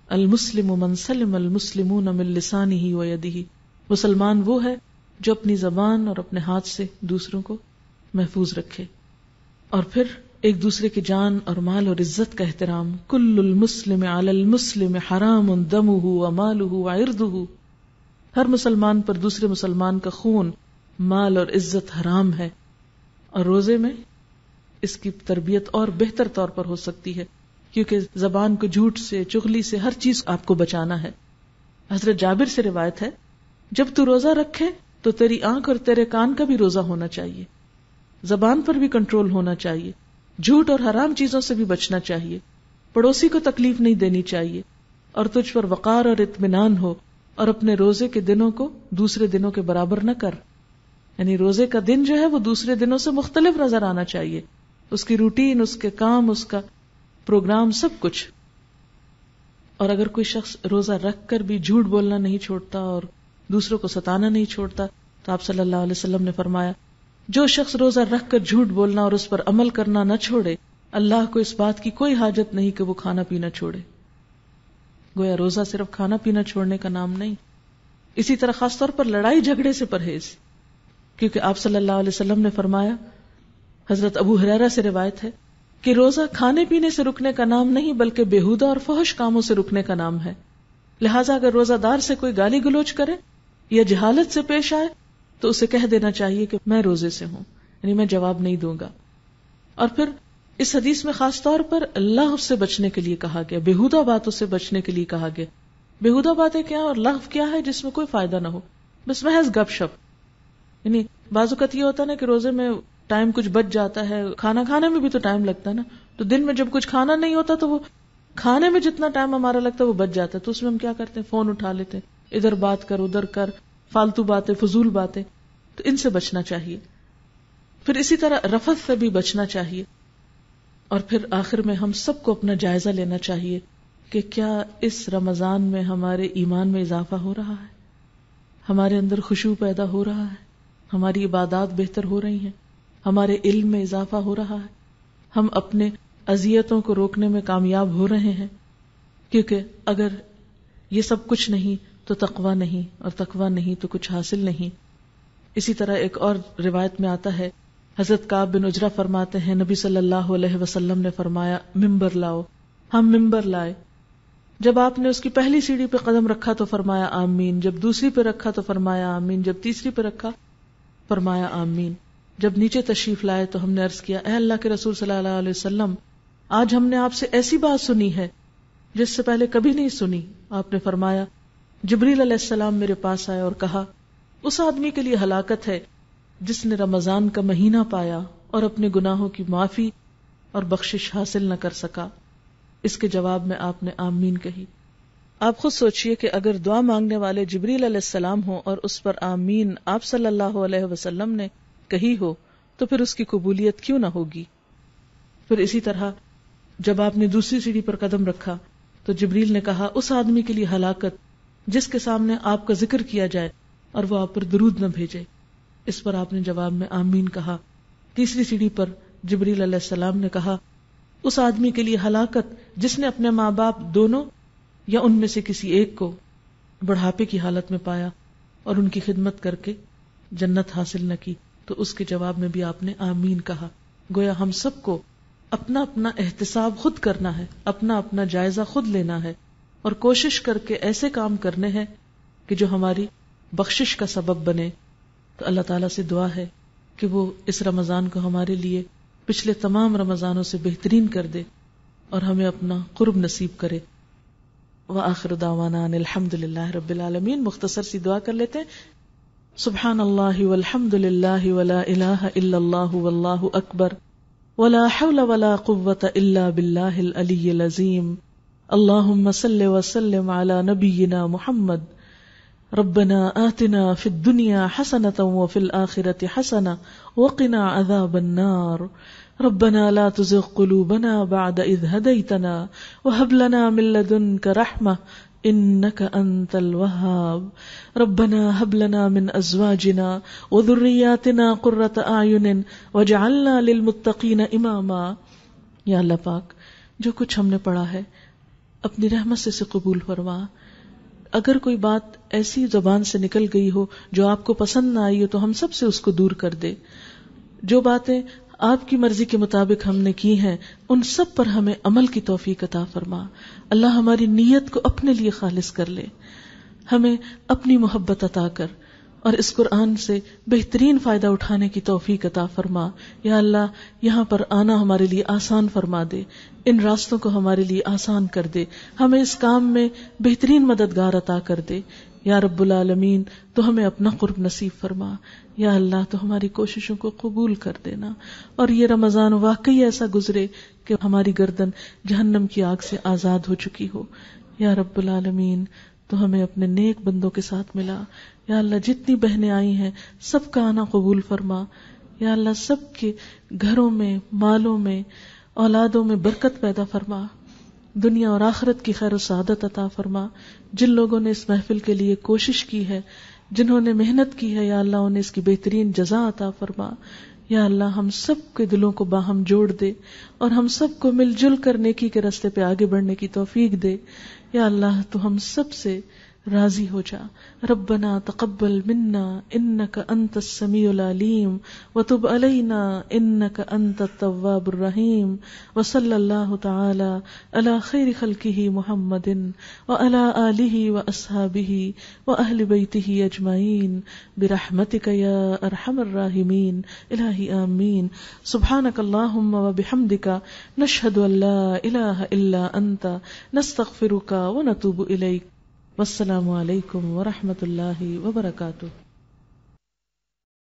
المسلم من سلم المسلمون من لسانہ ویدہ، مسلمان وہ ہے جو اپنی زبان اور اپنے ہاتھ سے دوسروں کو محفوظ رکھے۔ اور پھر ایک دوسرے کی جان اور مال اور عزت کا احترام، کل المسلم علی المسلم حرام دمہ ومالہ وعرضہ، ہر مسلمان پر دوسرے مسلمان کا خون، مال اور عزت حرام ہے۔ اور روزے میں اس کی تربیت اور بہتر طور پر ہو سکتی ہے، کیونکہ زبان کو جھوٹ سے، چغلی سے، ہر چیز آپ کو بچانا ہے۔ حضرت جابر سے روایت ہے جب تو روزہ رکھے تو تیری آنکھ اور تیرے کان کا بھی روزہ ہونا چاہیے، زبان پر بھی کنٹرول ہونا چاہیے، جھوٹ اور حرام چیزوں سے بھی بچنا چاہیے، پڑوسی کو تکلیف نہیں دینی چاہیے، اور تجھ پر وقار اور اطمینان ہو، اور اپنے روزے کے دنوں کو دوسرے دنوں کے برابر نہ کر، یعنی روزے کا دن جو ہے وہ دوسرے دنوں سے مختلف نظر آنا چاہیے، اس کی روٹین، اس کے کام، اس کا پروگرام، سب کچھ۔ اور اگر کوئی شخص روزہ رکھ کر بھی جھوٹ بولنا نہیں چھوڑتا اور دوسروں کو ستانا نہیں چھوڑتا تو آپ صلی اللہ علیہ وسلم نے فرمایا جو شخص روزہ رکھ کر جھوٹ بولنا اور اس پر عمل کرنا نہ چھوڑے اللہ کو اس بات کی کوئی حاجت نہیں کہ وہ کھانا پینا چھوڑے۔ گویا روزہ صرف کھانا پینا چھوڑنے کا نام نہیں۔ اسی طرح خاص طور پر لڑائی جھگڑے سے پرہیز، کیونکہ آپ صلی اللہ علیہ وسلم نے فرمایا، حضرت ابو ہریرہ سے روایت ہے کہ روزہ کھانے پینے سے رکنے کا نام نہیں بلکہ بےہودہ اور فحش کاموں سے رکنے کا نام ہے، لہٰذا اگر روزہ دار سے کوئی گالی گلوچ کرے یا جہالت سے پیش آئے تو اسے کہہ دینا چاہیے کہ میں روزے سے ہوں، یعنی میں جواب نہیں دوں گا۔ اور پھر اس حدیث میں خاص طور پر لغو سے بچنے کے لیے کہا گیا، بےہودہ باتوں سے بچنے کے لیے کہا گیا۔ بےہودہ باتیں کیا اور لغو کیا ہے؟ جس میں کوئی فائدہ نہ ہو، بس محض گپ شپ۔ یعنی بعض اوقات یہ ہوتا ہے نا کہ روزے میں ٹائم کچھ بچ جاتا ہے، کھانا کھانے میں بھی تو ٹائم لگتا ہے نا، تو دن میں جب کچھ کھانا نہیں ہوتا تو وہ کھانے میں جتنا ٹائم ہمارا لگتا ہے وہ بچ جاتا ہے، تو اس میں ہم کیا کرتے ہیں، فون اٹھا لیتے ہیں، ادھر بات کر ادھر کر، فالتو باتیں، فضول باتیں، تو ان سے بچنا چاہیے۔ پھر اسی طرح رفث سے بھی بچنا چاہیے۔ اور پھر آخر میں ہم سب کو اپنا جائزہ لینا چاہیے کہ کیا اس رمضان میں ہمارے ایمان میں اضافہ ہو رہا ہے، ہمارے اندر خشوع پیدا ہو رہا ہے، ہماری عبادات بہتر ہو رہی ہیں، ہمارے علم میں اضافہ ہو رہا ہے، ہم اپنے اذیتوں کو روکنے میں کامیاب ہو رہے ہیں، کیونکہ اگر یہ سب کچھ نہیں تو تقویٰ نہیں، اور تقویٰ نہیں تو کچھ حاصل نہیں۔ اسی طرح ایک اور روایت میں آتا ہے، حضرت کعب بن عجرہ فرماتے ہیں نبی صلی اللہ علیہ وسلم نے فرمایا ممبر لاؤ، ہم ممبر لائے، جب آپ نے اس کی پہلی سیڑھی پہ قدم رکھا تو فرمایا آمین، جب دوسری پہ رکھا تو فرمایا آمین، جب تیسری پہ رکھا فرمایا آمین۔ جب نیچے تشریف لائے تو ہم نے عرض کیا، اے اللہ کے رسول صلی اللہ علیہ وسلم، آج ہم نے آپ سے ایسی بات سنی ہے جس سے پہلے کبھی نہیں سنی. آپ نے فرمایا جبریل علیہ السلام میرے پاس آئے اور کہا اس آدمی کے لیے ہلاکت ہے جس نے رمضان کا مہینہ پایا اور اپنے گناہوں کی معافی اور بخشش حاصل نہ کر سکا. اس کے جواب میں آپ نے آمین کہی. آپ خود سوچئے کہ اگر دعا مانگنے والے جبریل علیہ السلام ہوں اور اس پر آمین آپ صلی اللہ علیہ وسلم نے کہی ہو تو پھر اس کی قبولیت کیوں نہ ہوگی. پھر اسی طرح جب آپ نے دوسری سیڑھی پر قدم رکھا تو جبریل نے کہا اس آدمی کے لیے ہلاکت جس کے سامنے آپ کا ذکر کیا جائے اور وہ آپ پر درود نہ بھیجے. اس پر آپ نے جواب میں آمین کہا. تیسری سیڑھی پر جبریل علیہ السلام نے کہا اس آدمی کے لیے ہلاکت جس نے اپنے ماں باپ دونوں یا ان میں سے کسی ایک کو بڑھاپے کی حالت میں پایا اور ان کی خدمت کر کے جنت حاصل نہ کی. تو اس کے جواب میں بھی آپ نے آمین کہا. گویا ہم سب کو اپنا اپنا احتساب خود کرنا ہے, اپنا اپنا جائزہ خود لینا ہے اور کوشش کر کے ایسے کام کرنے ہیں کہ جو ہماری بخشش کا سبب بنے. تو اللہ تعالیٰ سے دعا ہے کہ وہ اس رمضان کو ہمارے لیے پچھلے تمام رمضانوں سے بہترین کر دے اور ہمیں اپنا قرب نصیب کرے. وآخر دعوانا ان الحمد للہ رب العالمین. مختصر سی دعا کر لیتے ہیں. سبحان اللہ والحمد للہ ولا الہ الا اللہ واللہ اکبر ولا حول ولا قوة الا باللہ العلی العظیم. اللہم صل وسلم علی نبینا محمد. ربنا آتنا فی الدنیا حسنة وفی الآخرة حسنة وقنا عذاب النار. ربنا لا تزغ قلوبنا بعد إذ هديتنا وهب لنا من لدنك رحمة إنك أنت الوهاب. ربنا هب لنا من أزواجنا وذرياتنا قرة أعين واجعلنا للمتقين إماما. یا اللہ پاک جو کچھ ہم نے پڑھا ہے اپنی رحمت سے قبول فرما. اگر کوئی بات ایسی زبان سے نکل گئی ہو جو آپ کو پسند نہ آئی ہو تو ہم سب سے اس کو دور کر دے. جو باتیں آپ کی مرضی کے مطابق ہم نے کی ہیں ان سب پر ہمیں عمل کی توفیق عطا فرما. اللہ ہماری نیت کو اپنے لیے خالص کر لے. ہمیں اپنی محبت عطا کر اور اس قرآن سے بہترین فائدہ اٹھانے کی توفیق عطا فرما. یا اللہ یہاں پر آنا ہمارے لیے آسان فرما دے, ان راستوں کو ہمارے لیے آسان کر دے, ہمیں اس کام میں بہترین مددگار عطا کر دے. یا رب العالمین تو ہمیں اپنا قرب نصیب فرما. یا اللہ تو ہماری کوششوں کو قبول کر دینا اور یہ رمضان واقعی ایسا گزرے کہ ہماری گردن جہنم کی آگ سے آزاد ہو چکی ہو. یا رب العالمین تو ہمیں اپنے نیک بندوں کے ساتھ ملا. یا اللہ جتنی بہنیں آئی ہیں سب کا آنا قبول فرما. یا اللہ سب کے گھروں میں, مالوں میں, اولادوں میں برکت پیدا فرما. دنیا اور آخرت کی خیر و سعادت عطا فرما. جن لوگوں نے اس محفل کے لیے کوشش کی ہے, جنہوں نے محنت کی ہے, یا اللہ انہیں اس کی بہترین جزا عطا فرما. یا اللہ ہم سب کے دلوں کو باہم جوڑ دے اور ہم سب کو مل جل کر نیکی کے راستے پہ آگے بڑھنے کی توفیق دے. یا اللہ تو ہم سب سے راضی ہو جا. ربنا تقبل منا انك انت السميع العليم وتب علينا انك انت التواب الرحيم. وصلى الله تعالى على خير خلقه محمد وعلى آله واصحابه واهل بيته اجمعين برحمتك يا ارحم الراحمين. الہی آمین. سبحانك اللهم وبحمدك نشهد ان لا اله الا انت نستغفرك ونتوب اليك. والسلام علیکم ورحمۃ اللہ وبرکاتہ.